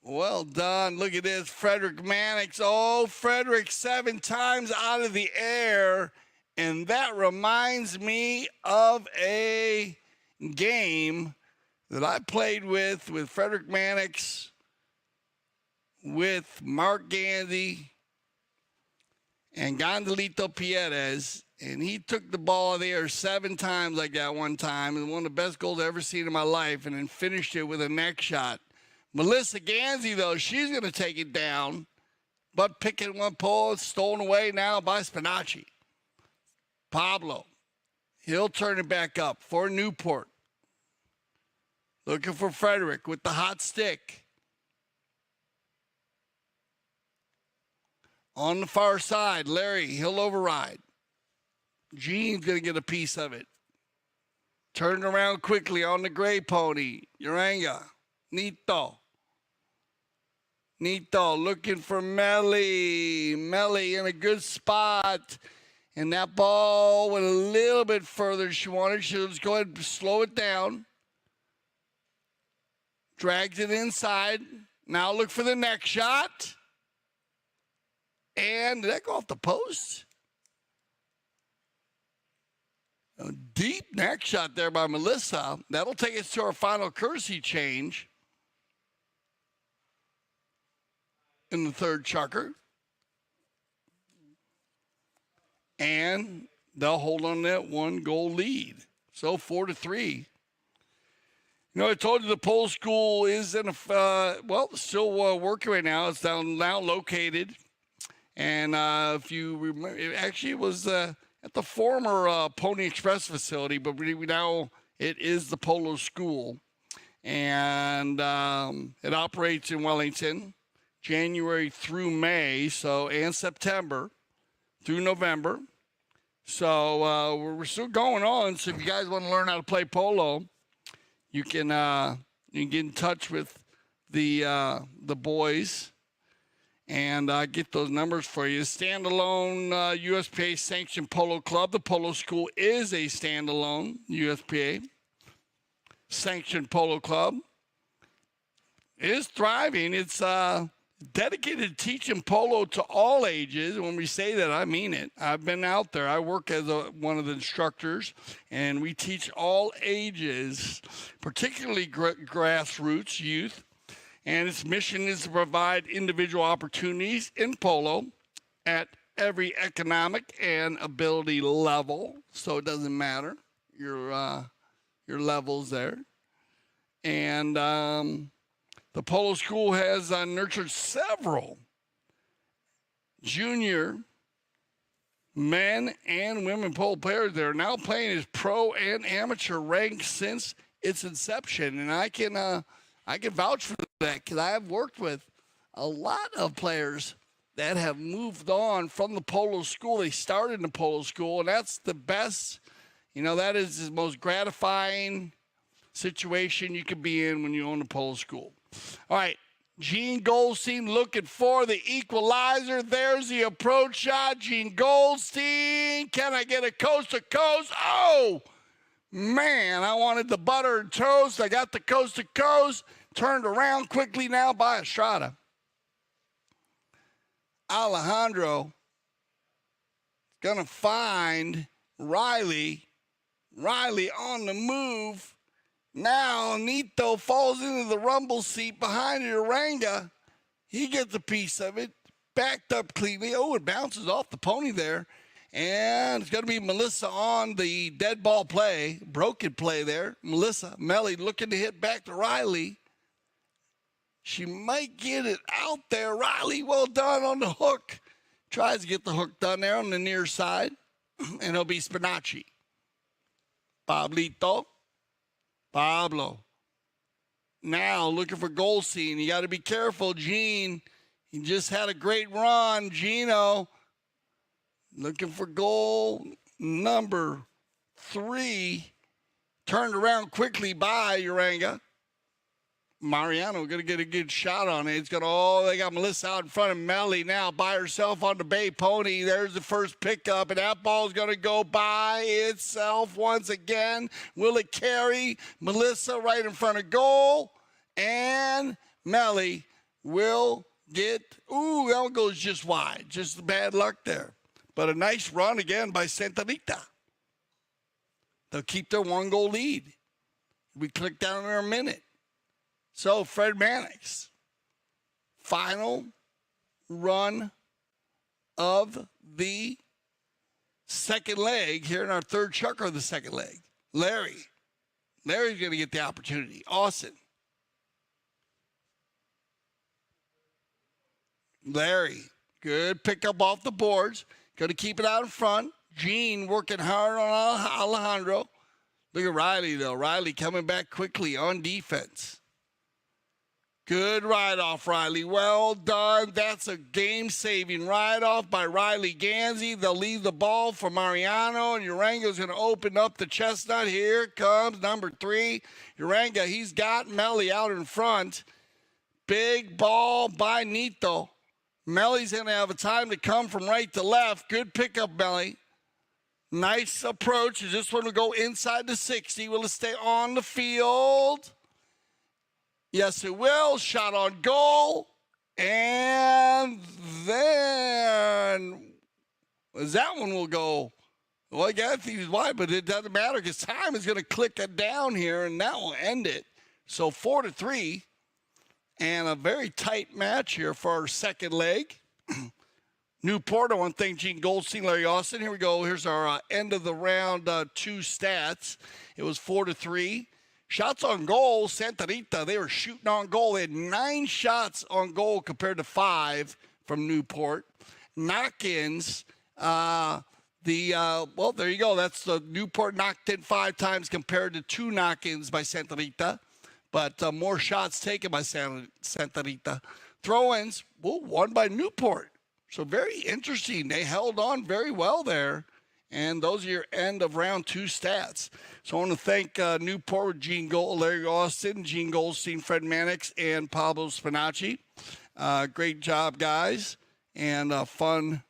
A: Well done. Look at this. Frederick Mannix. Oh, Frederick 7 times out of the air. And that reminds me of a game that I played with Frederick Mannix, with Mark Gandy, and Gondolito Pierez. And he took the ball out of the air 7 times like that one time. And one of the best goals I've ever seen in my life. And then finished it with a neck shot. Melissa Ganzi, though, she's going to take it down. But picking one pole, stolen away now by Spinacci. Pablo, he'll turn it back up for Newport. Looking for Frederick with the hot stick. On the far side, Larry, he'll override. Gene's going to get a piece of it. Turn around quickly on the gray pony. Uranga, Nito looking for Melly. Melly in a good spot. And that ball went a little bit further than she wanted. She'll just go ahead and slow it down. Drags it inside. Now look for the next shot. And did that go off the post? A deep neck shot there by Melissa. That'll take us to our final courtesy change in the third chukker. And they'll hold on that 1-goal lead. So 4-3. You know, I told you the Polo School is in still working right now. It's now located. And if you remember, it actually was at the former Pony Express facility, but now it is the Polo School. And it operates in Wellington, January through May, and September through November. So we're still going on. So if you guys want to learn how to play polo, you can get in touch with the boys and get those numbers for you. Standalone USPA sanctioned polo club. The Polo School is a standalone USPA sanctioned polo club. It is thriving. It's dedicated to teaching polo to all ages. When we say that, I mean it. I've been out there. I work as one of the instructors, and we teach all ages, particularly grassroots youth. And its mission is to provide individual opportunities in polo at every economic and ability level. So it doesn't matter your levels there. And the Polo School has nurtured several junior men and women polo players that are now playing as pro and amateur ranks since its inception. And I can vouch for that because I have worked with a lot of players that have moved on from the Polo School. They started in the Polo School, and that's the best. You know, that is the most gratifying situation you could be in when you own a Polo School. All right, Gene Goldstein looking for the equalizer. There's the approach shot. Gene Goldstein, can I get a coast to coast? Oh, man, I wanted the butter and toast. I got the coast to coast. Turned around quickly now by Estrada. Alejandro going to find Riley. Riley on the move. Now Nito falls into the rumble seat behind Uranga. He gets a piece of it. Backed up cleanly. Oh, it bounces off the pony there. And it's going to be Melissa on the dead ball play. Broken play there. Melly looking to hit back to Riley. She might get it out there. Riley, well done on the hook. Tries to get the hook done there on the near side. And it'll be Spinacci. Pablito. Pablo. Now looking for Goldstein. You got to be careful, Gene. He just had a great run. Gino looking for goal number 3. Turned around quickly by Uranga. Mariano going to get a good shot on it. It's going they got Melissa out in front of Melly now by herself on the Bay Pony. There's the first pickup, and that ball's going to go by itself once again. Will it carry? Melissa right in front of goal, and Melly will get, that one goes just wide. Just bad luck there. But a nice run again by Santa Rita. They'll keep their 1-goal lead. We click down in a minute. So, Fred Mannix, final run of the second leg here in our third chukker of the second leg. Larry's going to get the opportunity. Austin. Larry, good pickup off the boards. Going to keep it out in front. Gene working hard on Alejandro. Look at Riley, though. Riley coming back quickly on defense. Good ride-off, Riley. Well done. That's a game-saving ride-off by Riley Ganzi. They'll leave the ball for Mariano, and Uranga's going to open up the chestnut. Here comes number 3. Uranga, he's got Melly out in front. Big ball by Nito. Melly's going to have a time to come from right to left. Good pickup, Melly. Nice approach. This one will go inside the 60. Will it stay on the field? Yes, it will. Shot on goal. And then that one will go, well, I guess he's wide, but it doesn't matter because time is going to click it down here, and that will end it. So 4-3, and a very tight match here for our second leg. Newport, I want to thank Gene Goldstein, Larry Austin. Here we go. Here's our end of the round 2 stats. It was 4-3. Shots on goal, Santa Rita, they were shooting on goal. They had 9 shots on goal compared to 5 from Newport. Knock-ins, well, there you go. That's the Newport knocked in 5 times compared to 2 knock-ins by Santa Rita. But more shots taken by Santa Rita. Throw-ins, well, won by Newport. So very interesting. They held on very well there. And those are your end of round 2 stats. So I want to thank Newport with Larry Austin, Gene Goldstein, Fred Mannix, and Pablo Spinacci. Great job, guys. And fun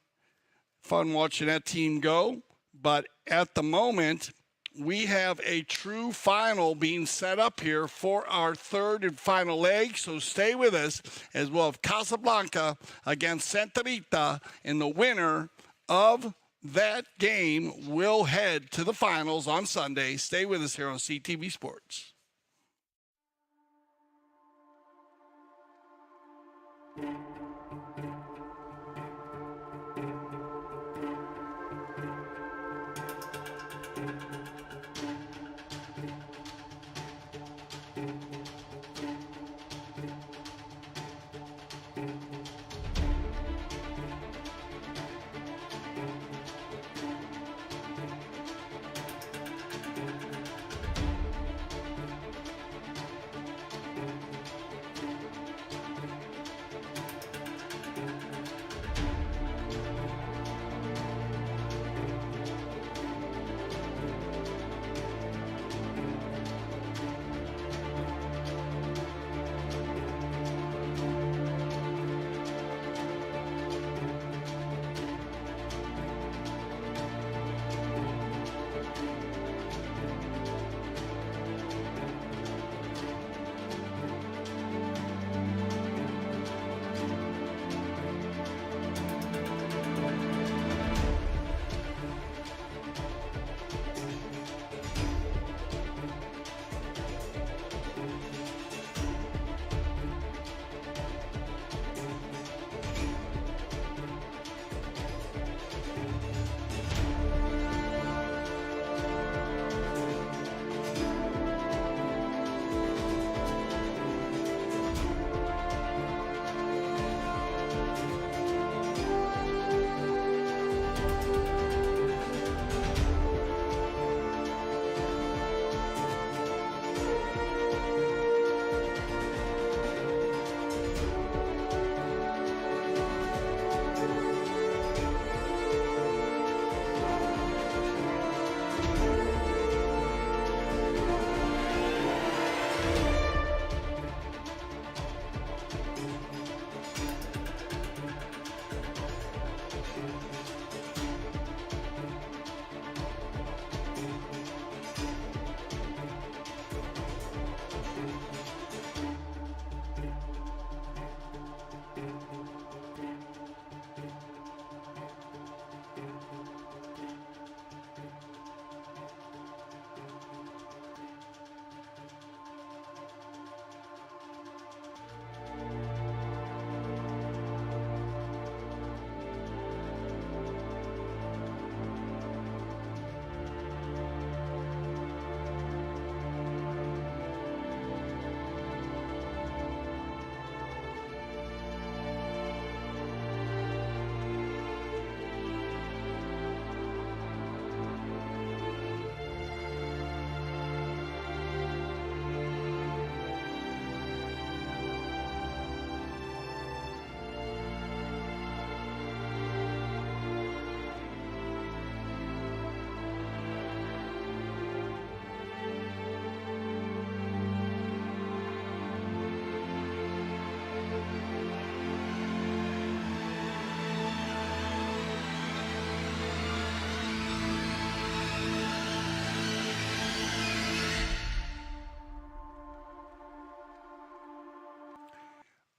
A: watching that team go. But at the moment, we have a true final being set up here for our third and final leg. So stay with us as we'll have Casablanca against Santa Rita, and the winner of that game will head to the finals on Sunday. Stay with us here on CTV Sports.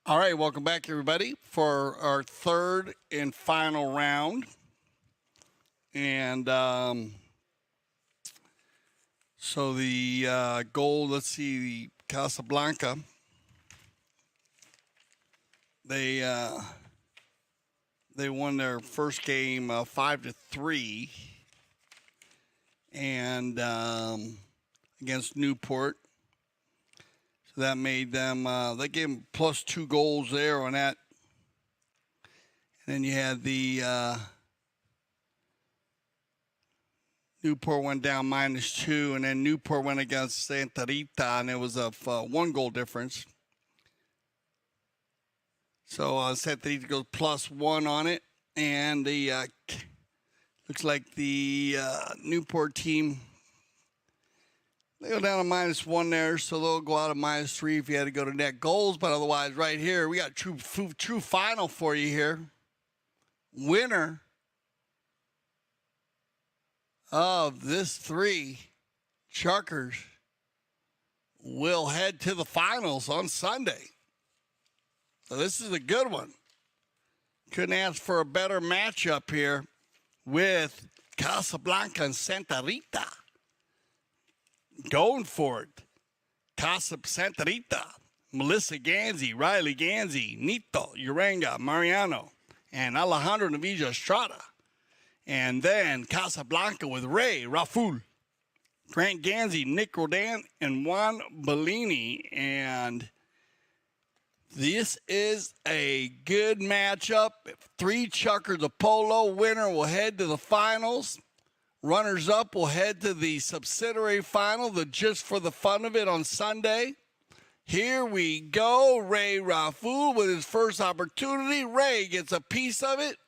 A: All right, welcome back, everybody, for our third and final round. And so the goal, let's see, the Casablanca, they won their first game 5-3, and against Newport. So that made them, they gave them plus 2 goals there on that. And then you had the Newport went down -2, and then Newport went against Santa Rita, and it was a 1-goal difference. So Santa Rita goes +1 on it, and the looks like the Newport team, they go down to -1 there, so they'll go out of -3 if you had to go to net goals. But otherwise, right here, we got true final for you here. Winner of this 3 Chuckers will head to the finals on Sunday. So this is a good one. Couldn't ask for a better matchup here with Casablanca and Santa Rita. Going for it. Santa Rita, Melissa Ganzi, Riley Ganzi, Nito, Uranga, Mariano, and Alejandro Navija Estrada. And then Casablanca with Ray, Raful, Grant Ganzi, Nick Rodan, and Juan Bellini. And this is a good matchup. 3 Chuckers of Polo. Winner will head to the finals. Runners-up will head to the subsidiary final, the Just for the Fun of It on Sunday. Here we go. Ray Raful with his first opportunity. Ray gets a piece of it.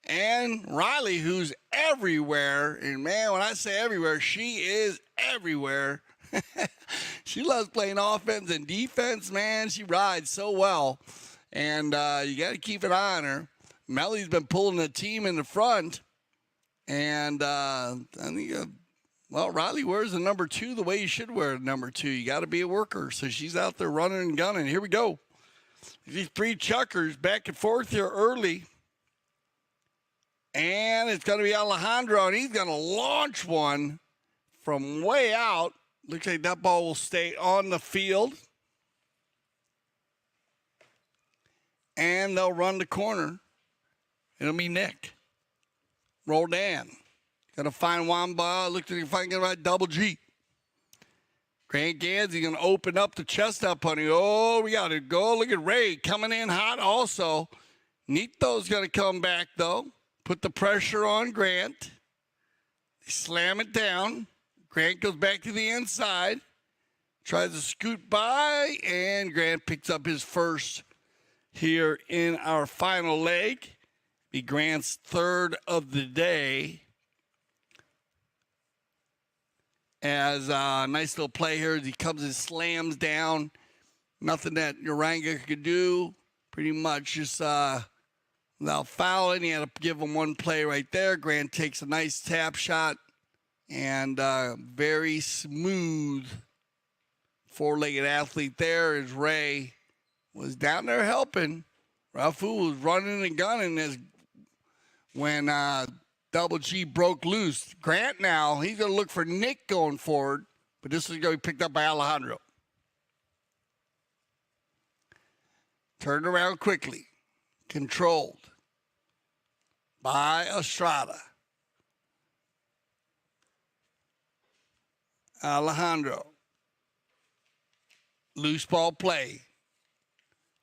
A: And Riley, who's everywhere. And, man, when I say everywhere, she is everywhere. She loves playing offense and defense, man. She rides so well. And you got to keep an eye on her. Melly's been pulling the team in the front. And I think, well, Riley wears the number 2 the way you should wear the number 2. You got to be a worker. So she's out there running and gunning. Here we go. These 3 Chuckers back and forth here early. And it's going to be Alejandro, and he's going to launch one from way out. Looks like that ball will stay on the field. And they'll run the corner. It'll be Nick. Roldan. Going to find Wamba. Looks like he's finding the right double G. Grant Gansey going to open up the chestnut punny. Oh, we got to go. Look at Ray coming in hot also. Nito's going to come back, though. Put the pressure on Grant. They slam it down. Grant goes back to the inside. Tries to scoot by, and Grant picks up his first here in our final leg. Be Grant's 3rd of the day. As a nice little play here as he comes and slams down. Nothing that Uranga could do. Pretty much just without fouling. He had to give him one play right there. Grant takes a nice tap shot. And very smooth 4-legged athlete there as Ray was down there helping. Rafu was running and gunning as when Double G broke loose. Grant now, he's going to look for Nick going forward, but this is going to be picked up by Alejandro. Turned around quickly. Controlled by Estrada. Alejandro. Loose ball play.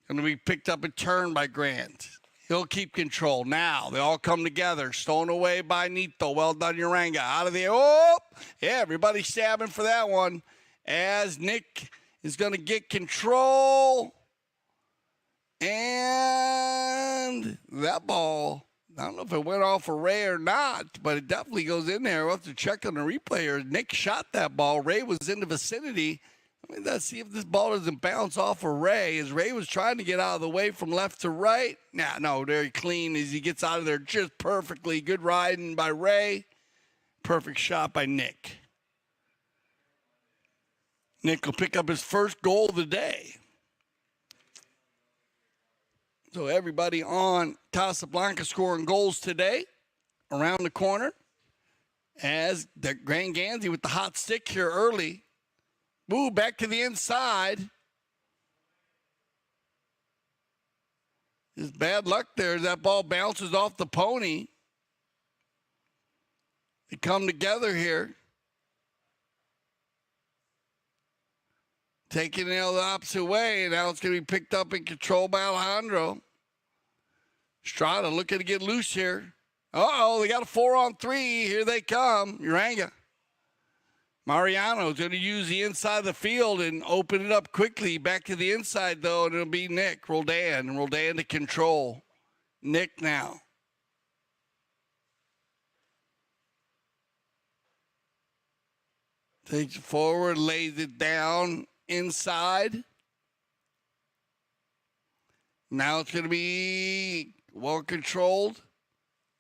A: Going to be picked up and turned by Grant. He'll keep control. Now they all come together. Stolen away by Nito. Well done, Uranga. Out of the, oh! Yeah, everybody stabbing for that one. As Nick is going to get control. And that ball, I don't know if it went off for Ray or not, but it definitely goes in there. We'll have to check on the replay here. Nick shot that ball. Ray was in the vicinity. Let's see if this ball doesn't bounce off of Ray. As Ray was trying to get out of the way from left to right. No, very clean as he gets out of there just perfectly. Good riding by Ray. Perfect shot by Nick. Nick will pick up his first goal of the day. So everybody on Casablanca scoring goals today around the corner as the Grand Gansey with the hot stick here early. Ooh, back to the inside. Just bad luck there. That ball bounces off the pony. They come together here. Taking it the opposite way. Now it's going to be picked up and controlled by Alejandro. Strada looking to get loose here. Uh-oh, they got a 4-on-3. Here they come. Uranga. Mariano's going to use the inside of the field and open it up quickly. Back to the inside, though, and it'll be Nick Roldan. Roldan to control. Nick now. Takes it forward, lays it down inside. Now it's going to be well controlled.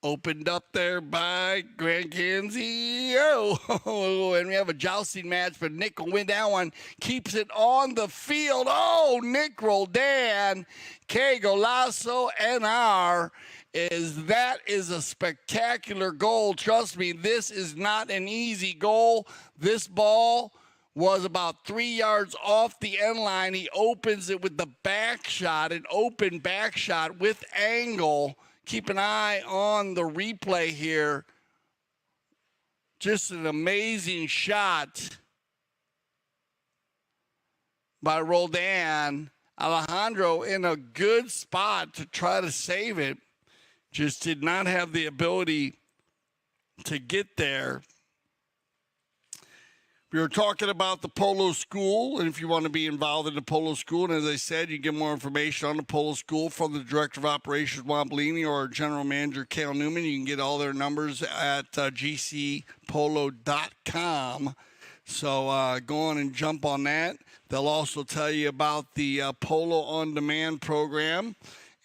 A: Opened up there by Grand Gansey. Oh, and we have a jousting match, but Nick will win that one. Keeps it on the field. Oh, Nick Roldan. Que golazo NR. That is a spectacular goal. Trust me, this is not an easy goal. This ball was about 3 yards off the end line. He opens it with the back shot, an open back shot with angle. Keep an eye on the replay here. Just an amazing shot by Roldan. Alejandro in a good spot to try to save it. Just did not have the ability to get there. We were talking about the Polo School, and if you want to be involved in the Polo School, and as I said, you get more information on the Polo School from the Director of Operations, Juan Bellini, or General Manager, Cale Newman. You can get all their numbers at gcpolo.com. So go on and jump on that. They'll also tell you about the Polo On Demand program,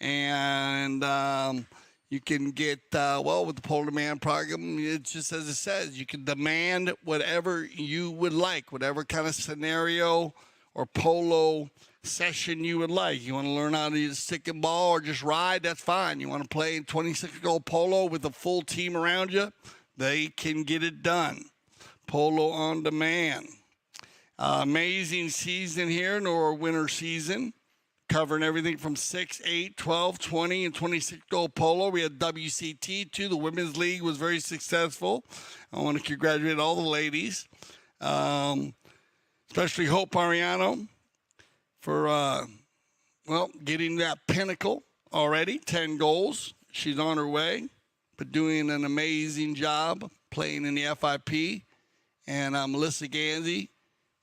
A: and you can get, with the Polo Demand program, it's just as it says, you can demand whatever you would like, whatever kind of scenario or polo session you would like. You want to learn how to use stick and ball or just ride, that's fine. You want to play 26-goal polo with a full team around you, they can get it done. Polo On Demand. Amazing season here, nor winter season. Covering everything from 6, 8, 12, 20, and 26-goal polo. We had WCT, too. The Women's League was very successful. I want to congratulate all the ladies, especially Hope Ariano for, getting that pinnacle already, 10 goals. She's on her way, but doing an amazing job playing in the FIP. And Melissa Gansey.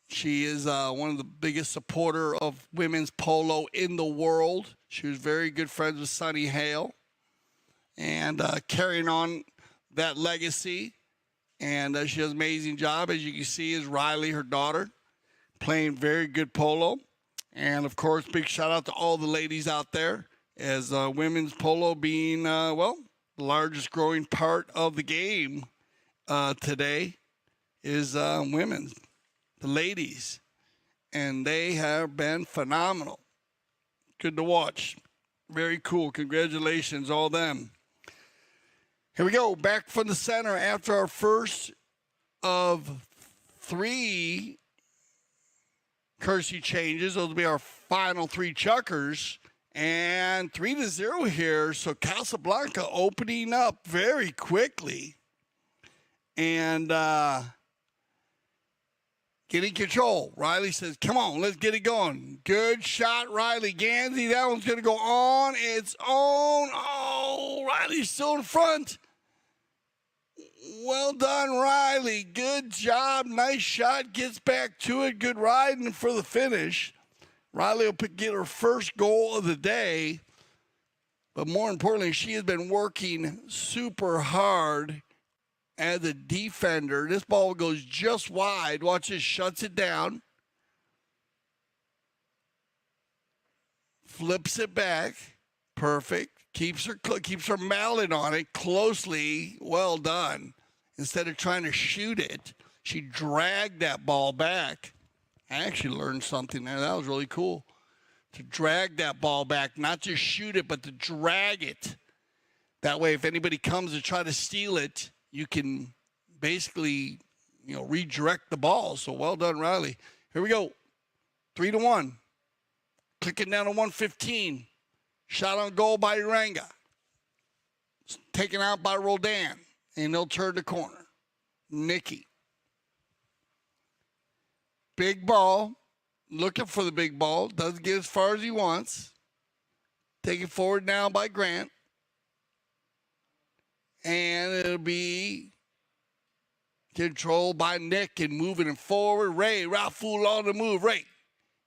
A: She is one of the biggest supporter of women's polo in the world. She was very good friends with Sonny Hale and carrying on that legacy. And she does an amazing job. As you can see, is Riley, her daughter, playing very good polo. And, of course, big shout-out to all the ladies out there as women's polo being, the largest growing part of the game today is women's. The ladies, and they have been phenomenal. Good to watch. Very cool. Congratulations, all them. Here we go. Back from the center after our first of 3 Kersey changes. Those will be our final 3 chuckers. And 3-0 here. So Casablanca opening up very quickly. And getting control. Riley says, come on, let's get it going. Good shot, Riley. Gansey, that one's going to go on its own. Oh, Riley's still in front. Well done, Riley. Good job. Nice shot. Gets back to it. Good riding for the finish. Riley will get her first goal of the day. But more importantly, she has been working super hard as a defender. This ball goes just wide. Watch this, shuts it down. Flips it back. Perfect. Keeps her mallet on it closely. Well done. Instead of trying to shoot it, she dragged that ball back. I actually learned something there. That was really cool. to drag that ball back, not just shoot it, but to drag it. That way, if anybody comes to try to steal it, you can basically, redirect the ball. So well done, Riley. Here we go. 3-1. Clicking down to 115. Shot on goal by Uranga. Taken out by Roldan. And they'll turn the corner. Nikki. Big ball. Looking for the big ball. Doesn't get as far as he wants. Taken forward now by Grant. And it'll be controlled by Nick and moving it forward. Ray, Rafoul on the move. Ray.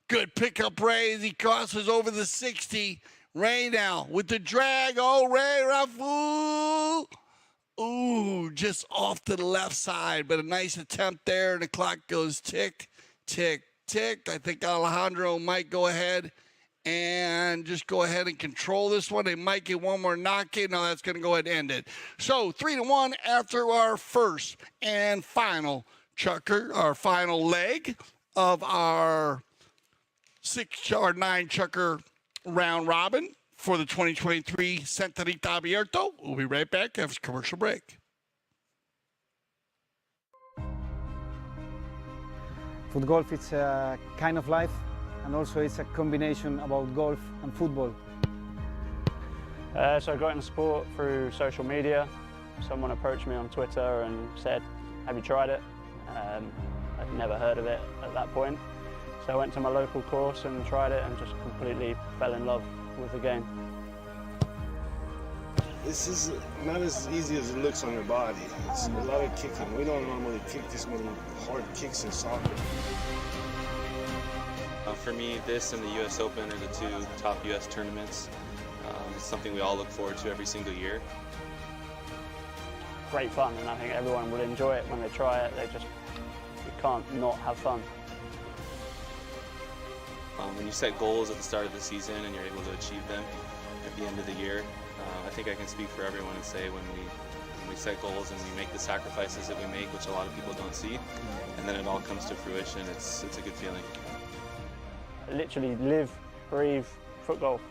A: Good pickup, Ray, as he crosses over the 60. Ray now with the drag. Oh, Ray, Rafoul. Ooh, just off to the left side. But a nice attempt there, and the clock goes tick, tick, tick. I think Alejandro might go ahead and just go ahead and control this one. They might get one more knock in. No, that's going to go ahead and end it. So 3-1 after our first and final chucker, our final leg of our 9 chucker round robin for the 2023 Centerita Abierto. We'll be right back after a commercial break.
M: Foot golf is a kind of life, and also it's a combination about golf and football.
N: So I got into sport through social media. Someone approached me on Twitter and said, have you tried it? I'd never heard of it at that point. So I went to my local course and tried it and just completely fell in love with the game.
O: This is not as easy as it looks on your body. It's a lot of kicking. We don't normally kick this many hard kicks in soccer.
P: For me, this and the U.S. Open are the 2 top U.S. tournaments. It's something we all look forward to every single year.
N: Great fun, and I think everyone will enjoy it when they try it. You can't not have fun.
P: When you set goals at the start of the season and you're able to achieve them at the end of the year, I think I can speak for everyone and say when we set goals and we make the sacrifices that we make, which a lot of people don't see, and then it all comes to fruition, it's a good feeling.
N: I literally live, breathe foot golf.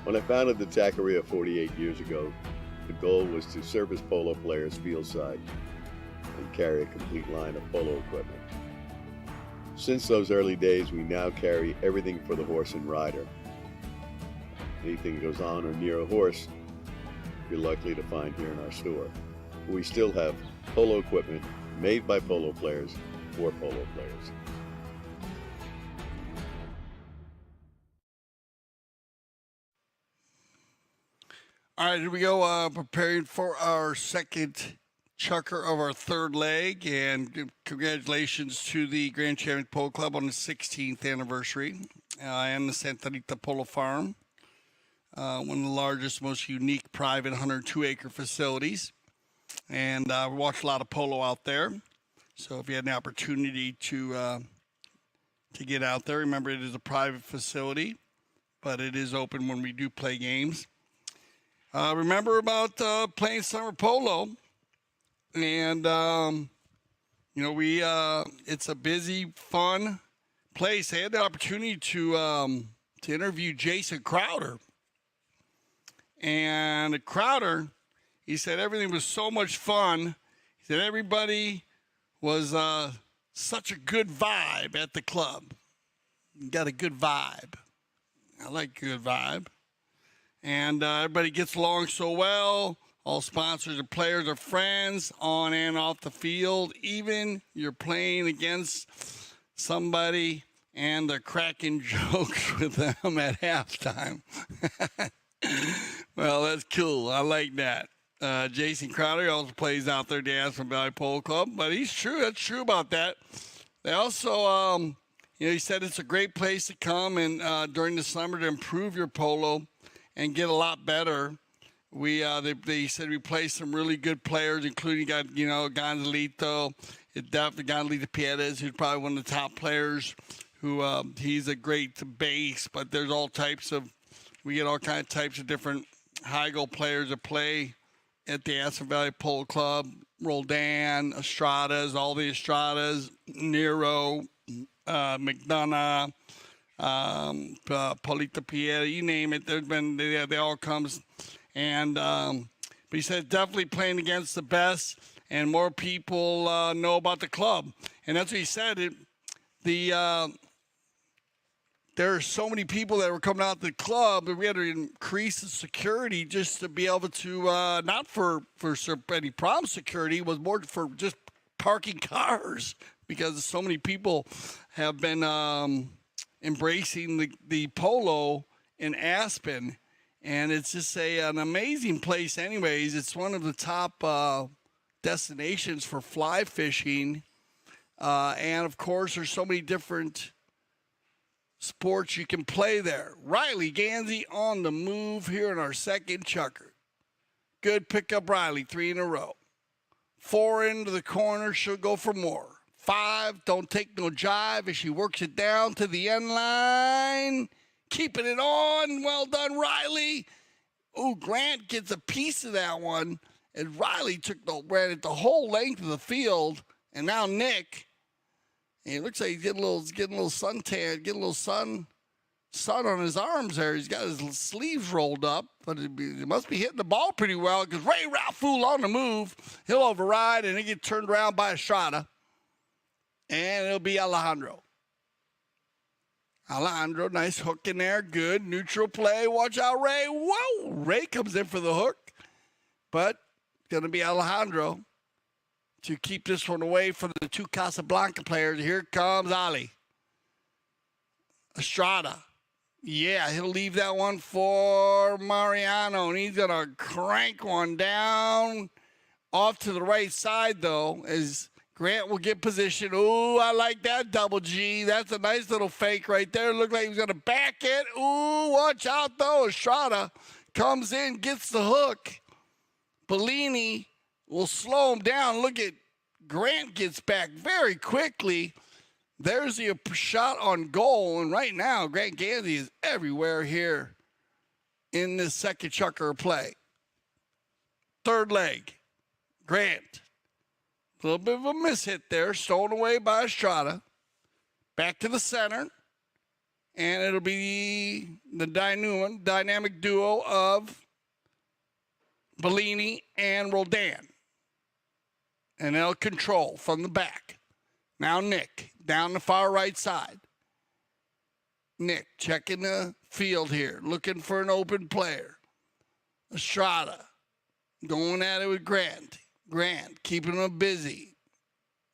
R: When I founded the Taqueria 48 years ago, the goal was to service polo players fieldside and carry a complete line of polo equipment. Since those early days, we now carry everything for the horse and rider. Anything that goes on or near a horse, you're likely to find here in our store. We still have polo equipment made by polo players for polo players.
A: All right, here we go, preparing for our second chucker of our third leg, and congratulations to the Grand Champions Polo Club on the 16th anniversary and the Santa Rita Polo Farm, one of the largest, most unique private 102-acre facilities. And we watched a lot of polo out there, so if you had the opportunity to get out there, remember it is a private facility, but it is open when we do play games. Remember about playing summer polo, and it's a busy, fun place. I had the opportunity to interview Jason Crowder, and Crowder, he said everything was so much fun. He said everybody was such a good vibe at the club. You got a good vibe. I like good vibe. And everybody gets along so well. All sponsors and players are friends on and off the field. Even you're playing against somebody and they're cracking jokes with them at halftime. Well, that's cool. I like that. Jason Crowder also plays out there, the Aspen Valley Polo Club. But he's true. That's true about that. They also, he said it's a great place to come and during the summer to improve your polo and get a lot better. They said we play some really good players, including Gonzalito, Gonzalito Perez, who's probably one of the top players. He's a great base, but there's we get all kinds of types of different high goal players that play at the Aspen Valley Polo Club. Roldan, Estradas, all the Estradas, Nero, McDonough, Polita Pierre, you name it. They all comes. And but he said definitely playing against the best, and more people know about the club. And that's what he said. There are so many people that were coming out to the club that we had to increase the security just to be able to, not for any problem security, it was more for just parking cars, because so many people have been embracing the Polo in Aspen. And it's just an amazing place anyways. It's one of the top destinations for fly fishing. And, of course, there's so many different sports you can play there. Riley Gansey on the move here in our second chucker. Good pickup, Riley, 3 in a row. 4 into the corner, she'll go for more. 5, don't take no jive as she works it down to the end line. Keeping it on. Well done, Riley. Ooh, Grant gets a piece of that one. And Riley ran it the whole length of the field. And now Nick. And it looks like he's getting a little suntan, getting a little sun on his arms there. He's got his sleeves rolled up, but he must be hitting the ball pretty well, because Ray Ralfool on the move. He'll override, and he get turned around by Estrada. And it'll be Alejandro. Alejandro, nice hook in there. Good neutral play. Watch out, Ray. Whoa! Ray comes in for the hook, but going to be Alejandro to keep this one away from the 2 Casablanca players. Here comes Ali. Estrada. Yeah, he'll leave that one for Mariano, and he's going to crank one down off to the right side, though, as Grant will get position. Ooh, I like that double G. That's a nice little fake right there. Looked like he was going to back it. Ooh, watch out, though. Estrada comes in, gets the hook. Bellini will slow him down. Look at Grant gets back very quickly. There's the shot on goal. And right now, Grant Gansey is everywhere here in this second chucker play. Third leg. Grant. A little bit of a mishit there. Stolen away by Estrada. Back to the center. And it'll be the dynamic duo of Bellini and Roldan. And they'll control from the back. Now Nick, down the far right side. Nick checking the field here, looking for an open player. Estrada going at it with Grant. Grant keeping him busy.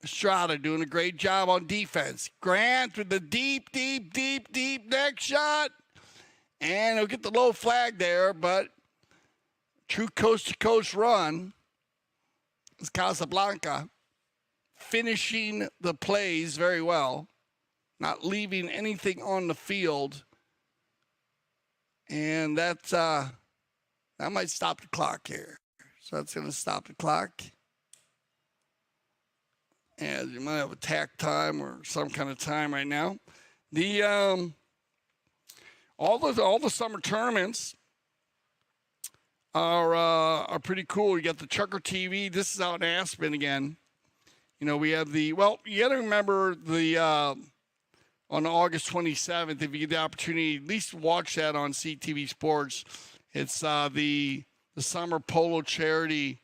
A: Estrada doing a great job on defense. Grant with the deep neck shot. And he'll get the low flag there, but true coast-to-coast run is Casablanca, finishing the plays very well, not leaving anything on the field. And that might stop the clock here. So that's going to stop the clock. And you might have a tack time or some kind of time right now. The all the summer tournaments are pretty cool. You got the Chucker TV. This is out in Aspen again. You know, we have you got to remember on August 27th, if you get the opportunity, at least watch that on CTV Sports. It's the Summer Polo Charity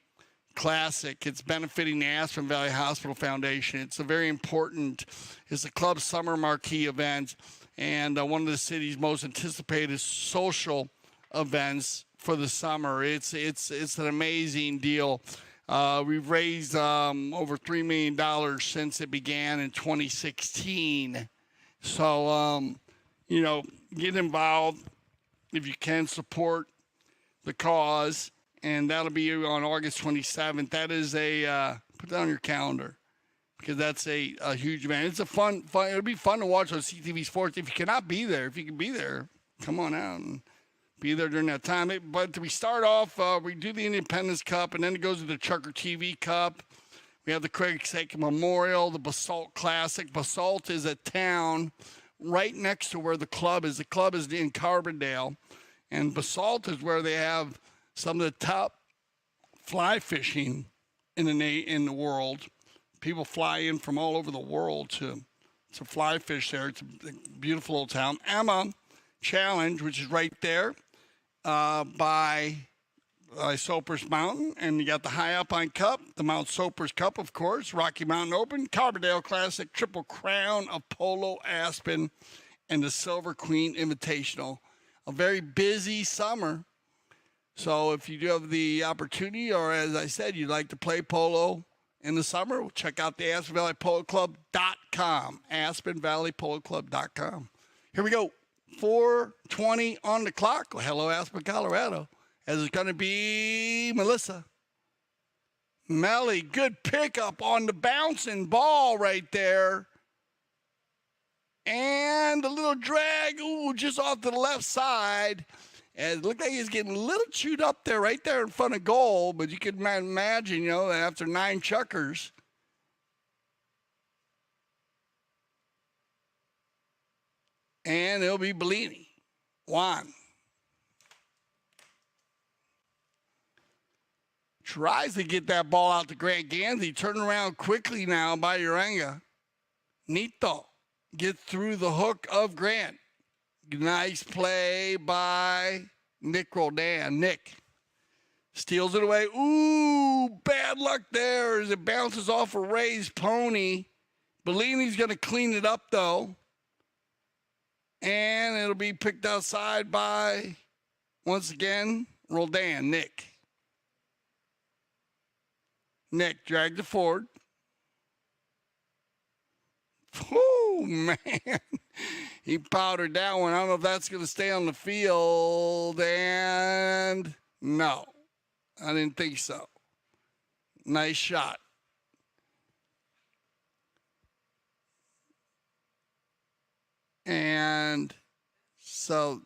A: Classic. It's benefiting the Aspen Valley Hospital Foundation. It's a very important, it's a club summer marquee event and one of the city's most anticipated social events for the summer. It's an amazing deal. We've raised over $3 million since it began in 2016. So, get involved if you can, support the cause, and that'll be on August 27th. That is put that on your calendar because that's a huge event. It's a fun. It'll be fun to watch on CTV Sports. If you cannot be there, if you can be there, come on out and be there during that time. But we start off, we do the Independence Cup, and then it goes to the Chucker TV Cup. We have the Craig Sake Memorial, the Basalt Classic. Basalt is a town right next to where the club is. The club is in Carbondale, and Basalt is where they have some of the top fly fishing in the world. People fly in from all over the world to fly fish there. It's a beautiful little town. Emma Challenge, which is right there by Soper's Mountain, and you got the High Alpine Cup, the Mount Soper's Cup, of course, Rocky Mountain Open, Carbondale Classic, Triple Crown of Polo Aspen, and the Silver Queen Invitational. A very busy summer. So if you do have the opportunity, or as I said, you'd like to play polo in the summer, check out the AspenValleyPoloClub.com, AspenValleyPoloClub.com. Here we go. 4:20 on the clock. Well, hello, Aspen, Colorado. As it's going to be Melissa. Melly, good pickup on the bouncing ball right there. And a little drag, just off to the left side. And it looked like he's getting a little chewed up there, right there in front of goal. But you can imagine, after 9 chuckers. And it'll be Bellini. Juan. Tries to get that ball out to Grant Gansey. Turn around quickly now by Uranga. Nito gets through the hook of Grant. Nice play by Nick Roldan. Nick steals it away. Ooh, bad luck there as it bounces off a raised pony. Bellini's going to clean it up, though. And it'll be picked outside by, once again, Roldan. Nick. Nick dragged it forward. Oh, man. He powdered that one. I don't know if that's going to stay on the field. And no, I didn't think so. Nice shot. And so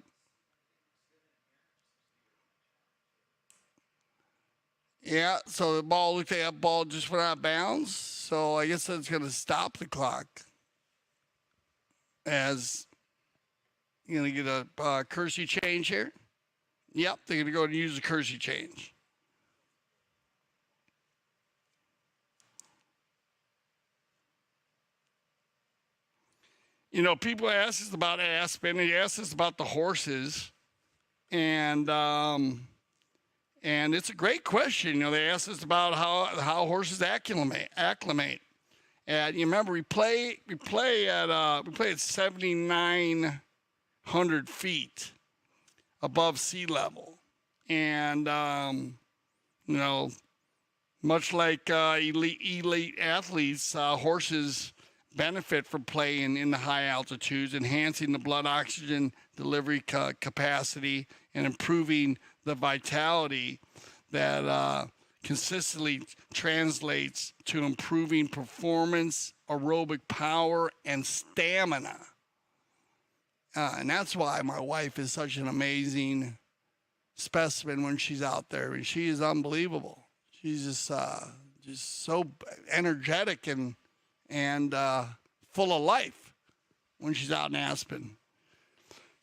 A: yeah, so the ball looked like that ball just went out of bounds. So I guess that's going to stop the clock. As you're going to get a Kersey change here. Yep, they're going to go and use the Kersey change. People ask us about Aspen. They ask us about the horses. And it's a great question. They asked us about how horses acclimate. And you remember we play at 7,900 feet above sea level, and much like elite athletes, horses benefit from playing in the high altitudes, enhancing the blood oxygen delivery capacity and improving the vitality that consistently translates to improving performance, aerobic power, and stamina. And that's why my wife is such an amazing specimen when she's out there. And she is unbelievable. She's just so energetic and full of life when she's out in Aspen.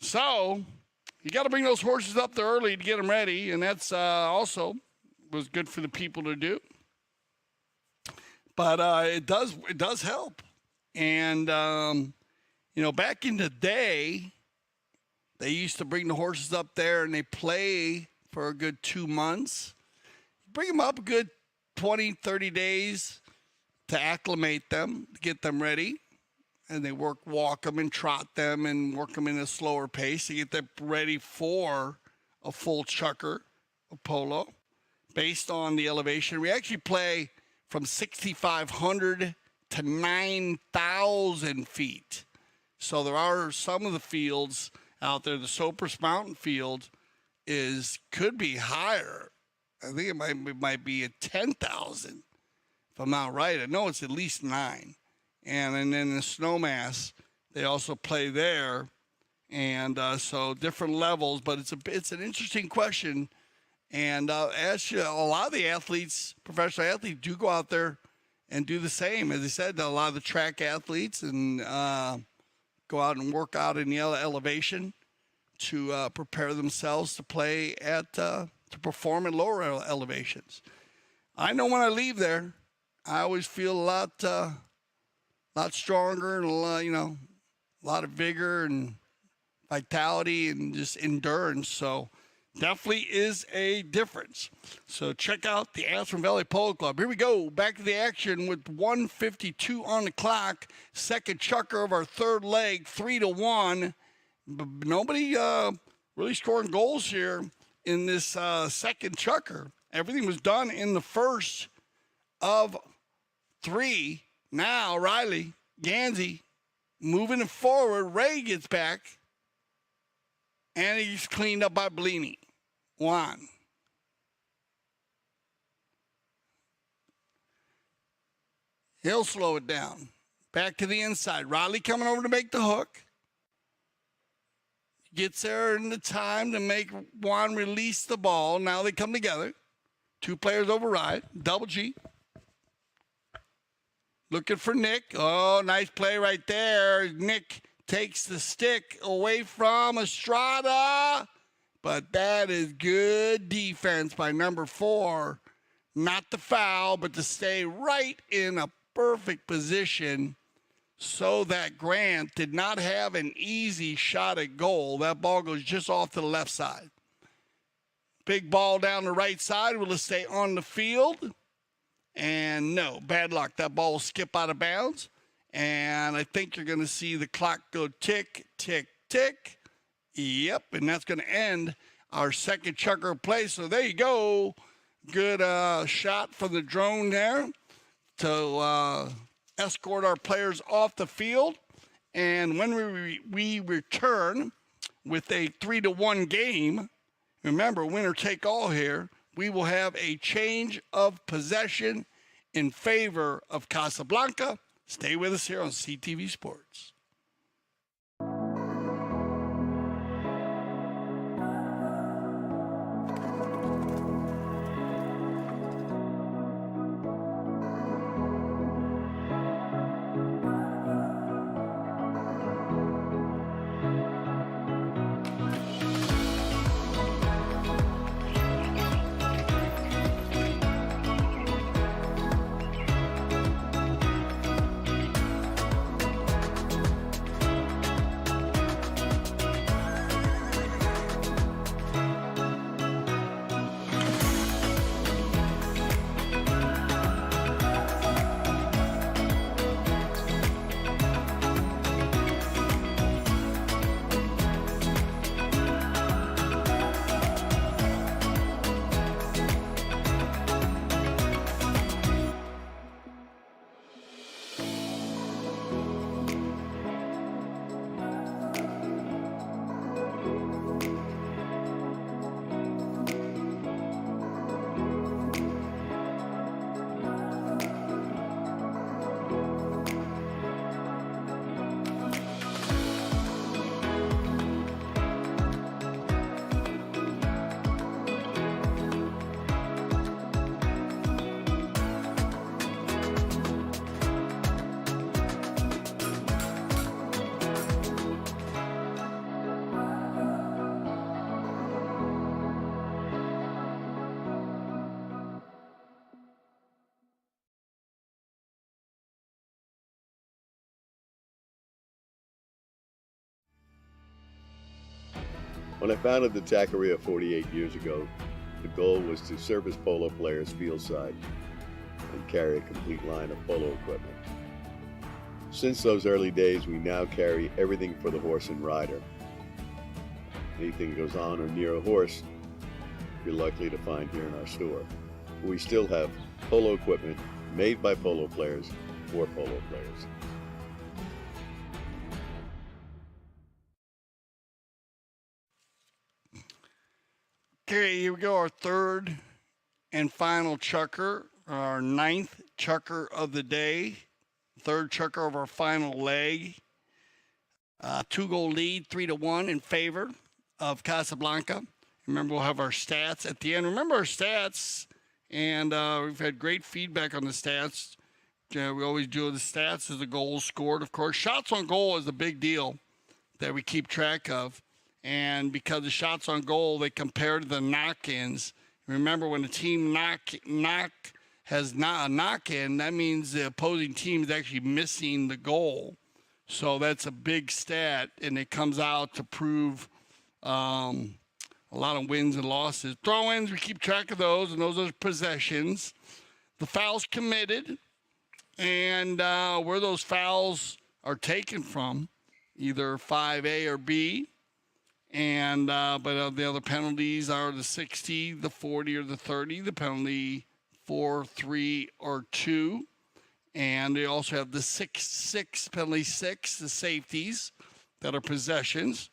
A: So you got to bring those horses up there early to get them ready, and that's also was good for the people to do. But it does help. And back in the day, they used to bring the horses up there and they play for a good 2 months. Bring them up a good 20, 30 days to acclimate them, to get them ready. And they walk them and trot them and work them in a slower pace to get them ready for a full chukker of polo based on the elevation. We actually play from 6,500 to 9,000 feet. So there are some of the fields out there. The Sopers Mountain Field could be higher. I think it might be at 10,000, if I'm not right. I know it's at least 9. And then the Snowmass, they also play there. And so different levels, but it's an interesting question. And actually, a lot of the athletes, professional athletes, do go out there and do the same. As I said, a lot of the track athletes and go out and work out in the elevation to prepare themselves to play to perform at lower elevations. I know when I leave there, I always feel a lot stronger and a lot of vigor and vitality and just endurance. So definitely is a difference. So check out the Aspen Valley Polo Club. Here we go. Back to the action with 1:52 on the clock. Second chukker of our third leg, 3-1. Nobody really scoring goals here in this second chukker. Everything was done in the first of 3. Now Riley Gansey moving it forward. Ray gets back. And he's cleaned up by Bellini. Juan. He'll slow it down. Back to the inside. Riley coming over to make the hook. Gets there in the time to make Juan release the ball. Now they come together. 2 players override. Double G. Looking for Nick. Oh, nice play right there. Nick takes the stick away from Estrada. But that is good defense by number 4. Not the foul, but to stay right in a perfect position so that Grant did not have an easy shot at goal. That ball goes just off to the left side. Big ball down the right side. Will it stay on the field? And no, bad luck. That ball will skip out of bounds. And I think you're going to see the clock go tick, tick, tick. Yep, and that's going to end our second chukker of play. So there you go. Good shot from the drone there to escort our players off the field. And when we return with a 3-1 game, remember, winner take all here, we will have a change of possession in favor of Casablanca. Stay with us here on CTV Sports.
R: When I founded the Taqueria 48 years ago, the goal was to service polo players fieldside and carry a complete line of polo equipment. Since those early days, we now carry everything for the horse and rider. Anything that goes on or near a horse, you're likely to find here in our store. We still have polo equipment made by polo players for polo players.
A: Okay, here we go, our third and final chukker, our 9th chukker of the day, third chukker of our final leg. 2-goal lead, 3-1 in favor of Casablanca. Remember, we'll have our stats at the end. Remember our stats, and we've had great feedback on the stats. We always do the stats as the goals scored. Of course, shots on goal is a big deal that we keep track of. And because the shots on goal, they compare to the knock-ins. Remember, when a team knock has not a knock-in, that means the opposing team is actually missing the goal. So that's a big stat, and it comes out to prove a lot of wins and losses. Throw-ins, we keep track of those, and those are possessions. The fouls committed, and where those fouls are taken from, either 5A or B. And but the other penalties are the 60, the 40, or the 30. The penalty 4, 3, or 2. And they also have the 6, penalty 6, the safeties that are possessions.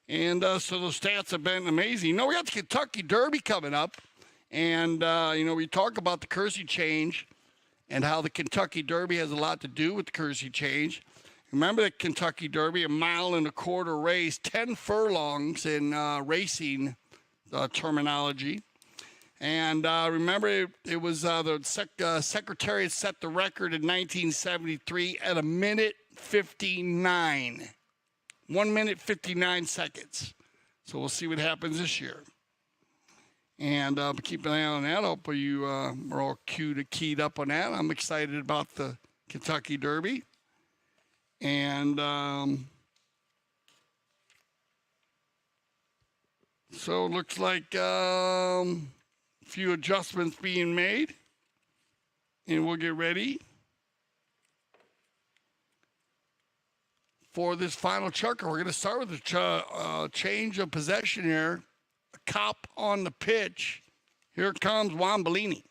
A: And so those stats have been amazing. You know, we got the Kentucky Derby coming up. And, you know, we talk about the Kersey change and how the Kentucky Derby has a lot to do with the Kersey change. Remember the Kentucky Derby, a 1.25 mile race, 10 furlongs in racing terminology. And remember, it was the Secretariat set the record in 1973 at 1:59. 1 minute, 59 seconds. So we'll see what happens this year. And keep an eye on that. Hopefully you are all keyed up on that. I'm excited about the Kentucky Derby. And so it looks like few adjustments being made, and we'll get ready for this final chucker. We're going to start with the change of possession here. A cop on the pitch. Here comes Juan Bellini.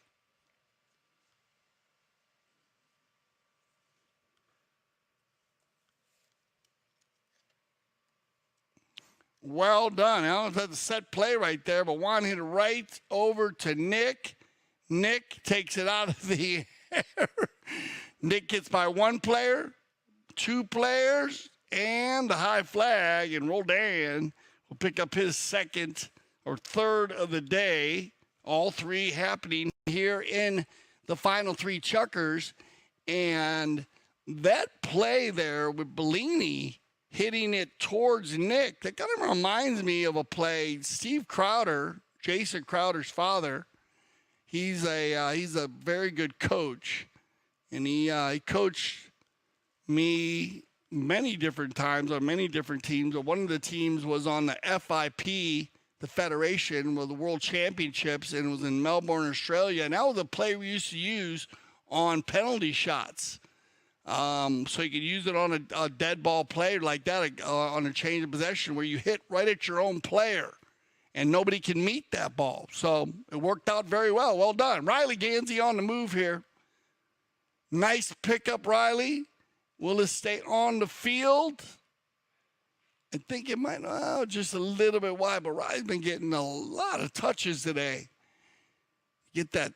A: Well done. Alan had the set play right there, but Juan hit it right over to Nick. Nick takes it out of the air. Nick gets by one player, two players, and the high flag, and Roldan will pick up his second or third of the day. All three happening here in the final three chukkers. And that play there with Bellini hitting it towards Nick, that kind of reminds me of a play. Steve Crowder, Jason Crowder's father, he's a very good coach, and he coached me many different times on many different teams. But one of the teams was on the FIP, the Federation, with the World Championships, and it was in Melbourne, Australia. And that was a play we used to use on penalty shots. So you could use it on a dead ball play like that, on a change of possession where you hit right at your own player and nobody can meet that ball. So it worked out very well. Well done. Riley Gansey on the move here. Nice pickup, Riley. Will it stay on the field? I think it might, just a little bit wide, but Riley's been getting a lot of touches today. Get that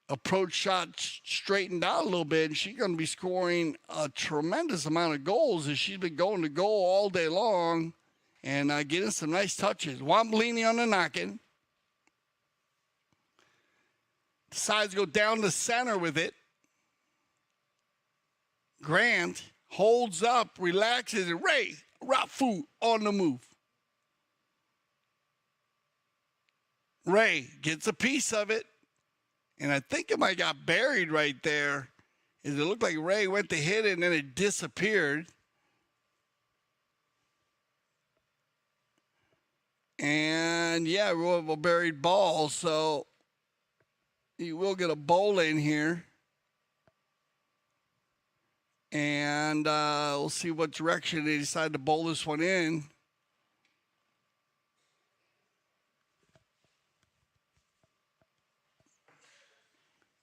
A: approach shot straightened out a little bit, and she's going to be scoring a tremendous amount of goals as she's been going to goal all day long and getting some nice touches. Juan Bellini on the knock-in. Decides to go down the center with it. Grant holds up, relaxes, and Ray Rafu on the move. Ray gets a piece of it. And I think it might got buried right there. It looked like Ray went to hit it and then it disappeared. And yeah, we have a buried ball, so you will get a bowl in here. And we'll see what direction they decide to bowl this one in.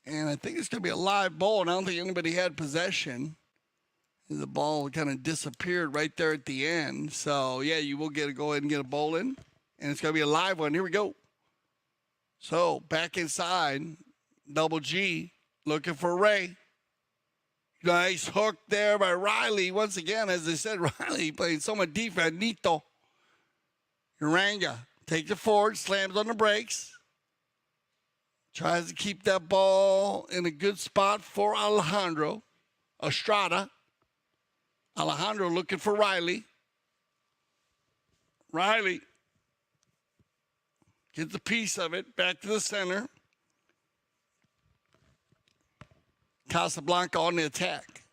A: And I think it's going to be a live ball, and I don't think anybody had possession. The ball kind of disappeared right there at the end. So, yeah, you will go ahead and get a bowl in. And it's going to be a live one. Here we go. So, back inside, Double G, looking for Ray. Nice hook there by Riley. Once again, as I said, Riley playing so much defense. Nito. Uranga takes it forward, slams on the brakes. Tries to keep that ball in a good spot for Alejandro. Estrada. Alejandro looking for Riley. Riley gets a piece of it back to the center. Casablanca on the attack.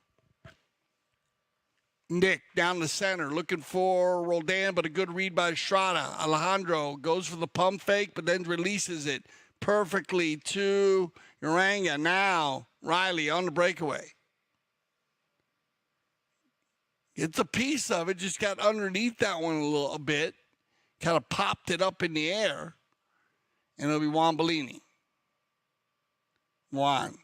A: Nick down the center, looking for Roldan, but a good read by Estrada. Alejandro goes for the pump fake, but then releases it perfectly to Uranga. Now, Riley on the breakaway. Gets a piece of it, just got underneath that one a bit. Kind of popped it up in the air. And it'll be Juan Bellini. Juan.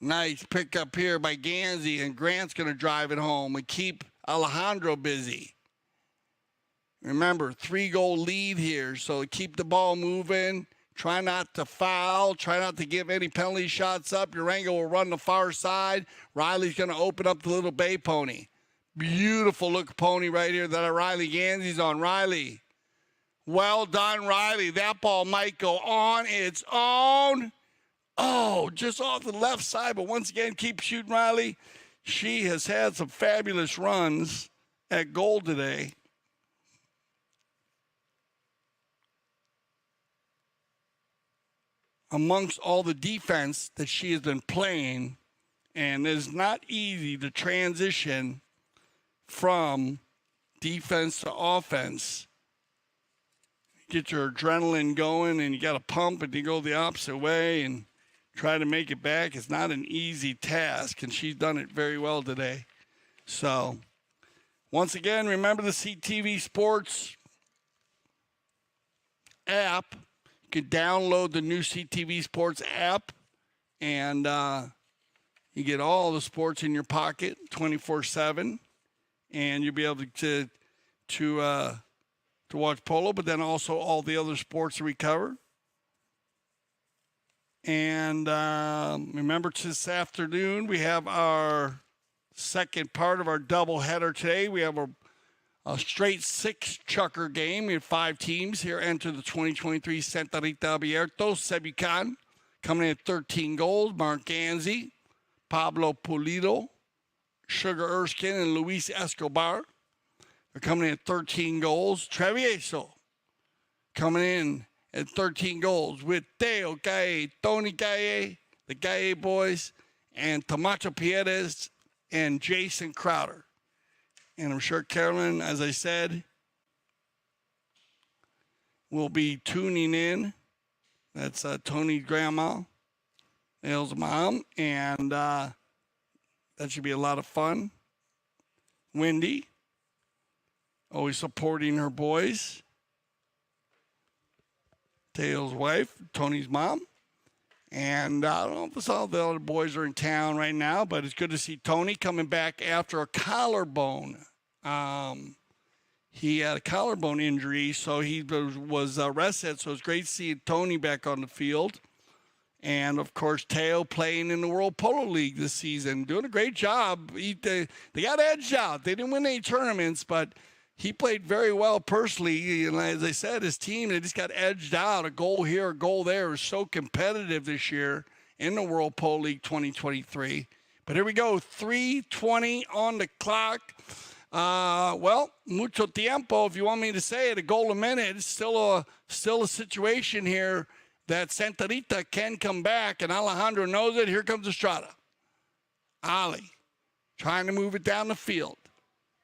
A: Nice pickup here by Ganzi, and Grant's going to drive it home and keep Alejandro busy. Remember, 3-goal lead here, so keep the ball moving. Try not to foul. Try not to give any penalty shots up. Uranga will run the far side. Riley's going to open up the little bay pony. Beautiful look pony right here that Riley Ganzi's on. Riley. Well done, Riley. That ball might go on its own. Oh, just off the left side, but once again, keep shooting, Riley. She has had some fabulous runs at goal today. Amongst all the defense that she has been playing, and it's not easy to transition from defense to offense. Get your adrenaline going, and you got to pump, and you go the opposite way, and try to make it back. It's not an easy task, and she's done it very well today. So, once again, remember the CTV Sports app. You can download the new CTV Sports app, and you get all the sports in your pocket 24/7, and you'll be able to watch polo, but then also all the other sports that we cover. And remember, this afternoon, we have our second part of our doubleheader today. We have a straight 6-chucker game. We have 5 teams here enter the 2023 Santa Rita Abierto. Sebican coming in at 13 goals. Mark Ganzi, Pablo Pulido, Sugar Erskine, and Luis Escobar are coming in at 13 goals. Travieso coming in at 13 goals with Teo Calle, Tony Calle, the Calle boys, and Tamacho Pierres and Jason Crowder. And I'm sure Carolyn, as I said, will be tuning in. That's Tony's grandma, Elle's mom, and that should be a lot of fun. Wendy, always supporting her boys. Teo's wife, Tony's mom. And I don't know if all the other boys are in town right now, but it's good to see Tony coming back after a collarbone. He had a collarbone injury, so he was rested. So it's great to see Tony back on the field. And, of course, Teo playing in the World Polo League this season, doing a great job. They got edged out. They didn't win any tournaments, but he played very well personally. And as I said, his team, they just got edged out. A goal here, a goal there. It was so competitive this year in the World Polo League 2023. But here we go, 3:20 on the clock. Well, mucho tiempo, if you want me to say it, a goal a minute. It's still a situation here that Santa Rita can come back, and Alejandro knows it. Here comes Estrada. Ali trying to move it down the field.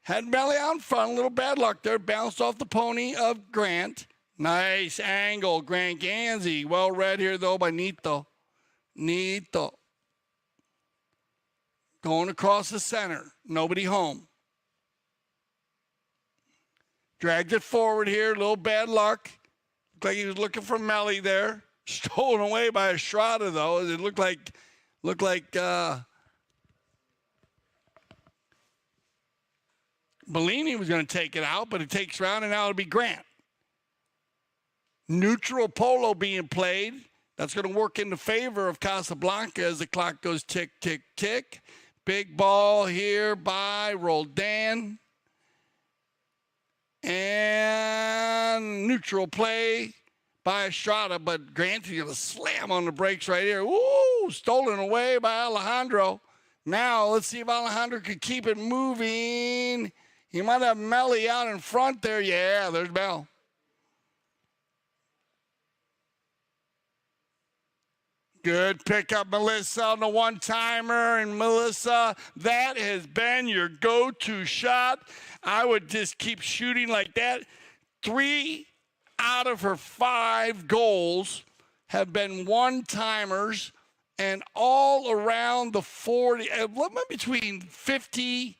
A: Head belly out in front, a little bad luck there. Bounced off the pony of Grant. Nice angle, Grant Ganzi. Well read here, though, by Nito. Going across the center. Nobody home. Dragged it forward here. A little bad luck. Looked like he was looking for Melly there. Stolen away by Estrada, though. It looked like Bellini was going to take it out, but it takes around, and now it'll be Grant. Neutral polo being played. That's going to work in the favor of Casablanca as the clock goes tick, tick, tick. Big ball here by Roldan. And neutral play by Estrada, but Grant's going to slam on the brakes right here. Ooh, stolen away by Alejandro. Now, let's see if Alejandro can keep it moving. He might have Melly out in front there. Yeah, there's Mel. Good pickup, Melissa, on the one-timer. And, Melissa, that has been your go-to shot. I would just keep shooting like that. 3 out of her 5 goals have been one-timers, and all around the 40, between 40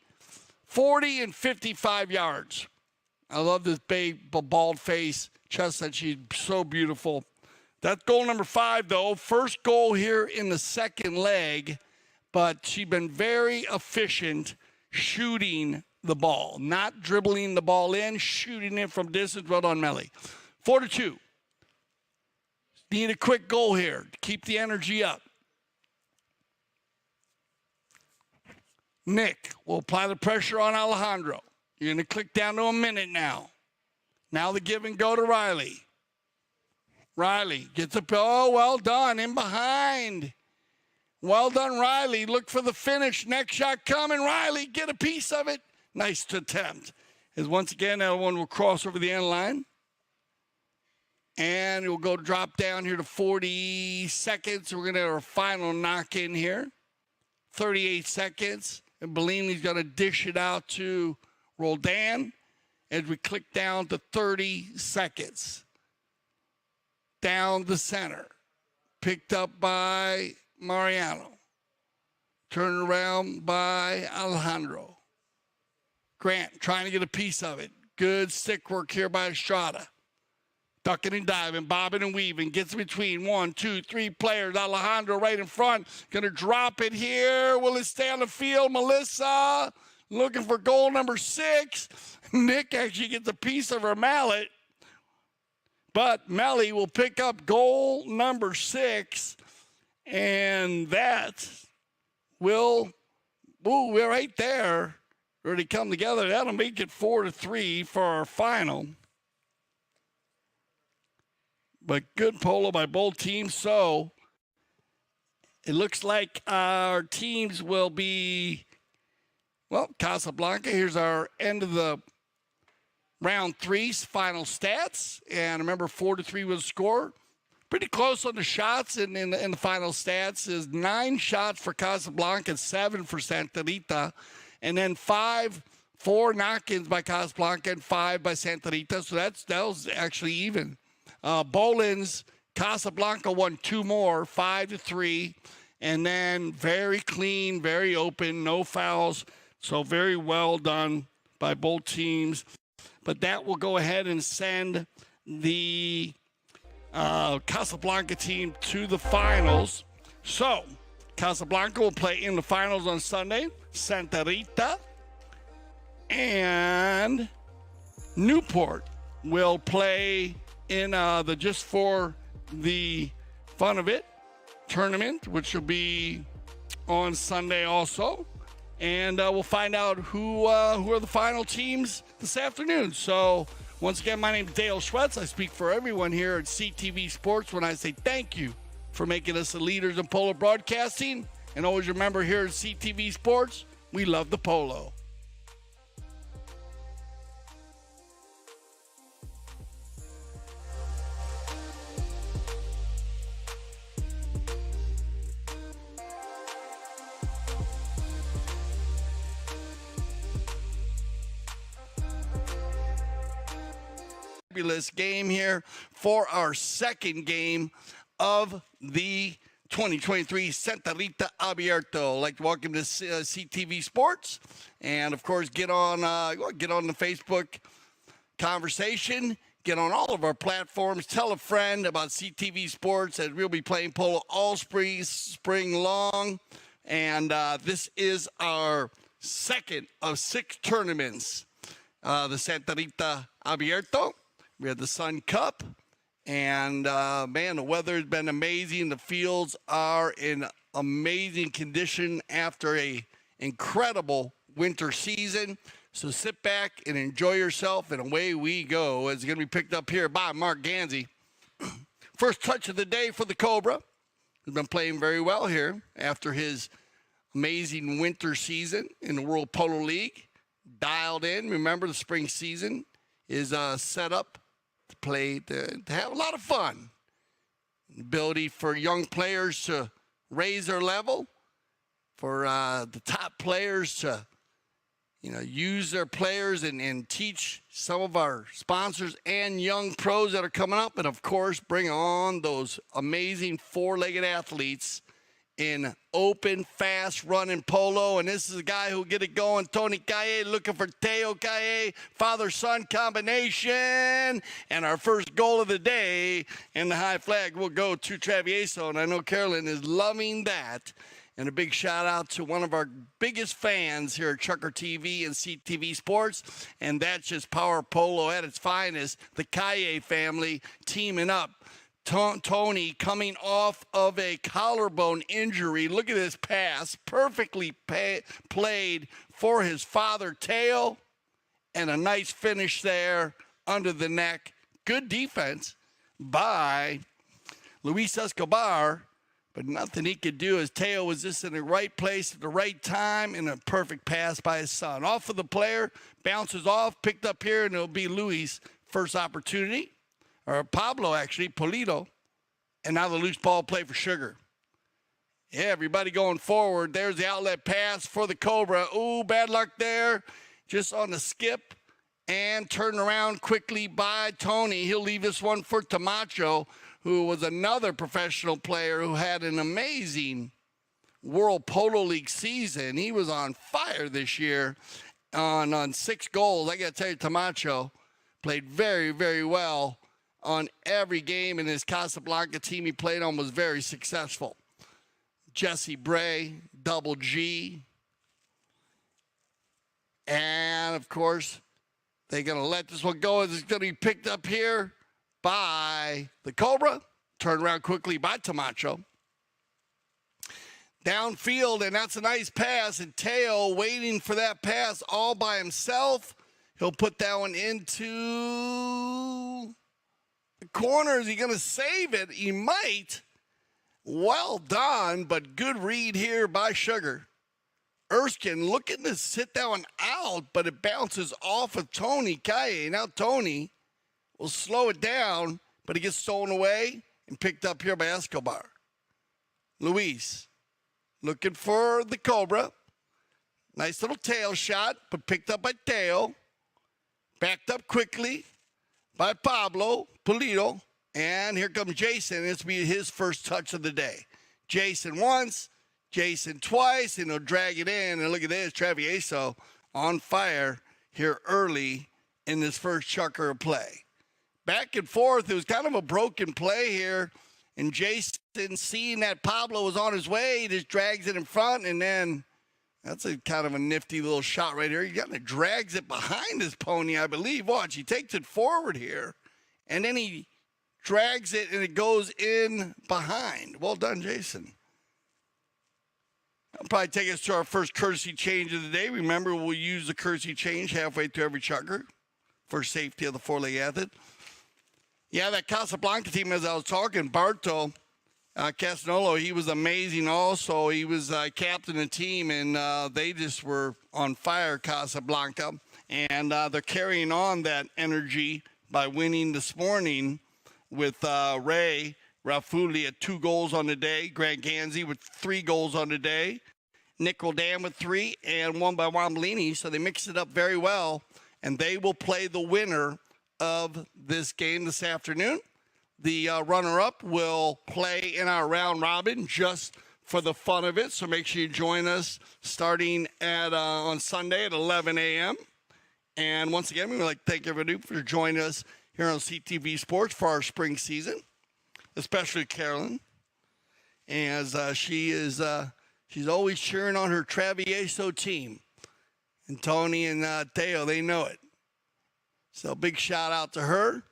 A: and 55 yards. I love this big, bald face, chestnut. She's so beautiful. That's goal number 5, though. First goal here in the second leg, but she's been very efficient shooting the ball, not dribbling the ball in, shooting it from distance. Well done, Melly. 4-2. Need a quick goal here to keep the energy up. Nick will apply the pressure on Alejandro. You're going to click down to a minute now. Now the give and go to Riley. Riley gets up. Oh, well done. In behind. Well done, Riley. Look for the finish. Next shot coming. Riley, get a piece of it. Nice attempt. As once again, that one will cross over the end line. And we'll go drop down here to 40 seconds. We're going to have our final knock in here. 38 seconds. And Bellini's going to dish it out to Roldan as we click down to 30 seconds. Down the center. Picked up by Mariano. Turned around by Alejandro. Grant trying to get a piece of it. Good stick work here by Estrada. Ducking and diving, bobbing and weaving. Gets between 1, 2, 3 players. Alejandro right in front. Going to drop it here. Will it stay on the field? Melissa looking for goal number 6. Nick actually gets a piece of her mallet. But Melly will pick up goal number 6. And that will, we're right there. Ready to come together. That'll make it 4-3 for our final. But good polo by both teams. So it looks like our teams will be, well, Casablanca. Here's our end of the round 3's final stats. And remember, 4-3 was the score. Pretty close on the shots in the final stats is 9 shots for Casablanca, 7 for Santa Rita. And then 4 knock-ins by Casablanca and 5 by Santa Rita. So that was actually even. Bolins, Casablanca won 2 more, 5-3. And then very clean, very open, no fouls. So very well done by both teams. But that will go ahead and send the Casablanca team to the finals. So Casablanca will play in the finals on Sunday. Santa Rita and Newport will play in the Just for the Fun of It tournament, which will be on Sunday also. And we'll find out who are the final teams this afternoon. So once again, my name is Dale Schwetz. I speak for everyone here at CTV Sports when I say thank you for making us the leaders in polo broadcasting. And always remember, here at CTV Sports, we love the polo. Fabulous game here for our second game of the 2023 Santa Rita Abierto. I'd like to welcome to CTV Sports, and of course get on the Facebook conversation. Get on all of our platforms. Tell a friend about CTV Sports, as we'll be playing polo all spring long. And this is our second of 6 tournaments. The Santa Rita Abierto. We had the Sun Cup, and man, the weather has been amazing. The fields are in amazing condition after a incredible winter season. So sit back and enjoy yourself, and away we go. It's going to be picked up here by Mark Ganzi. First touch of the day for the Cobra. He's been playing very well here after his amazing winter season in the World Polo League. Dialed in. Remember, the spring season is set up to play, to have a lot of fun. ability for young players to raise their level, for the top players to, use their players and teach some of our sponsors and young pros that are coming up, and of course bring on those amazing four-legged athletes in open, fast running polo. And this is a guy who'll get it going. Tony Calle looking for Teo Calle, father-son combination. And our first goal of the day in the high flag will go to Travieso. And I know Carolyn is loving that. And a big shout out to one of our biggest fans here at Chucker TV and CTV Sports. And that's just Power Polo at its finest. The Calle family teaming up. Tony coming off of a collarbone injury. Look at this pass. Perfectly played for his father, Teo. And a nice finish there under the neck. Good defense by Luis Escobar. But nothing he could do as Teo was just in the right place at the right time, and a perfect pass by his son. Off of the player, bounces off, picked up here, and it'll be Luis' first opportunity. Or Pablo, actually, Polito. And now the loose ball play for Sugar. Yeah, everybody going forward. There's the outlet pass for the Cobra. Ooh, bad luck there. Just on the skip. And turned around quickly by Tony. He'll leave this one for Tamacho, who was another professional player who had an amazing World Polo League season. He was on fire this year on 6 goals. I got to tell you, Tamacho played very, very well on every game, and his Casablanca team he played on was very successful. Jesse Bray, Double G. And, of course, they're going to let this one go. It's going to be picked up here by the Cobra. Turned around quickly by Tamacho. Downfield, and that's a nice pass. And Teo waiting for that pass all by himself. He'll put that one into the corner. Is he going to save it? He might. Well done, but good read here by Sugar. Erskine looking to sit that one out, but it bounces off of Tony Calle. Now Tony will slow it down, but it gets stolen away and picked up here by Escobar. Luis looking for the Cobra. Nice little tail shot, but picked up by Teo. Backed up quickly by Pablo Polito. And here comes Jason. This will be his first touch of the day. Jason once, Jason twice, and he'll drag it in. And look at this, Travieso on fire here early in this first chucker of play. Back and forth, it was kind of a broken play here. And Jason, seeing that Pablo was on his way, he just drags it in front, and then that's a kind of a nifty little shot right here. He kind of drags it behind his pony, I believe. Watch, he takes it forward here, and then he drags it, and it goes in behind. Well done, Jason. That'll probably take us to our first courtesy change of the day. Remember, we'll use the courtesy change halfway through every chucker for safety of the four-leg athlete. Yeah, that Casablanca team, as I was talking, Barto Castanolo, he was amazing also. He was captain of the team, and they just were on fire, Casablanca. And they're carrying on that energy by winning this morning with Ray Rafuli at 2 goals on the day, Grant Ganzi with 3 goals on the day, Nick Roldan with 3, and 1 by Wambolini. So they mixed it up very well, and they will play the winner of this game this afternoon. The runner-up will play in our round robin just for the fun of it. So make sure you join us starting at on Sunday at 11 a.m. And once again, we would like to thank everybody for joining us here on CTV Sports for our spring season, especially Carolyn, as she's always cheering on her Travieso team. And Tony and Teo, they know it. So big shout out to her.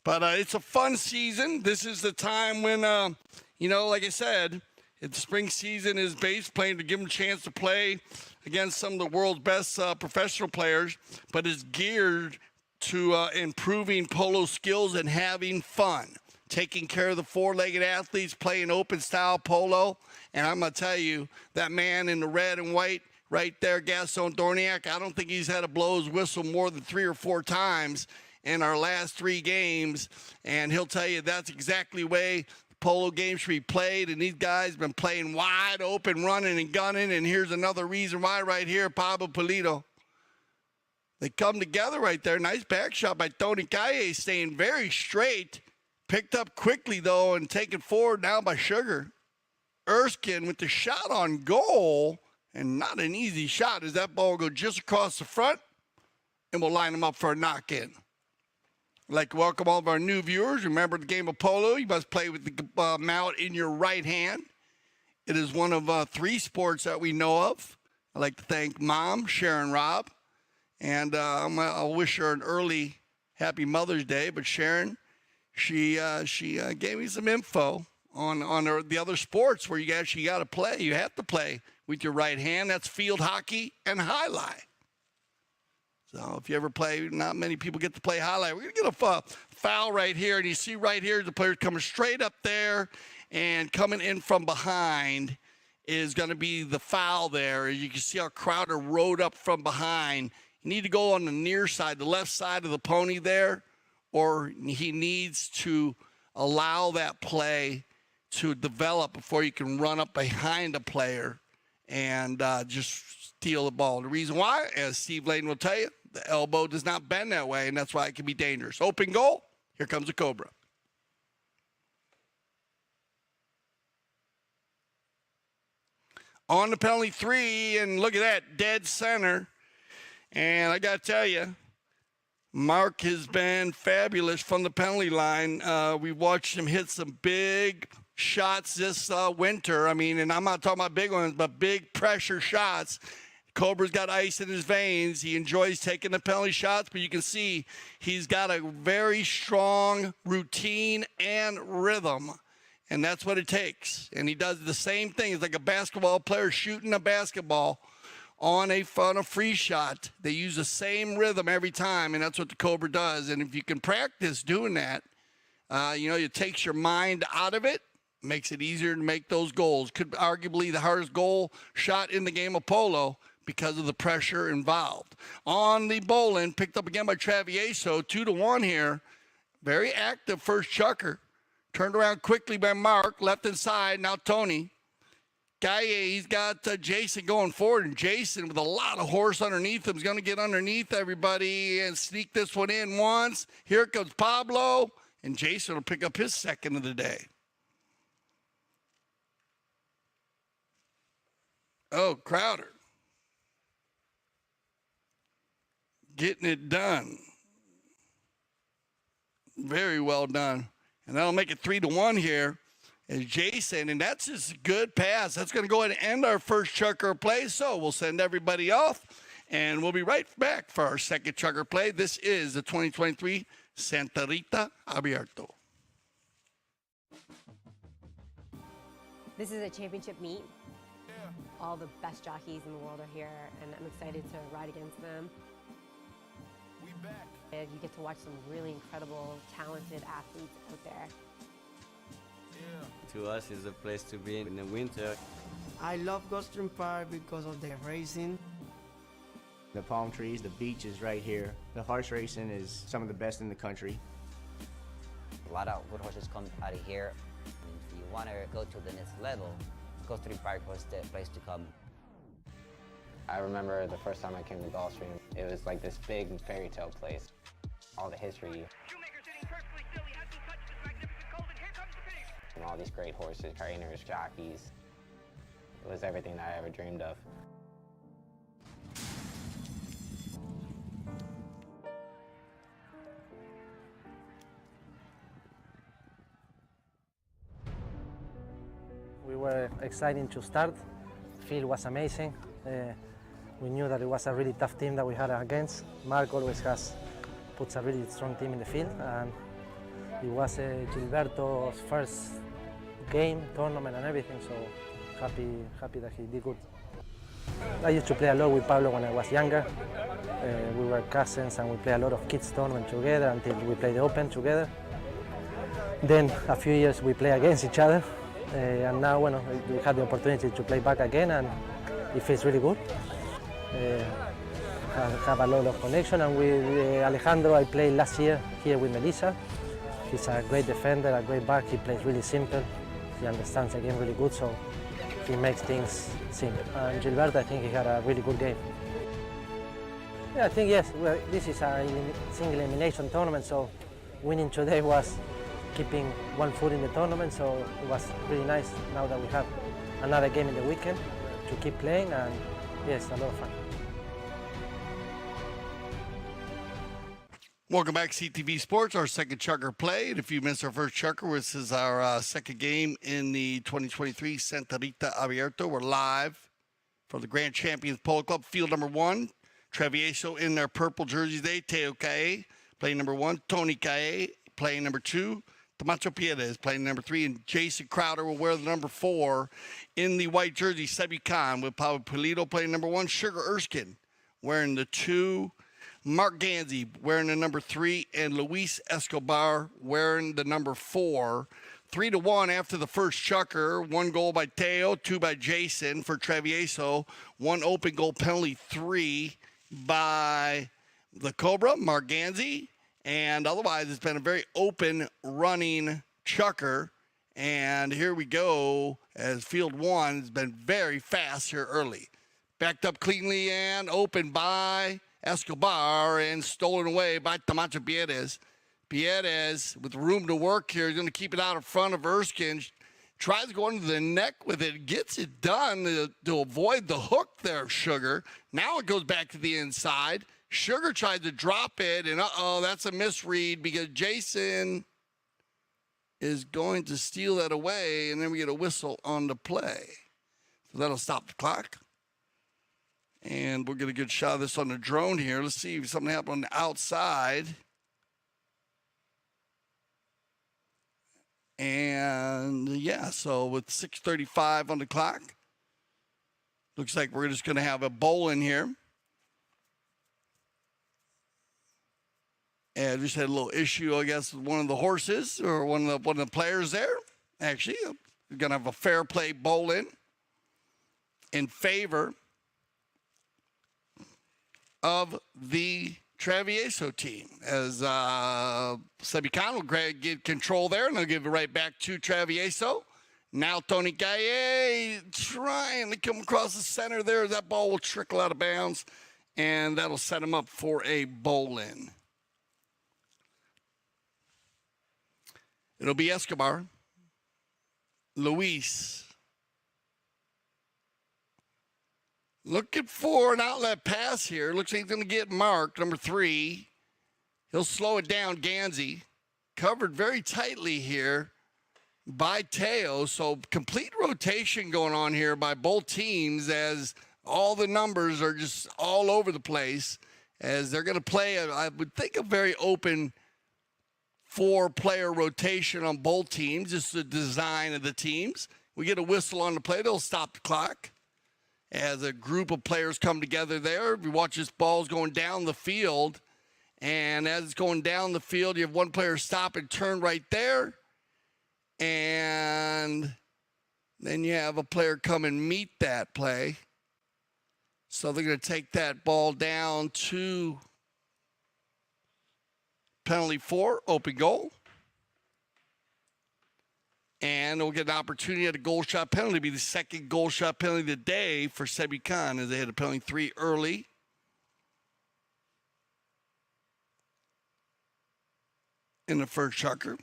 A: But it's a fun season. This is the time when, like I said, the spring season is based playing to give them a chance to play against some of the world's best professional players, but it's geared to improving polo skills and having fun, taking care of the four-legged athletes, playing open-style polo. And I'm going to tell you, that man in the red and white right there, Gaston Dorniak, I don't think he's had to blow his whistle more than 3 or 4 times in our last 3 games. And he'll tell you that's exactly the way polo game should be played, and these guys been playing wide open, running and gunning, and here's another reason why right here, Pablo Polito. They come together right there. Nice back shot by Tony Calle, staying very straight. Picked up quickly, though, and taken forward now by Sugar. Erskine with the shot on goal, and not an easy shot as that ball will go just across the front, and we'll line them up for a knock-in. I'd like to welcome all of our new viewers. Remember the game of polo, you must play with the mallet in your right hand. It is one of 3 sports that we know of. I'd like to thank Mom, Sharon Robb, and I'll wish her an early happy Mother's Day. But Sharon, she gave me some info on the other sports where you actually got to play. You have to play with your right hand. That's field hockey and highlight. So if you ever play, not many people get to play highlight. We're going to get a foul right here, and you see right here the player coming straight up there, and coming in from behind is going to be the foul there. You can see how Crowder rode up from behind. You need to go on the near side, the left side of the pony there, or he needs to allow that play to develop before you can run up behind a player and just steal the ball. The reason why, as Steve Layden will tell you, the elbow does not bend that way, and that's why it can be dangerous. Open goal, here comes a Cobra. On the penalty 3, and look at that, dead center. And I got to tell you, Mark has been fabulous from the penalty line. We watched him hit some big shots this winter. I mean, and I'm not talking about big ones, but big pressure shots. Cobra's got ice in his veins. He enjoys taking the penalty shots, but you can see he's got a very strong routine and rhythm, and that's what it takes. And he does the same thing. It's like a basketball player shooting a basketball on a free shot. They use the same rhythm every time, and that's what the Cobra does. And if you can practice doing that, it takes your mind out of it, makes it easier to make those goals. Could arguably the hardest goal shot in the game of polo because of the pressure involved. On the bowling, picked up again by Travieso, 2-1 here. Very active first chucker. Turned around quickly by Mark, left inside, now Tony. Gaye, he's got Jason going forward, and Jason with a lot of horse underneath him is going to get underneath everybody and sneak this one in once. Here comes Pablo, and Jason will pick up his second of the day. Oh, Crowder. Getting it done. Very well done. And that'll make it 3-1 here. Is Jason, and that's just a good pass. That's going to go ahead and end our first chucker play. So we'll send everybody off, and we'll be right back for our second chucker play. This is the 2023 Santa Rita Abierto.
S: This is a championship meet. All the best jockeys in the world are here, and I'm excited to ride against them. We back. And you get to watch some really incredible, talented athletes out there.
F: To us, it's a place to be in the winter.
G: I love Gulfstream Park because of the racing.
H: The palm trees, the beaches right here. The horse racing is some of the best in the country.
I: A lot of good horses come out of here. And if you want to go to the next level, Gulfstream Park was the place to come.
J: I remember the first time I came to Gulfstream, it was like this big fairy tale place. All the history. And all these great horses, trainers, jockeys. It was everything that I ever dreamed of.
K: We were excited to start. The field was amazing. We knew that it was a really tough team that we had against. Mark always puts a really strong team in the field, and it was Gilberto's first game, tournament, and everything. So happy that he did good. I used to play a lot with Pablo when I was younger. We were cousins, and we played a lot of kids tournament together until we played the Open together. Then a few years we play against each other, and now we had the opportunity to play back again, and it feels really good. Have a lot of connection, and with Alejandro I played last year here with Melissa, He's a great defender, a great back. He plays really simple. He understands the game really good, so he makes things simple. And Gilberto, I think he had a really good game. Yeah, I think yes. Well, this is a single elimination tournament, so winning today was keeping one foot in the tournament, so it was really nice now that we have another game in the weekend to keep playing, and yes, a lot of fun.
A: Welcome back, CTV Sports, our second chucker played. If you missed our first chucker, this is our second game in the 2023 Santa Rita Abierto. We're live for the Grand Champions Polo Club, field number 1. Travieso in their purple jerseys today. Teo Cae playing number 1. Tony Cae playing number 2. Camacho Piedez playing number 3. And Jason Crowder will wear the number 4 in the white jersey. Sebi Khan with Pablo Pulido playing number 1. Sugar Erskine wearing the 2. Mark Ganzi wearing the number 3, and Luis Escobar wearing the number 4. 3-1 after the first chucker. 1 goal by Teo, 2 by Jason for Travieso. 1 open goal penalty, 3 by the Cobra, Mark Ganzi. And otherwise, it's been a very open running chucker. And here we go as field 1 has been very fast here early. Backed up cleanly and open by Escobar and stolen away by Camacho Piedez. Piedez, with room to work here, is going to keep it out in front of Erskine. Tries to go into the neck with it, gets it done to avoid the hook there, Sugar. Now it goes back to the inside. Sugar tries to drop it, and that's a misread because Jason is going to steal that away, and then we get a whistle on the play. So that'll stop the clock. And we'll get a good shot of this on the drone here. Let's see if something happened on the outside. And, yeah, so with 6:35 on the clock, looks like we're just going to have a bowl in here. And just had a little issue, I guess, with one of the horses or one of the players there. Actually, we're going to have a fair play bowl in favor of the Travieso team, as Sebi Khan will get control there, and they'll give it right back to Travieso. Now Tony Cae trying to come across the center there. That ball will trickle out of bounds, and that'll set him up for a bowl-in. It'll be Escobar, Luis, looking for an outlet pass here. Looks like he's going to get marked, number 3. He'll slow it down, Ganzi. Covered very tightly here by Teo. So complete rotation going on here by both teams as all the numbers are just all over the place. As they're going to play, I would think, a very open 4-player rotation on both teams. Just the design of the teams. We get a whistle on the play. They'll stop the clock as a group of players come together there. We watch this ball's going down the field, and as it's going down the field, you have one player stop and turn right there, and then you have a player come and meet that play. So they're going to take that ball down to penalty 4, open goal. And we'll get an opportunity at a goal shot penalty. It'll be the second goal shot penalty of the day for Sebi Khan, as they had a penalty 3 early. In the first chucker,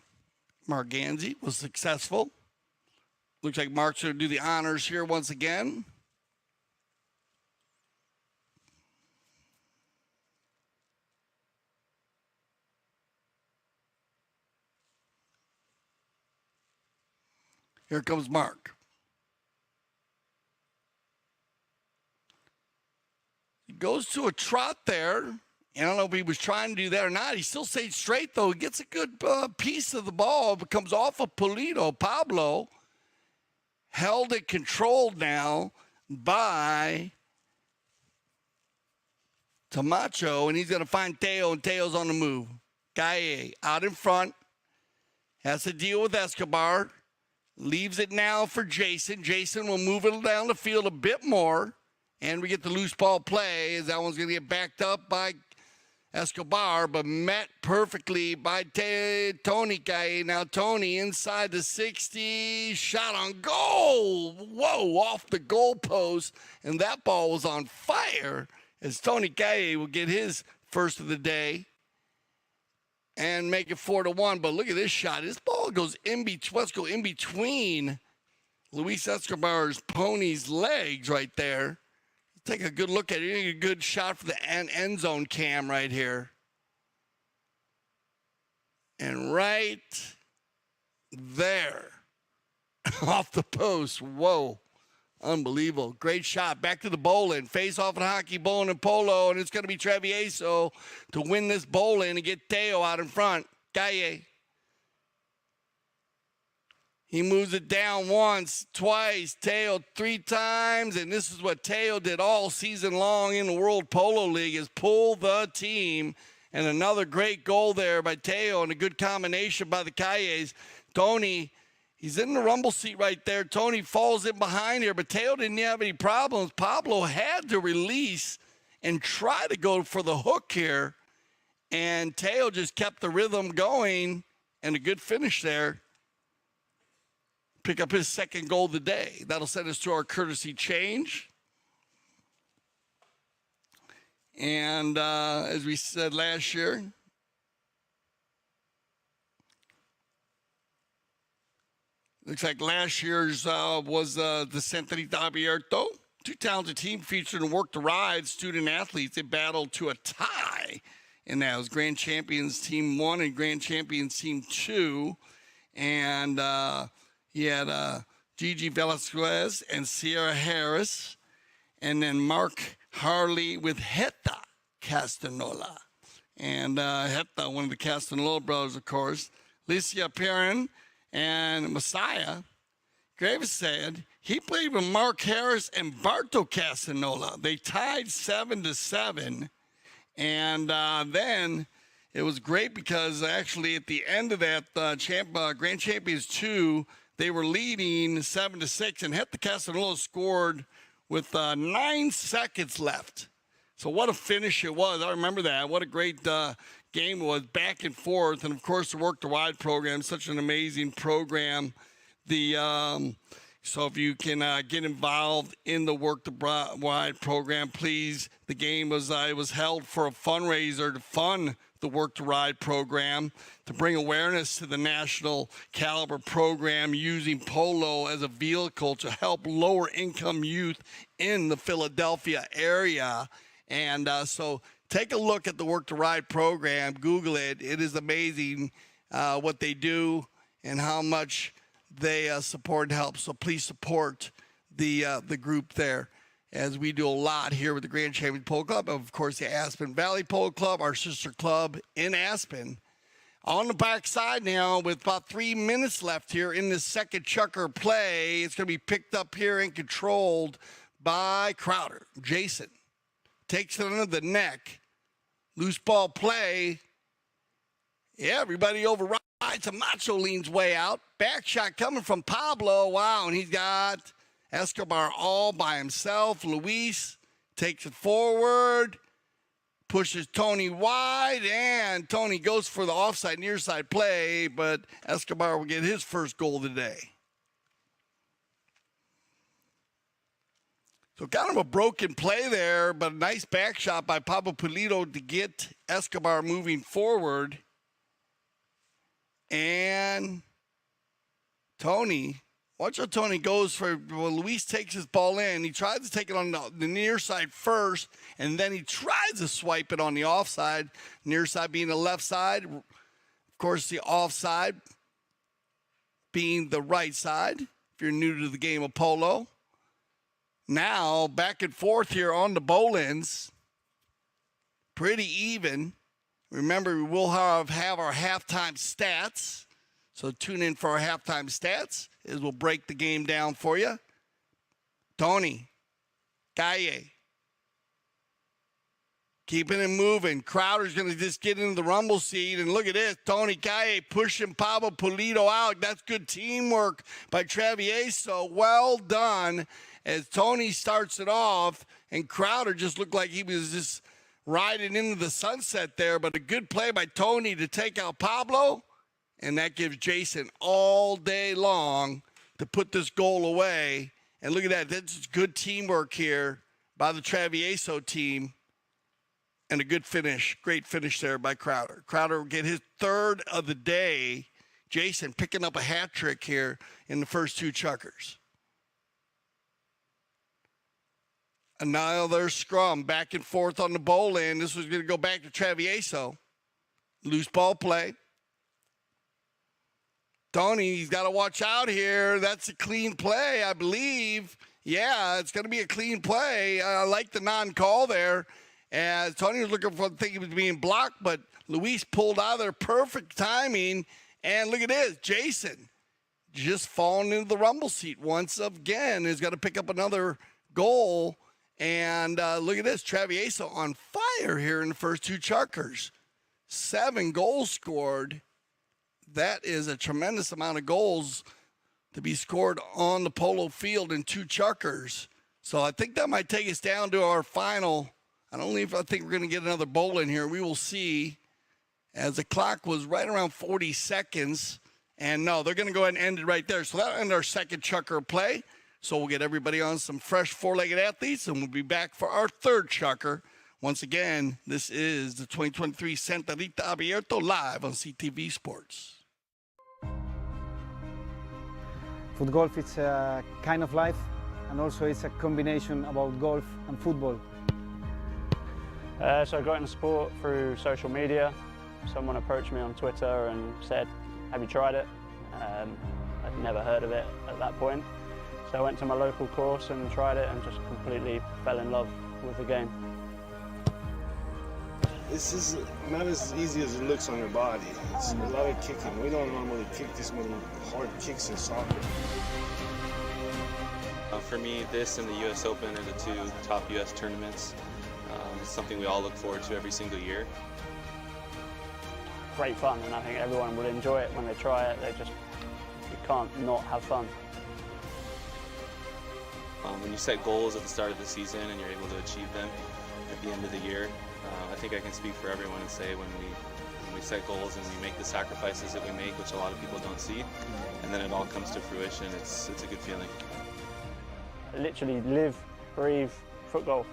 A: Mark Ganzi was successful. Looks like Mark's going to do the honors here once again. Here comes Mark. He goes to a trot there. I don't know if he was trying to do that or not. He still stayed straight, though. He gets a good piece of the ball. It comes off of Pulido. Pablo held it controlled now by Camacho, and he's going to find Teo, and Teo's on the move. Cae out in front. Has to deal with Escobar. Leaves it now for Jason. Jason will move it down the field a bit more. And we get the loose ball play, as that one's going to get backed up by Escobar, but met perfectly by Tony Kaye. Now Tony inside the 60, shot on goal. Whoa, off the goalpost, and that ball was on fire as Tony Kaye will get his first of the day and make it 4-1. But look at this shot. This ball goes in between. Let's go in between Luis Escobar's pony's legs right there. Take a good look at it. A good shot for the end zone cam right here. And right there, off the post. Whoa. Unbelievable. Great shot. Back to the bowling. Face off in hockey, bowling and polo. And it's going to be Travieso to win this bowling and get Teo out in front. Kaye. He moves it down once, twice, Teo 3 times, and this is what Teo did all season long in the World Polo League, is pull the team. And another great goal there by Teo and a good combination by the Kayes. Tony, he's in the rumble seat right there. Tony falls in behind here, but Teo didn't have any problems. Pablo had to release and try to go for the hook here, and Teo just kept the rhythm going, and a good finish there. Pick up his second goal of the day. That'll send us to our courtesy change. And as we said last year, looks like last year's was the Centenita Abierto. 2 talented teams featured and worked the ride. Student athletes, they battled to a tie. And that was Grand Champions Team 1 and Grand Champions Team 2. And he had Gigi Velasquez and Sierra Harris, and then Mark Harley with Heta Castanola. And Heta, one of the Castanola brothers, of course. Licia Perrin and Messiah. Graves said he played with Mark Harris and Barto Castanola. They tied 7-7. And then it was great because actually at the end of that Grand Champions 2, they were leading 7-6, and Heta Castanola scored with 9 seconds left. So what a finish it was. I remember that. What a great game it was, back and forth. And, of course, the Work the Ride program, such an amazing program. So if you can get involved in the Work the Ride program, please. The game was it was held for a fundraiser to fund the Work to Ride program, to bring awareness to the national caliber program using Polo as a vehicle to help lower income youth in the Philadelphia area. And so take a look at the Work to Ride program. Google it. It is amazing what they do and how much they support and help. So please support the group there, as we do a lot here with the Grand Champions Polo Club. Of course, the Aspen Valley Polo Club, our sister club in Aspen. On the backside now with about 3 minutes left here in this second chucker play. It's going to be picked up here and controlled by Crowder. Jason takes it under the neck. Loose ball play. Yeah, everybody overrides. Macho leans way out. Back shot coming from Pablo. Wow, and he's got Escobar all by himself. Luis takes it forward, pushes Tony wide, and Tony goes for the offside near side play, but Escobar will get his first goal of the day. So kind of a broken play there, but a nice back shot by Pablo Pulido to get Escobar moving forward. And Tony, watch how Tony goes for, well, Luis takes his ball in. He tries to take it on the near side first, and then he tries to swipe it on the offside. Near side being the left side. Of course, the offside being the right side, if you're new to the game of polo. Now, back and forth here on the Bolins. Pretty even. Remember, we will have our halftime stats. So tune in for our halftime stats, as we'll break the game down for you. Tony, Kaye, keeping it moving. Crowder's going to just get into the rumble seat. And look at this. Tony Kaye pushing Pablo Pulido out. That's good teamwork by Travieso. Well done. As Tony starts it off, and Crowder just looked like he was just riding into the sunset there, but a good play by Tony to take out Pablo, and that gives Jason all day long to put this goal away. And look at that. That's good teamwork here by the Travieso team. And a good finish, great finish there by Crowder. Crowder will get his third of the day. Jason picking up a hat trick here in the first two chukkers. Another scrum, back and forth on the bowl end. This was going to go back to Travieso. Loose ball play. Tony, he's got to watch out here. That's a clean play, I believe. Yeah, it's going to be a clean play. I like the non-call there. As Tony was looking for the thing he was being blocked, but Luis pulled out of there. Perfect timing. And look at this. Jason just falling into the rumble seat once again. He's got to pick up another goal. And look at this. Travieso on fire here in the first two chukkers. 7 goals scored. That is a tremendous amount of goals to be scored on the Polo field in 2 chukkers. So I think that might take us down to our final. I think we're going to get another bowl in here. We will see, as the clock was right around 40 seconds. And no, they're going to go ahead and end it right there. So that'll end our second chukker play. So we'll get everybody on some fresh four-legged athletes, and we'll be back for our third chukker. Once again, this is the 2023 Santa Rita Abierto live on CTV Sports.
M: Foot golf is a kind of life, and also it's a combination about golf and football.
N: So I got into sport through social media. Someone approached me on Twitter and said, have you tried it? I'd never heard of it at that point. So I went to my local course and tried it and just completely fell in love with the game.
O: This is not as easy as it looks on your body. It's a lot of kicking. We don't normally kick this many hard kicks in soccer.
P: For me, this and the U.S. Open are the 2 top U.S. tournaments. It's something we all look forward to every single year.
N: Great fun, and I think everyone will enjoy it when they try it. You can't not have fun.
P: When you set goals at the start of the season and you're able to achieve them at the end of the year, I think I can speak for everyone and say when we set goals and we make the sacrifices that we make, which a lot of people don't see, and then it all comes to fruition, it's a good feeling.
N: I literally live, breathe foot golf.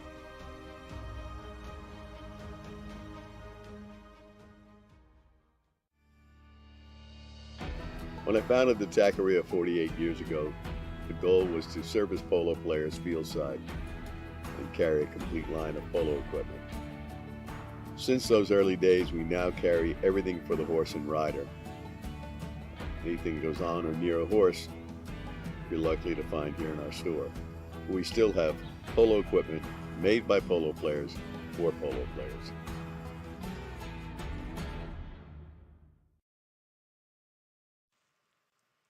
R: When I founded the Taqueria 48 years ago, the goal was to service polo players fieldside and carry a complete line of polo equipment. Since those early days, we now carry everything for the horse and rider. Anything goes on or near a horse, you're likely to find here in our store. We still have polo equipment made by polo players for polo players.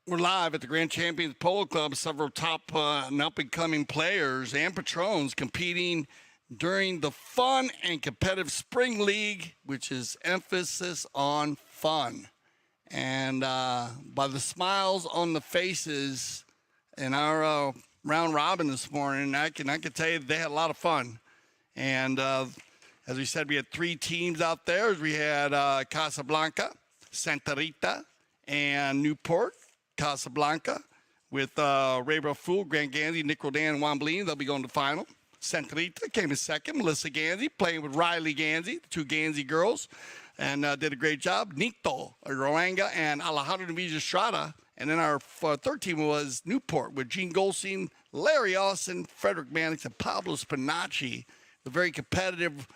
A: We're live at the Grand Champions Polo Club. Several top and up-and-coming players and patrons competing during the fun and competitive Spring League, which is emphasis on fun. And by the smiles on the faces in our round robin this morning, I can tell you they had a lot of fun. And as we said, we had 3 teams out there. We had Casablanca, Santa Rita, and Newport. Casablanca with Ray Rafool, Grant Ganzi, Nick Rodan, and Juan Bellini. They'll be going to the final. Santa Rita came in second. Melissa Ganzi playing with Riley Ganzi, the 2 Ganzi girls, and did a great job. Nito, Roanga, and Alejandro Navija Estrada. And then our third team was Newport with Gene Goldstein, Larry Austin, Frederick Mannix, and Pablo Spinacci. The very competitive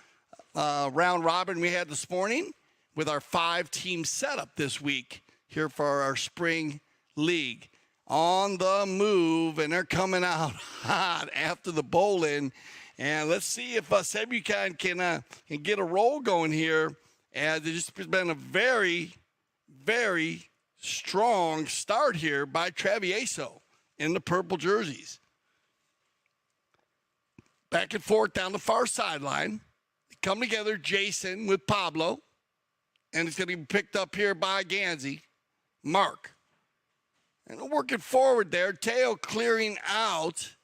A: round robin we had this morning with our 5-team setup this week here for our spring league. On the move, and they're coming out hot after the bowl-in. And let's see if Sebucan can get a roll going here, as it's just been a very, very strong start here by Travieso in the purple jerseys. Back and forth down the far sideline. They come together, Jason with Pablo, and it's going to be picked up here by Ganzi. Mark. And working forward there, Teo clearing out.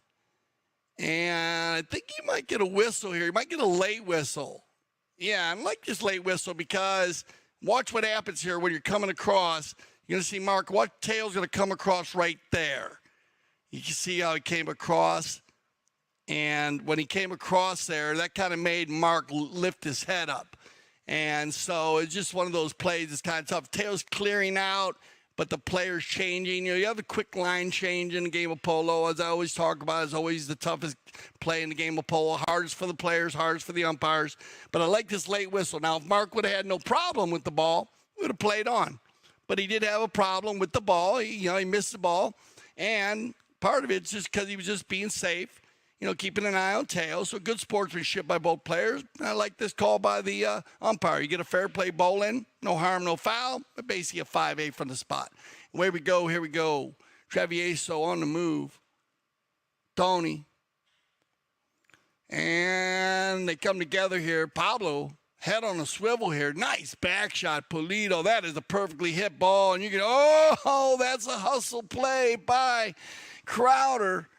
A: And I think he might get a whistle here. He might get a late whistle. Yeah, I like this late whistle because watch what happens here when you're coming across. You're going to see, Mark, what tail's going to come across right there. You can see how he came across. And when he came across there, that kind of made Mark lift his head up. And so it's just one of those plays that's kind of tough. Tail's clearing out, but the player's changing. You have the quick line change in the game of polo, as I always talk about. It's always the toughest play in the game of polo. Hardest for the players, hardest for the umpires. But I like this late whistle. Now, if Mark would have had no problem with the ball, he would have played on. But he did have a problem with the ball. He missed the ball. And part of it's just because he was just being safe, keeping an eye on tail. So good sportsmanship by both players. I like this call by the umpire. You get a fair play bowl in, no harm, no foul, but basically a 5-8 from the spot. Away we go. Here we go. Travieso on the move. Tony. And they come together here. Pablo, head on a swivel here. Nice back shot, Polito. That is a perfectly hit ball. And you can, that's a hustle play by Crowder.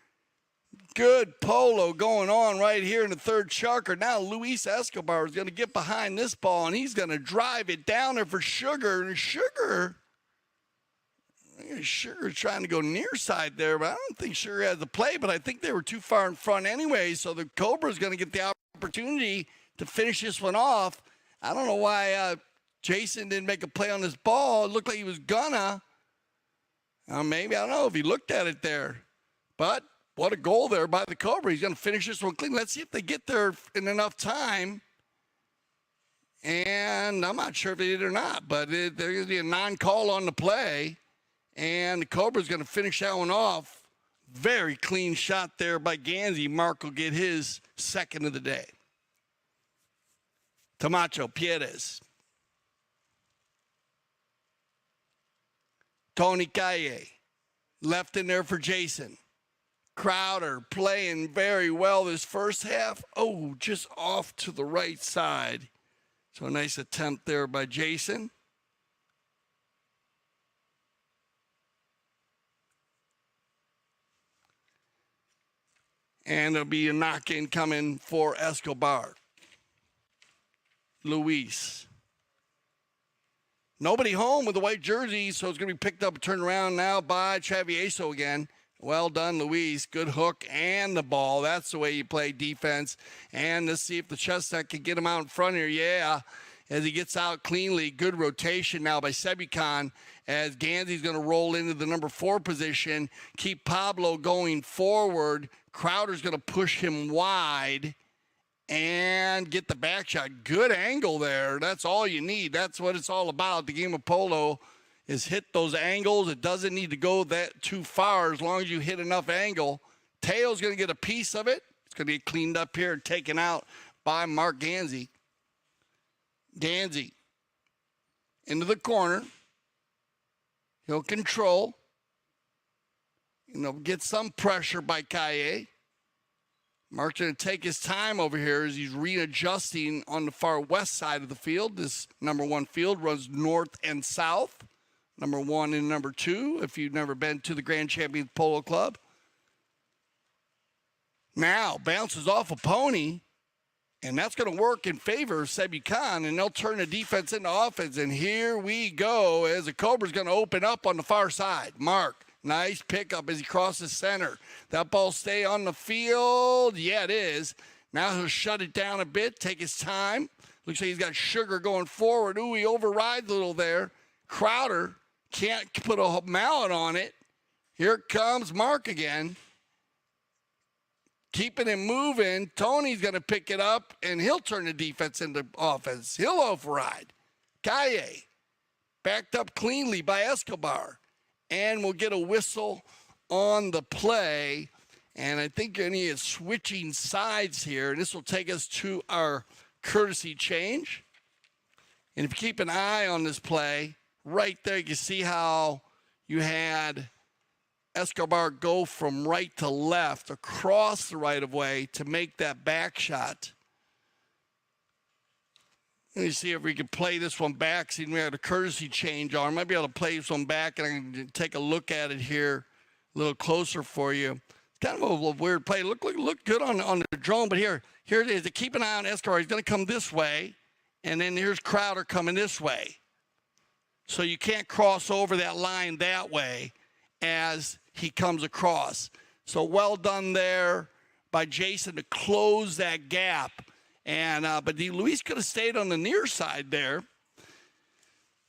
A: Good polo going on right here in the third chunker. Now Luis Escobar is going to get behind this ball, and he's going to drive it down there for Sugar. And Sugar's trying to go near side there, but I don't think Sugar has the play, but I think they were too far in front anyway, so the Cobra's going to get the opportunity to finish this one off. I don't know why Jason didn't make a play on this ball. It looked like he was gonna. Maybe, I don't know if he looked at it there, but what a goal there by the Cobra. He's going to finish this one clean. Let's see if they get there in enough time. And I'm not sure if they did or not, but there's going to be a non-call on the play. And the Cobra's going to finish that one off. Very clean shot there by Ganzi. Mark will get his second of the day. Camacho, Pierres. Tony Calle. Left in there for Jason. Crowder playing very well this first half. Just off to the right side. So a nice attempt there by Jason. And there'll be a knock-in coming for Escobar. Luis. Nobody home with the white jersey, so it's going to be picked up and turned around now by Travieso again. Well done, Luis. Good hook and the ball. That's the way you play defense. And let's see if the Chestnut can get him out in front here. Yeah, as he gets out cleanly. Good rotation now by Sebucan as Ganzi's going to roll into the number 4 position. Keep Pablo going forward. Crowder's going to push him wide and get the back shot. Good angle there. That's all you need. That's what it's all about. The game of polo is hit those angles. It doesn't need to go that too far as long as you hit enough angle. Teo's going to get a piece of it. It's going to be cleaned up here and taken out by Mark Ganzi. Ganzi into the corner. He'll control. Get some pressure by Calle. Mark's going to take his time over here as he's readjusting on the far west side of the field. This number 1 field runs north and south. Number 1 and number 2, if you've never been to the Grand Champions Polo Club. Now, bounces off a pony, and that's going to work in favor of Sebucan, and they'll turn the defense into offense. And here we go as the Cobra's going to open up on the far side. Mark, nice pickup as he crosses center. That ball stay on the field. Yeah, it is. Now he'll shut it down a bit, take his time. Looks like he's got Sugar going forward. He overrides a little there. Crowder can't put a mallet on it. Here comes Mark again. Keeping him moving. Tony's going to pick it up, and he'll turn the defense into offense. He'll override. Calle backed up cleanly by Escobar. And we'll get a whistle on the play. And I think you're going to get switching sides here. And this will take us to our courtesy change. And if you keep an eye on this play, right there, you can see how you had Escobar go from right to left across the right-of-way to make that back shot. Let me see if we can play this one back. See, we had a courtesy change on. I might be able to play this one back, and I can take a look at it here a little closer for you. It's kind of a weird play. Look good on the drone, but here it is. Keep an eye on Escobar. He's going to come this way. and then here's Crowder coming this way. So you can't cross over that line that way as he comes across. So well done there by Jason to close that gap. And but Luis could have stayed on the near side there.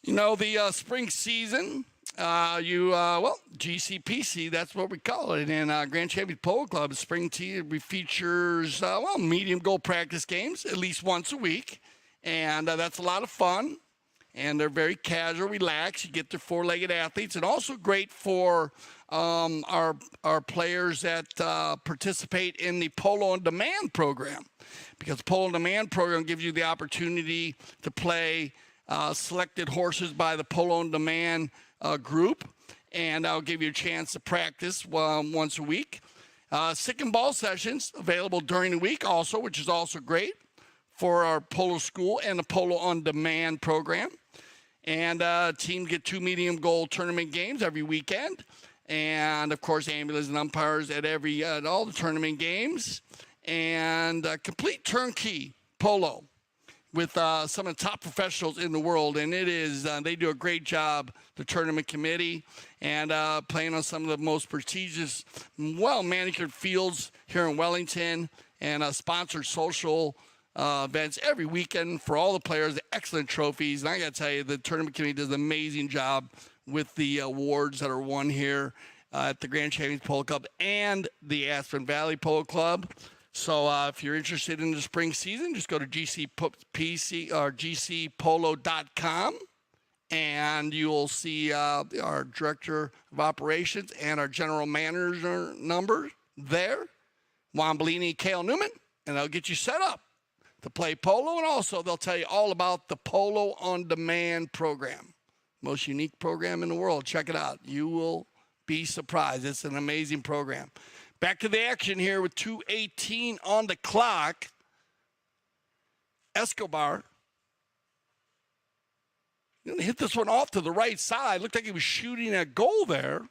A: You know, the spring season, GCPC, that's what we call it. And Grand Champions Polo Club, spring team features, medium goal practice games at least once a week. And that's a lot of fun. And they're very casual, relaxed. You get their four-legged athletes. And also great for our players that participate in the Polo on Demand program. Because the Polo on Demand program gives you the opportunity to play selected horses by the Polo on Demand group. And I'll give you a chance to practice once a week. Sick and ball sessions available during the week also, which is also great for our Polo School and the Polo on Demand program. And teams get 2 medium goal tournament games every weekend. And, of course, ambulance and umpires at all the tournament games. And complete turnkey polo with some of the top professionals in the world. And it is, they do a great job, the tournament committee, and playing on some of the most prestigious, well-manicured fields here in Wellington, and sponsored social events every weekend for all the players, excellent trophies. And I got to tell you, the tournament committee does an amazing job with the awards that are won here at the Grand Champions Polo Club and the Aspen Valley Polo Club. So if you're interested in the spring season, just go to GCPC or GCPolo.com, and you will see our director of operations and our general manager number there, Juan Bellini, Cale Newman, and they'll get you set up to play polo. And also they'll tell you all about the Polo on Demand program. Most unique program in the world. Check it out. You will be surprised. It's an amazing program. Back to the action here with 2:18 on the clock. Escobar going to hit this one off to the right side. Looked like he was shooting a goal there.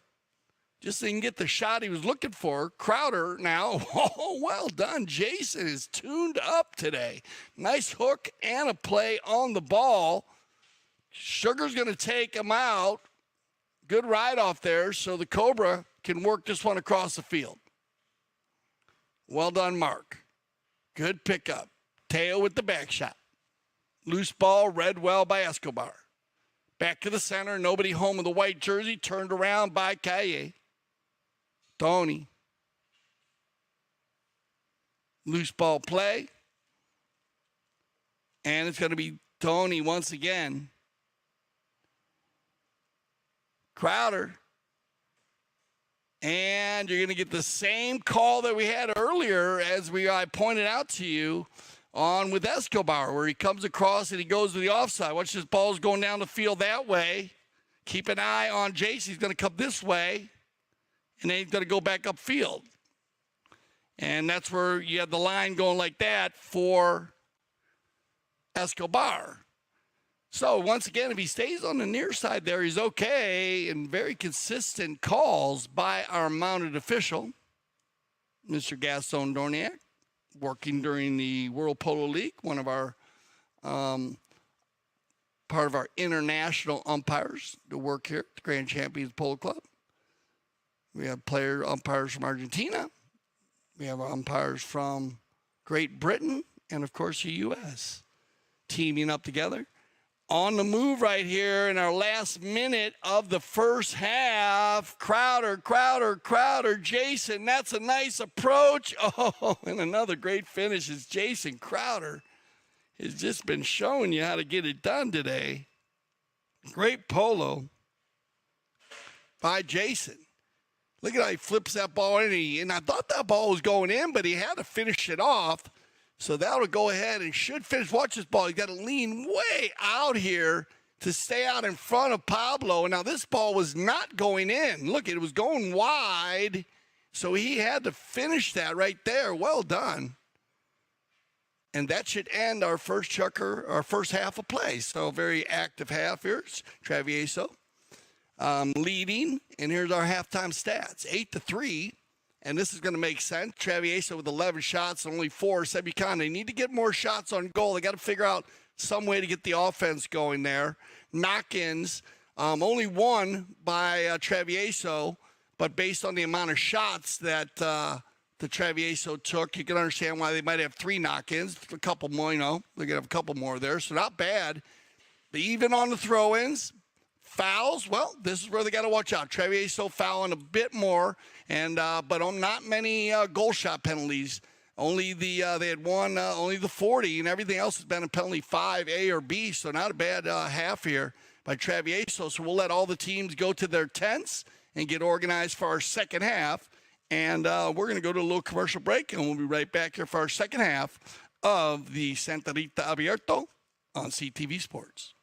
A: Just didn't get the shot he was looking for. Crowder now. Oh, well done. Jason is tuned up today. Nice hook and a play on the ball. Sugar's going to take him out. Good ride off there so the Cobra can work this one across the field. Well done, Mark. Good pickup. Teo with the back shot. Loose ball read well by Escobar. Back to the center. Nobody home with the white jersey. Turned around by Calle. Tony. Loose ball play. And it's going to be Tony once again. Crowder. And you're going to get the same call that we had earlier as I pointed out to you on with Escobar, where he comes across and he goes to the offside. Watch this ball's going down the field that way. Keep an eye on Jason. He's going to come this way, and then he's going to go back upfield. And that's where you have the line going like that for Escobar. So, once again, if he stays on the near side there, he's okay, and very consistent calls by our mounted official, Mr. Gaston Dorniak, working during the World Polo League, one of our part of our international umpires to work here at the Grand Champions Polo Club. We have umpires from Argentina. We have umpires from Great Britain, and, of course, the U.S. teaming up together. On the move right here in our last minute of the first half. Crowder, Jason. That's a nice approach. Oh, and another great finish is Jason Crowder. Has just been showing you how to get it done today. Great polo by Jason. Look at how he flips that ball in. And I thought that ball was going in, but he had to finish it off. So that'll go ahead and should finish. Watch this ball. He's got to lean way out here to stay out in front of Pablo. Now, this ball was not going in. Look, it was going wide. So he had to finish that right there. Well done. And that should end our first half of play. So very active half here. Travieso leading. And here's our halftime stats. 8-3. And this is going to make sense. Travieso with 11 shots and only 4. Sebicon, they need to get more shots on goal. They got to figure out some way to get the offense going there. Knock-ins, only one by Travieso, but based on the amount of shots that the Travieso took, you can understand why they might have 3 knock-ins, a couple more, they're going to have a couple more there, so not bad. But even on the throw-ins, fouls, well, this is where they got to watch out. Travieso fouling a bit more, and but on not many goal shot penalties. Only they had one, only the 40, and everything else has been a penalty 5, A or B, so not a bad half here by Travieso. So we'll let all the teams go to their tents and get organized for our second half. And we're going to go to a little commercial break, and we'll be right back here for our second half of the Santa Rita Abierto on CTV Sports.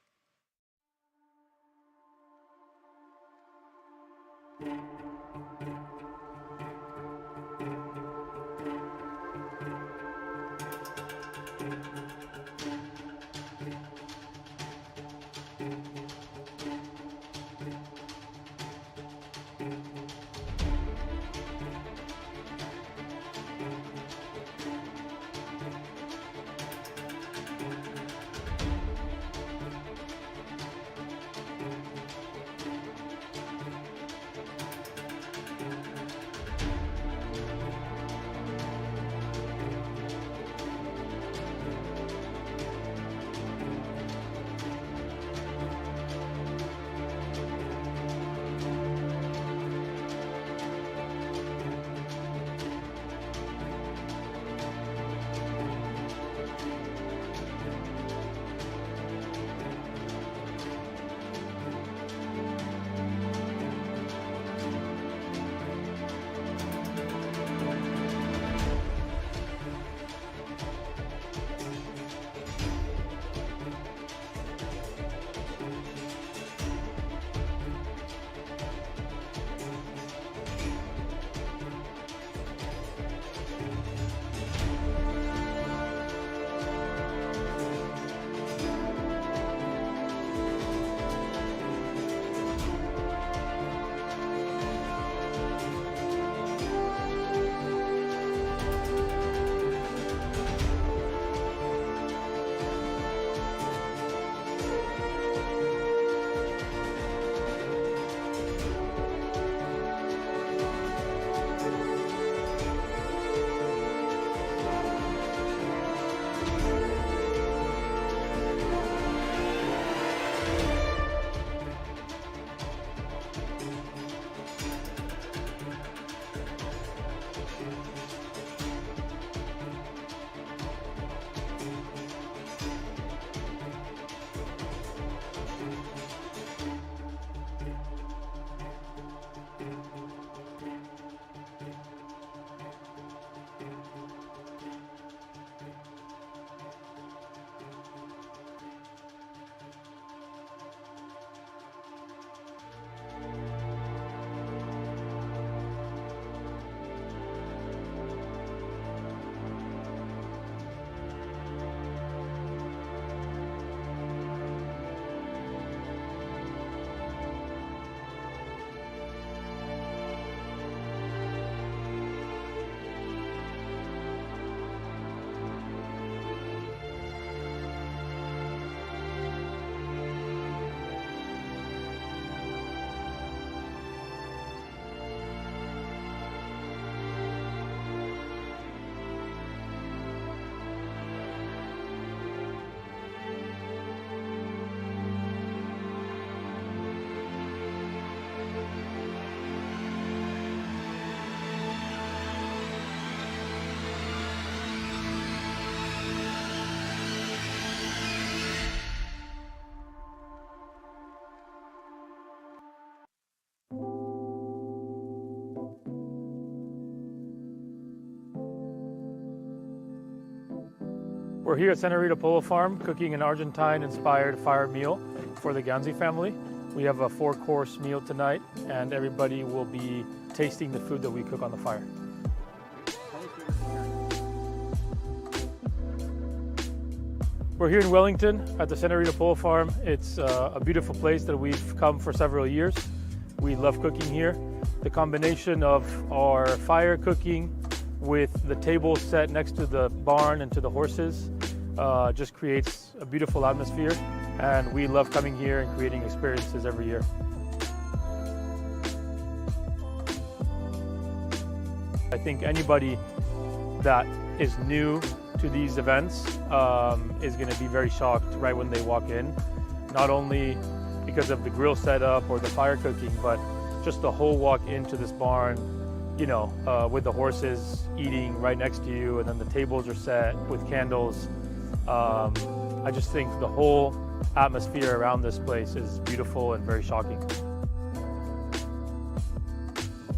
T: We're here at Santa Rita Polo Farm cooking an Argentine-inspired fire meal for the Ganzi family. We have a 4-course meal tonight, and everybody will be tasting the food that we cook on the fire. We're here in Wellington at the Santa Rita Polo Farm. It's a beautiful place that we've come for several years. We love cooking here. The combination of our fire cooking with the table set next to the barn and to the horses just creates a beautiful atmosphere, and we love coming here and creating experiences every year. I think anybody that is new to these events is going to be very shocked right when they walk in, not only because of the grill setup or the fire cooking, but just the whole walk into this barn, you know, with the horses eating right next to you, and then the tables are set with candles. I just think the whole atmosphere around this place is beautiful and very shocking.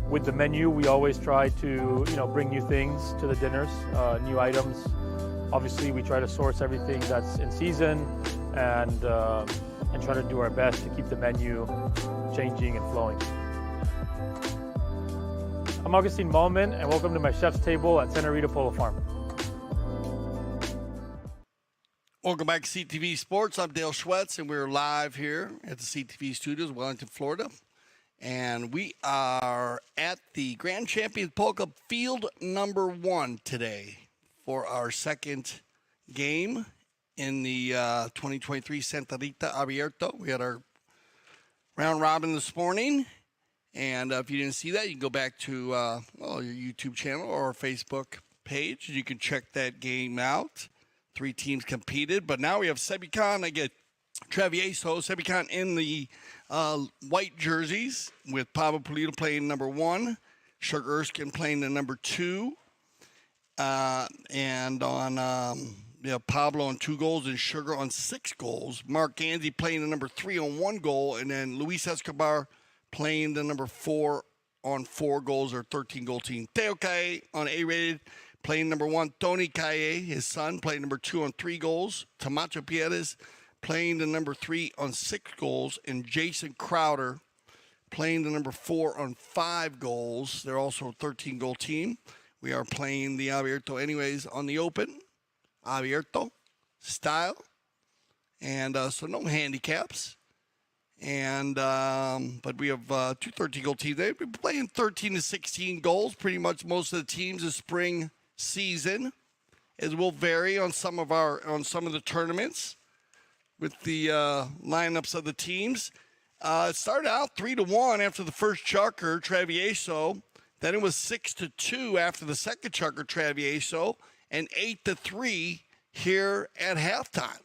T: With the menu, we always try to, you know, bring new things to the dinners, new items. Obviously, we try to source everything that's in season and try to do our best to keep the menu changing and flowing. I'm Augustine Malman, and welcome to my chef's table at Santa Rita Polo Farm.
A: Welcome back to CTV Sports. I'm Dale Schwetz, and we're live here at the CTV studios, Wellington, Florida. And we are at the Grand Champions Polo Club Field number 1 today for our second game in the 2023 Santa Rita Abierto. We had our round robin this morning. And if you didn't see that, you can go back to your YouTube channel or our Facebook page. You can check that game out. 3 teams competed, but now we have Sebican against Travieso. Sebican in the white jerseys with Pablo Pulido playing number 1, Sugar Erskine playing the number 2, and on Pablo on 2 goals and Sugar on 6 goals. Mark Ganzi playing the number 3 on 1 goal, and then Luis Escobar playing the number 4 on 4 goals, or 13-goal team. Teo Calle on A-rated, playing number 1. Tony Calle, his son, playing number 2 on 3 goals. Camacho Pierres playing the number 3 on 6 goals. And Jason Crowder playing the number 4 on 5 goals. They're also a 13-goal team. We are playing the Abierto anyways on the open Abierto style. And so no handicaps. And but we have 2 13-goal teams. They've been playing 13 to 16 goals pretty much most of the teams this spring season. It will vary on some of the tournaments with the lineups of the teams. It started out 3-1 after the first chukker, Travieso. Then it was 6-2 after the second chukker, Travieso, and 8-3 here at halftime.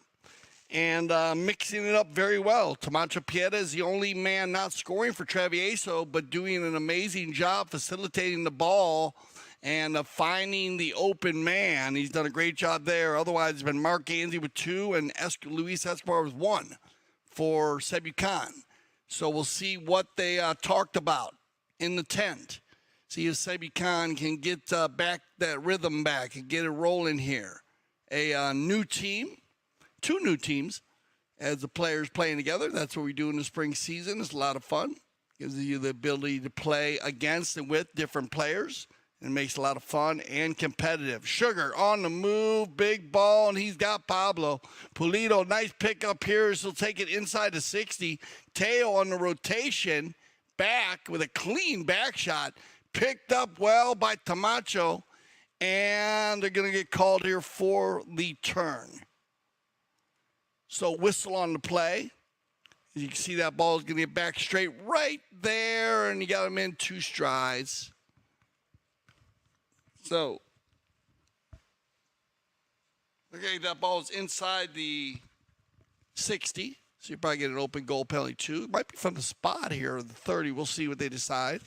A: And mixing it up very well. Camacho Pieta is the only man not scoring for Travieso, but doing an amazing job facilitating the ball and finding the open man. He's done a great job there. Otherwise, it's been Mark Ganzi with 2 and Luis Escobar with 1 for Sebucan. So we'll see what they talked about in the tent. See if Sebucan can get back that rhythm back and get it rolling here. A new team. 2 new teams as the players playing together. That's what we do in the spring season. It's a lot of fun. Gives you the ability to play against and with different players. And makes it a lot of fun and competitive. Sugar on the move, big ball, and he's got Pablo. Pulido, nice pickup here. He'll take it inside the 60. Teo on the rotation, back with a clean back shot. Picked up well by Camacho. And they're going to get called here for the turn. So whistle on the play. As you can see, that ball is going to get back straight right there, and you got him in 2 strides. So, okay, that ball is inside the 60. So you probably get an open goal penalty 2. It might be from the spot here, or the 30. We'll see what they decide.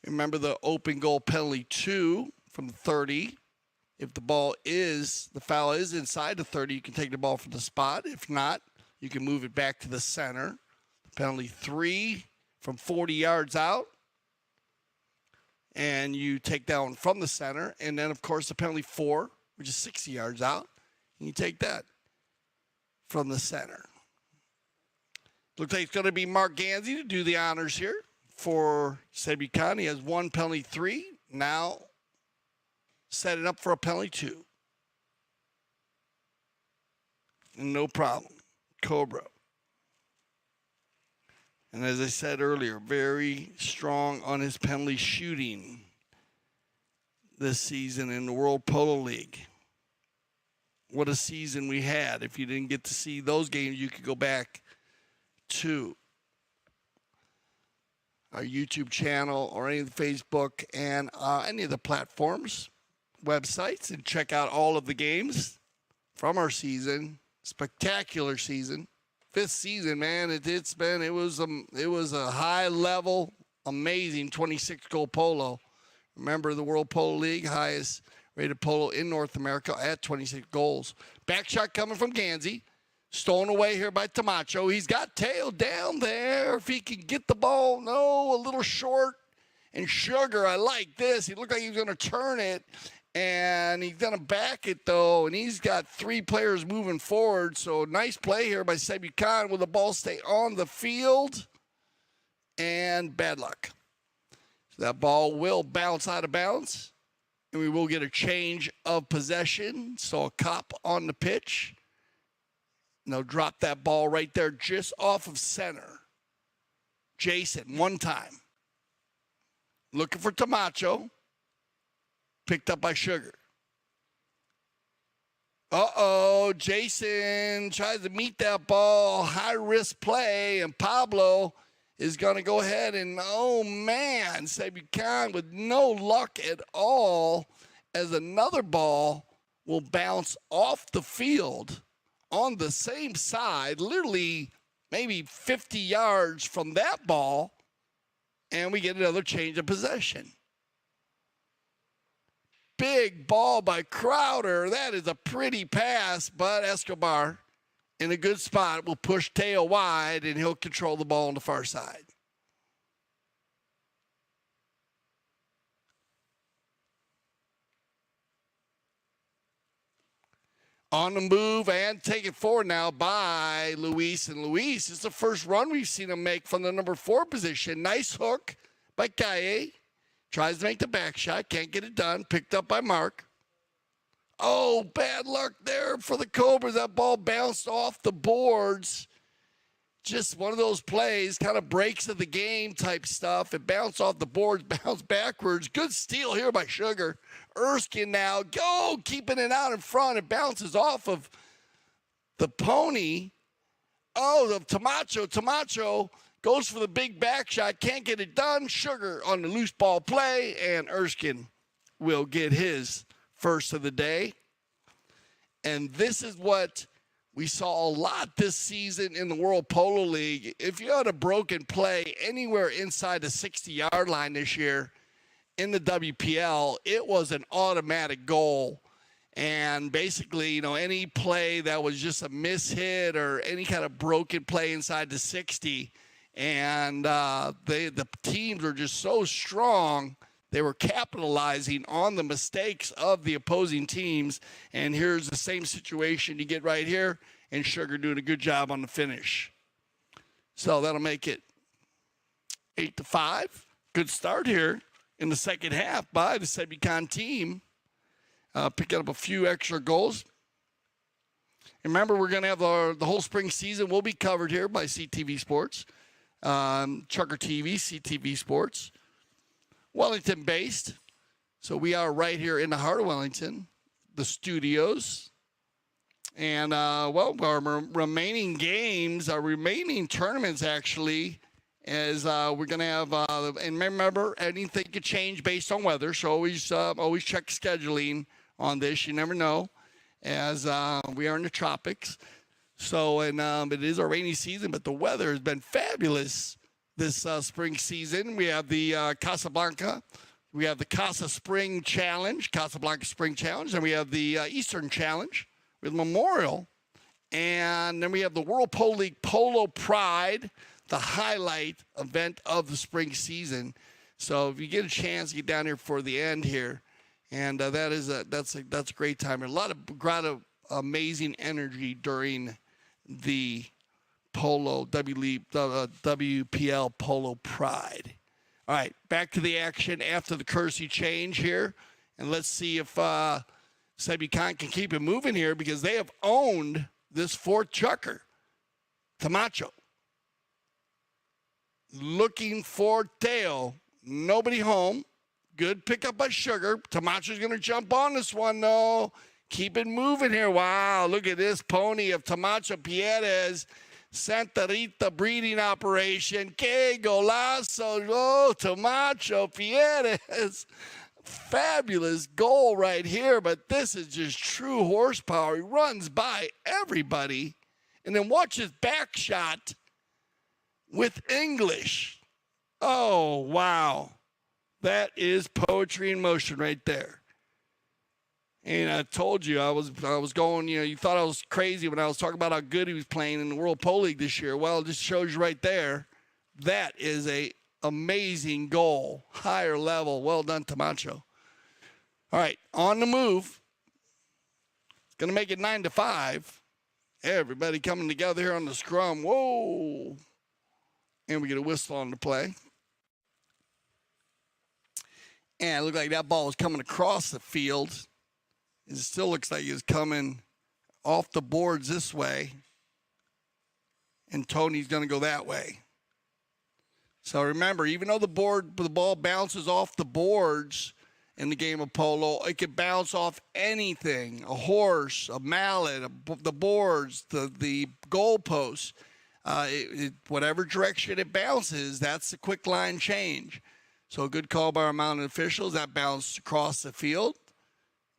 A: Remember the open goal penalty 2 from the 30. If the foul is inside the 30, you can take the ball from the spot. If not, you can move it back to the center. Penalty 3 from 40 yards out. And you take that one from the center. And then, of course, the penalty 4, which is 60 yards out. And you take that from the center. Looks like it's going to be Mark Ganzi to do the honors here for Sebucan. He has 1 penalty 3. Now setting up for a penalty 2. No problem. Cobra. And as I said earlier, very strong on his penalty shooting this season in the World Polo League. what a season we had. If you didn't get to see those games, you could go back to our YouTube channel or any of the Facebook and any of the platforms, websites, and check out all of the games from our season. Spectacular season. 5th season, man. It was a high level, amazing 26-goal polo. Remember the World Polo League, highest rated polo in North America at 26 goals. Back shot coming from Gansey. Stolen away here by Tamacho. He's got tail down there. If he can get the ball, no, a little short. And Sugar, I like this. He looked like he was going to turn it. And he's going to back it, though. And he's got 3 players moving forward. So nice play here by Sebi Khan. Will the ball stay on the field? And bad luck. So that ball will bounce out of bounds. And we will get a change of possession. So a cop on the pitch. And they'll drop that ball right there just off of center. Jason, one time. Looking for Tamacho. Picked up by Sugar. Uh-oh, Jason tries to meet that ball. High-risk play, and Pablo is going to go ahead and, oh, man, Sebi Khan with no luck at all as another ball will bounce off the field on the same side, literally maybe 50 yards from that ball, and we get another change of possession. Big ball by Crowder. That is a pretty pass, but Escobar in a good spot will push Teo wide, and he'll control the ball on the far side. On the move and taken forward now by Luis. And Luis is the first run we've seen him make from the number 4 position. Nice hook by Kaye. Tries to make the back shot. Can't get it done. Picked up by Mark. Oh, bad luck there for the Cobras. That ball bounced off the boards. Just one of those plays, kind of breaks of the game type stuff. It bounced off the boards, bounced backwards. Good steal here by Sugar. Erskine now, keeping it out in front. It bounces off of the pony. Oh, the Tamacho. Tamacho goes for the big back shot. Can't get it done. Sugar on the loose ball play, and Erskine will get his first of the day. And this is what we saw a lot this season in the World Polo League. If you had a broken play anywhere inside the 60-yard line this year in the WPL, it was an automatic goal. And basically, any play that was just a mishit or any kind of broken play inside the 60, and the teams were just so strong, they were capitalizing on the mistakes of the opposing teams. And here's the same situation you get right here, and Sugar doing a good job on the finish. So that'll make it 8-5. Good start here in the second half by the Sebi Khan team. Picking up a few extra goals. And remember, we're going to have the whole spring season will be covered here by CTV Sports. Trucker TV, CTV Sports. Wellington based. So we are right here in the heart of Wellington, the studios. And, our remaining games, our remaining tournaments actually, is we're going to have, and remember, anything could change based on weather. So always check scheduling on this. You never know, as we are in the tropics. So, and it is a rainy season, but the weather has been fabulous this spring season. We have the Casablanca. We have the Casa Spring Challenge, Casablanca Spring Challenge. And we have the Eastern Challenge with Memorial. And then we have the World Polo League Polo Pride, the highlight event of the spring season. So if you get a chance, get down here for the end here. And that's a great time. And a lot of amazing energy during the WPL Polo Pride. All right, back to the action after the courtesy change here. And let's see if Sebi Khan can keep it moving here, because they have owned this 4th chucker. Tamacho. Looking for Teo. Nobody home. Good pickup by Sugar. Tamacho's going to jump on this one, though. Keep it moving here. Wow, look at this pony of Camacho Pierres. Santa Rita breeding operation. Que golazo. Oh, Camacho Pierres. Fabulous goal right here, but this is just true horsepower. He runs by everybody. And then watch his back shot with English. Oh, wow. That is poetry in motion right there. And I told you I was going, you thought I was crazy when I was talking about how good he was playing in the World Polo League this year. Well, it just shows you right there. That is a amazing goal. Higher level. Well done, Camacho. All right, on the move. It's going to make it 9-5. Everybody coming together here on the scrum. Whoa. And we get a whistle on the play. And it looked like that ball was coming across the field. It still looks like it's coming off the boards this way. And Tony's going to go that way. So remember, even though the ball bounces off the boards in the game of polo, it could bounce off anything, a horse, a mallet, the boards, the goalposts. Whatever direction it bounces, that's the quick line change. So a good call by our mounted officials. That bounced across the field.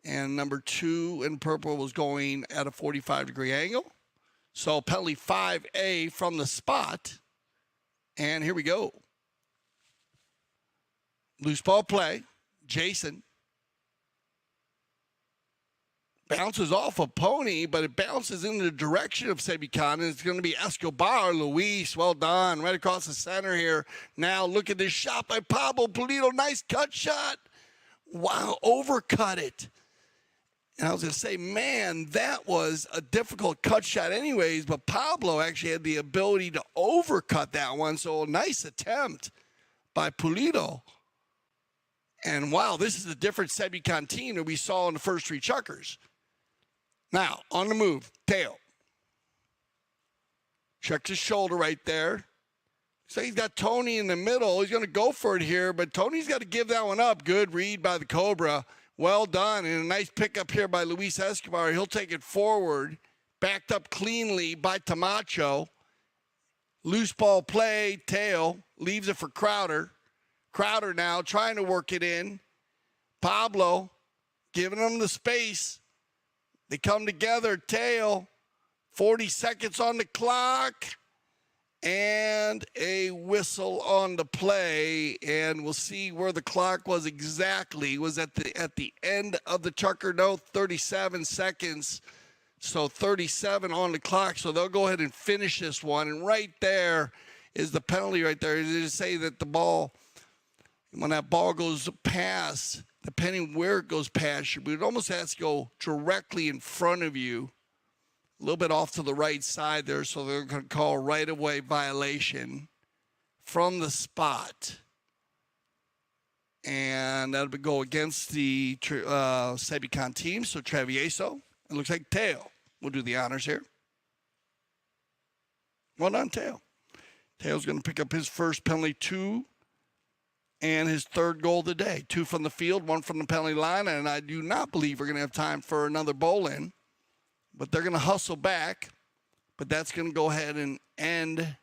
A: And number 2 in purple was going at a 45-degree angle. So penalty 5A from the spot. And here we go. Loose ball play. Jason bounces off a pony, but it bounces in the direction of Sebican, and it's going to be Escobar. Luis, well done. Right across the center here. Now look at this shot by Pablo Pulido. Nice cut shot. Wow, overcut it. And I was going to say, man, that was a difficult cut shot anyways, but Pablo actually had the ability to overcut that one, so a nice attempt by Pulido. And wow, this is a different Sebican team that we saw in the first 3 chukkers. Now, on the move, Teo. Checks his shoulder right there. So he's got Tony in the middle. He's going to go for it here, but Tony's got to give that one up. Good read by the Cobra. Well done, and a nice pickup here by Luis Escobar. He'll take it forward, backed up cleanly by Camacho. Loose ball play, Teo leaves it for Crowder. Crowder now trying to work it in. Pablo giving them the space. They come together. Teo, 40 seconds on the clock. And a whistle on the play. And we'll see where the clock was exactly. It was at the end of the chukker. No, 37 seconds. So 37 on the clock. So they'll go ahead and finish this one. And right there is the penalty right there. They just say that the ball, when that ball goes past, depending where it goes past you, but it almost has to go directly in front of you, a little bit off to the right side there, so they're going to call right-of-way violation from the spot. And that'll go against the Sebican team, so Travieso. It looks like Teo will do the honors here. Well done, Teo. Teo's going to pick up his first penalty, 2. And his 3rd goal of the day. 2 from the field, 1 from the penalty line. And I do not believe we're going to have time for another bowl-in. But they're going to hustle back. But that's going to go ahead and end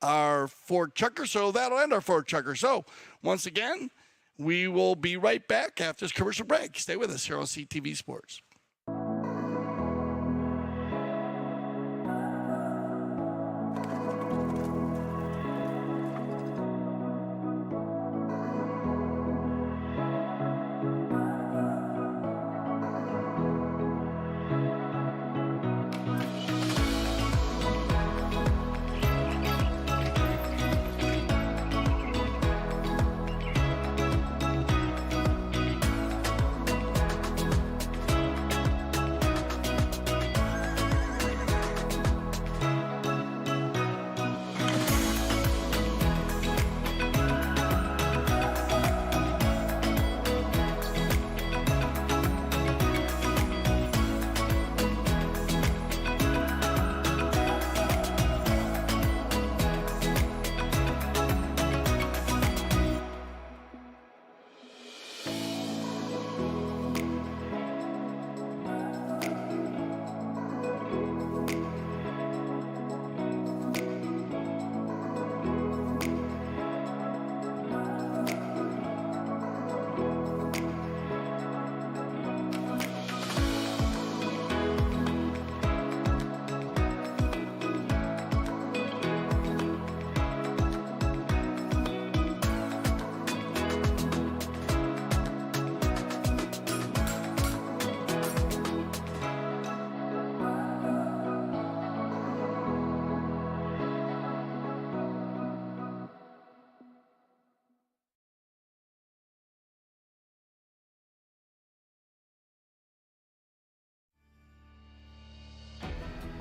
A: our 4 chukker. So that'll end our 4 chukker. So once again, we will be right back after this commercial break. Stay with us here on CTV Sports.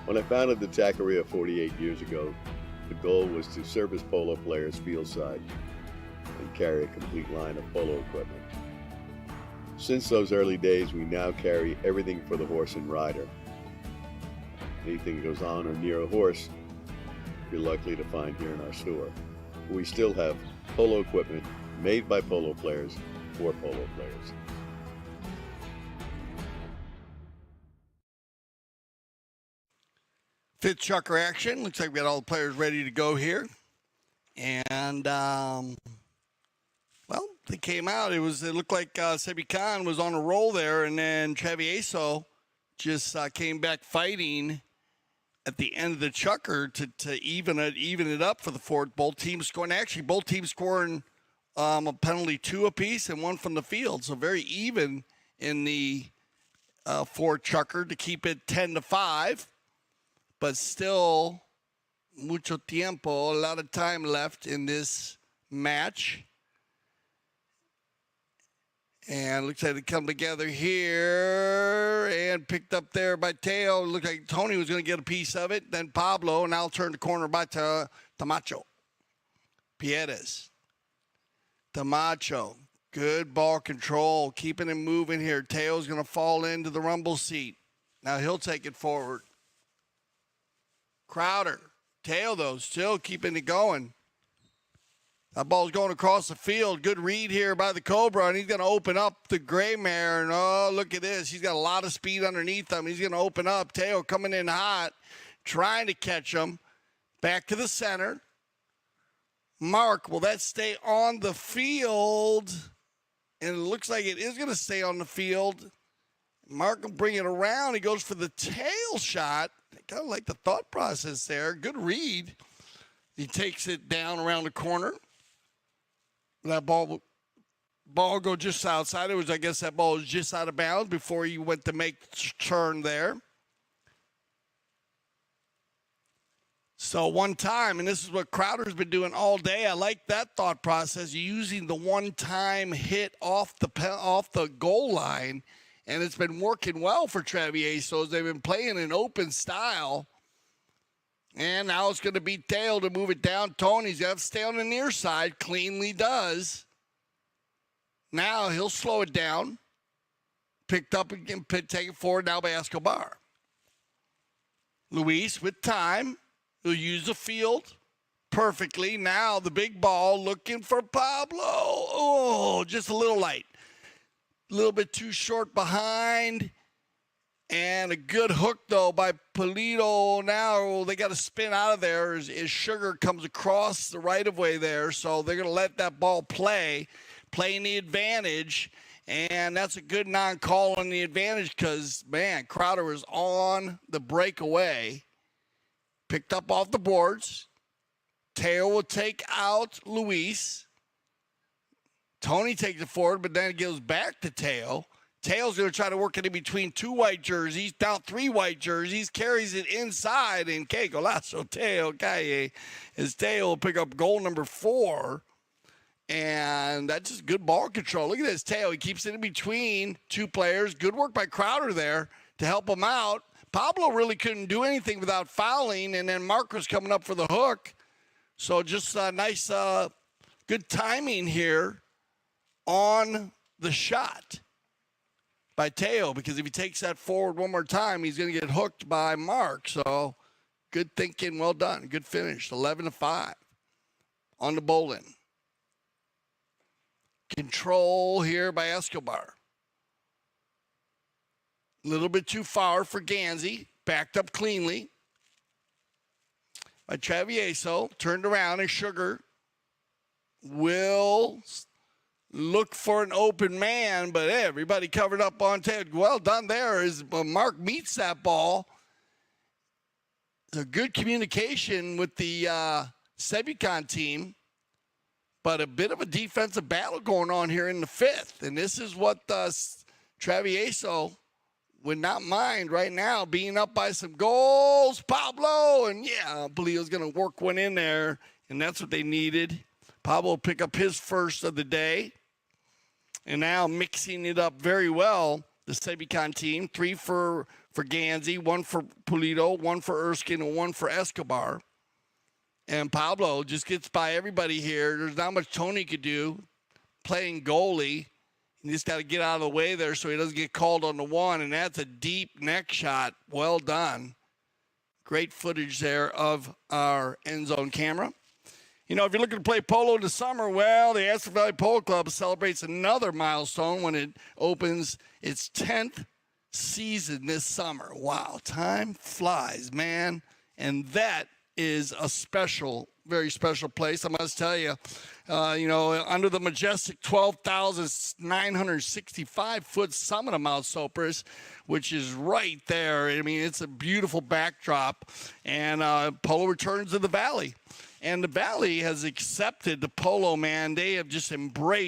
R: When I founded the Taqueria 48 years ago, the goal was to service polo players fieldside and carry a complete line of polo equipment. Since those early days, we now carry everything for the horse and rider. Anything that goes on or near a horse, you're likely to find here in our store. We still have polo equipment made by polo players for polo players.
A: Fifth chucker action. Looks like we got all the players ready to go here. And, well, they came out. It looked like Sebi Khan was on a roll there, and then Travieso just came back fighting at the end of the chucker to even it up for the fourth. Both teams scoring. Actually, both teams scoring a penalty 2 apiece and 1 from the field. So very even in the fourth chucker to keep it 10-5. But still, mucho tiempo, a lot of time left in this match. And looks like they come together here and picked up there by Teo. Looked like Tony was going to get a piece of it. Then Pablo, and now turn the corner by Tamacho. Pierres. Tamacho. Good ball control. Keeping him moving here. Teo's going to fall into the rumble seat. Now he'll take it forward. Crowder. Teo, though, still keeping it going. That ball's going across the field. Good read here by the Cobra, and he's going to open up the gray mare. And, oh, look at this. He's got a lot of speed underneath him. He's going to open up. Teo coming in hot, trying to catch him. Back to the center. Mark, will that stay on the field? And it looks like it is going to stay on the field. Mark will bring it around. He goes for the tail shot. I kind of like the thought process there. Good read. He takes it down around the corner. That ball go just outside. It was, I guess that ball was just out of bounds before he went to make the turn there. So one time, and this is what Crowder's been doing all day. I like that thought process, using the one-time hit off the goal line. And it's been working well for Travieso as they've been playing an open style. And now it's going to be Teo to move it down. Tony's got to stay on the near side. Cleanly does. Now he'll slow it down. Picked up again, take it forward now by Escobar. Luis with time. He'll use the field perfectly. Now the big ball looking for Pablo. Oh, just a little light. A little bit too short behind. And a good hook, though, by Polito. Now they got to spin out of there as Sugar comes across the right-of-way there. So they're going to let that ball playing the advantage. And that's a good non-call on the advantage because, man, Crowder was on the breakaway. Picked up off the boards. Teo will take out Luis. Tony takes it forward, but then it goes back to Teo. Teo's going to try to work it in between 2 white jerseys, down 3 white jerseys, carries it inside, and que golazo Teo Calle, as Teo will pick up goal number 4. And that's just good ball control. Look at this, Teo. He keeps it in between 2 players. Good work by Crowder there to help him out. Pablo really couldn't do anything without fouling, and then Mark was coming up for the hook. So just nice, good timing here on the shot by Teo, because if he takes that forward one more time, he's going to get hooked by Mark. So good thinking, well done. Good finish, 11-5 on the bowling. Control here by Escobar. A little bit too far for Ganzi. Backed up cleanly by Travieso. Turned around, and Sugar will look for an open man, but everybody covered up on Ted. Well done there as Mark meets that ball. A good communication with the Sebucan team, but a bit of a defensive battle going on here in the 5th. And this is what Travieso would not mind right now, being up by some goals. Pablo, and yeah, Polito's going to work one in there, and that's what they needed. Pablo will pick up his first of the day. And now mixing it up very well, the Sebucan team, 3 for for Gansey, one for Pulido, one for Erskine, and one for Escobar. And Pablo just gets by everybody here. There's not much Tony could do playing goalie. You just got to get out of the way there so he doesn't get called on the one, and that's a deep neck shot. Well done. Great footage there of our end zone camera. You know, if you're looking to play polo in the summer, well, the Astor Valley Polo Club celebrates another milestone when it opens its 10th season this summer. Wow, time flies, man. And that is a special, very special place. I must tell you, under the majestic 12,965-foot summit of Mount Sopris, which is right there. I mean, it's a beautiful backdrop. And polo returns to the Valley. And the Valley has accepted the polo, man. They have just embraced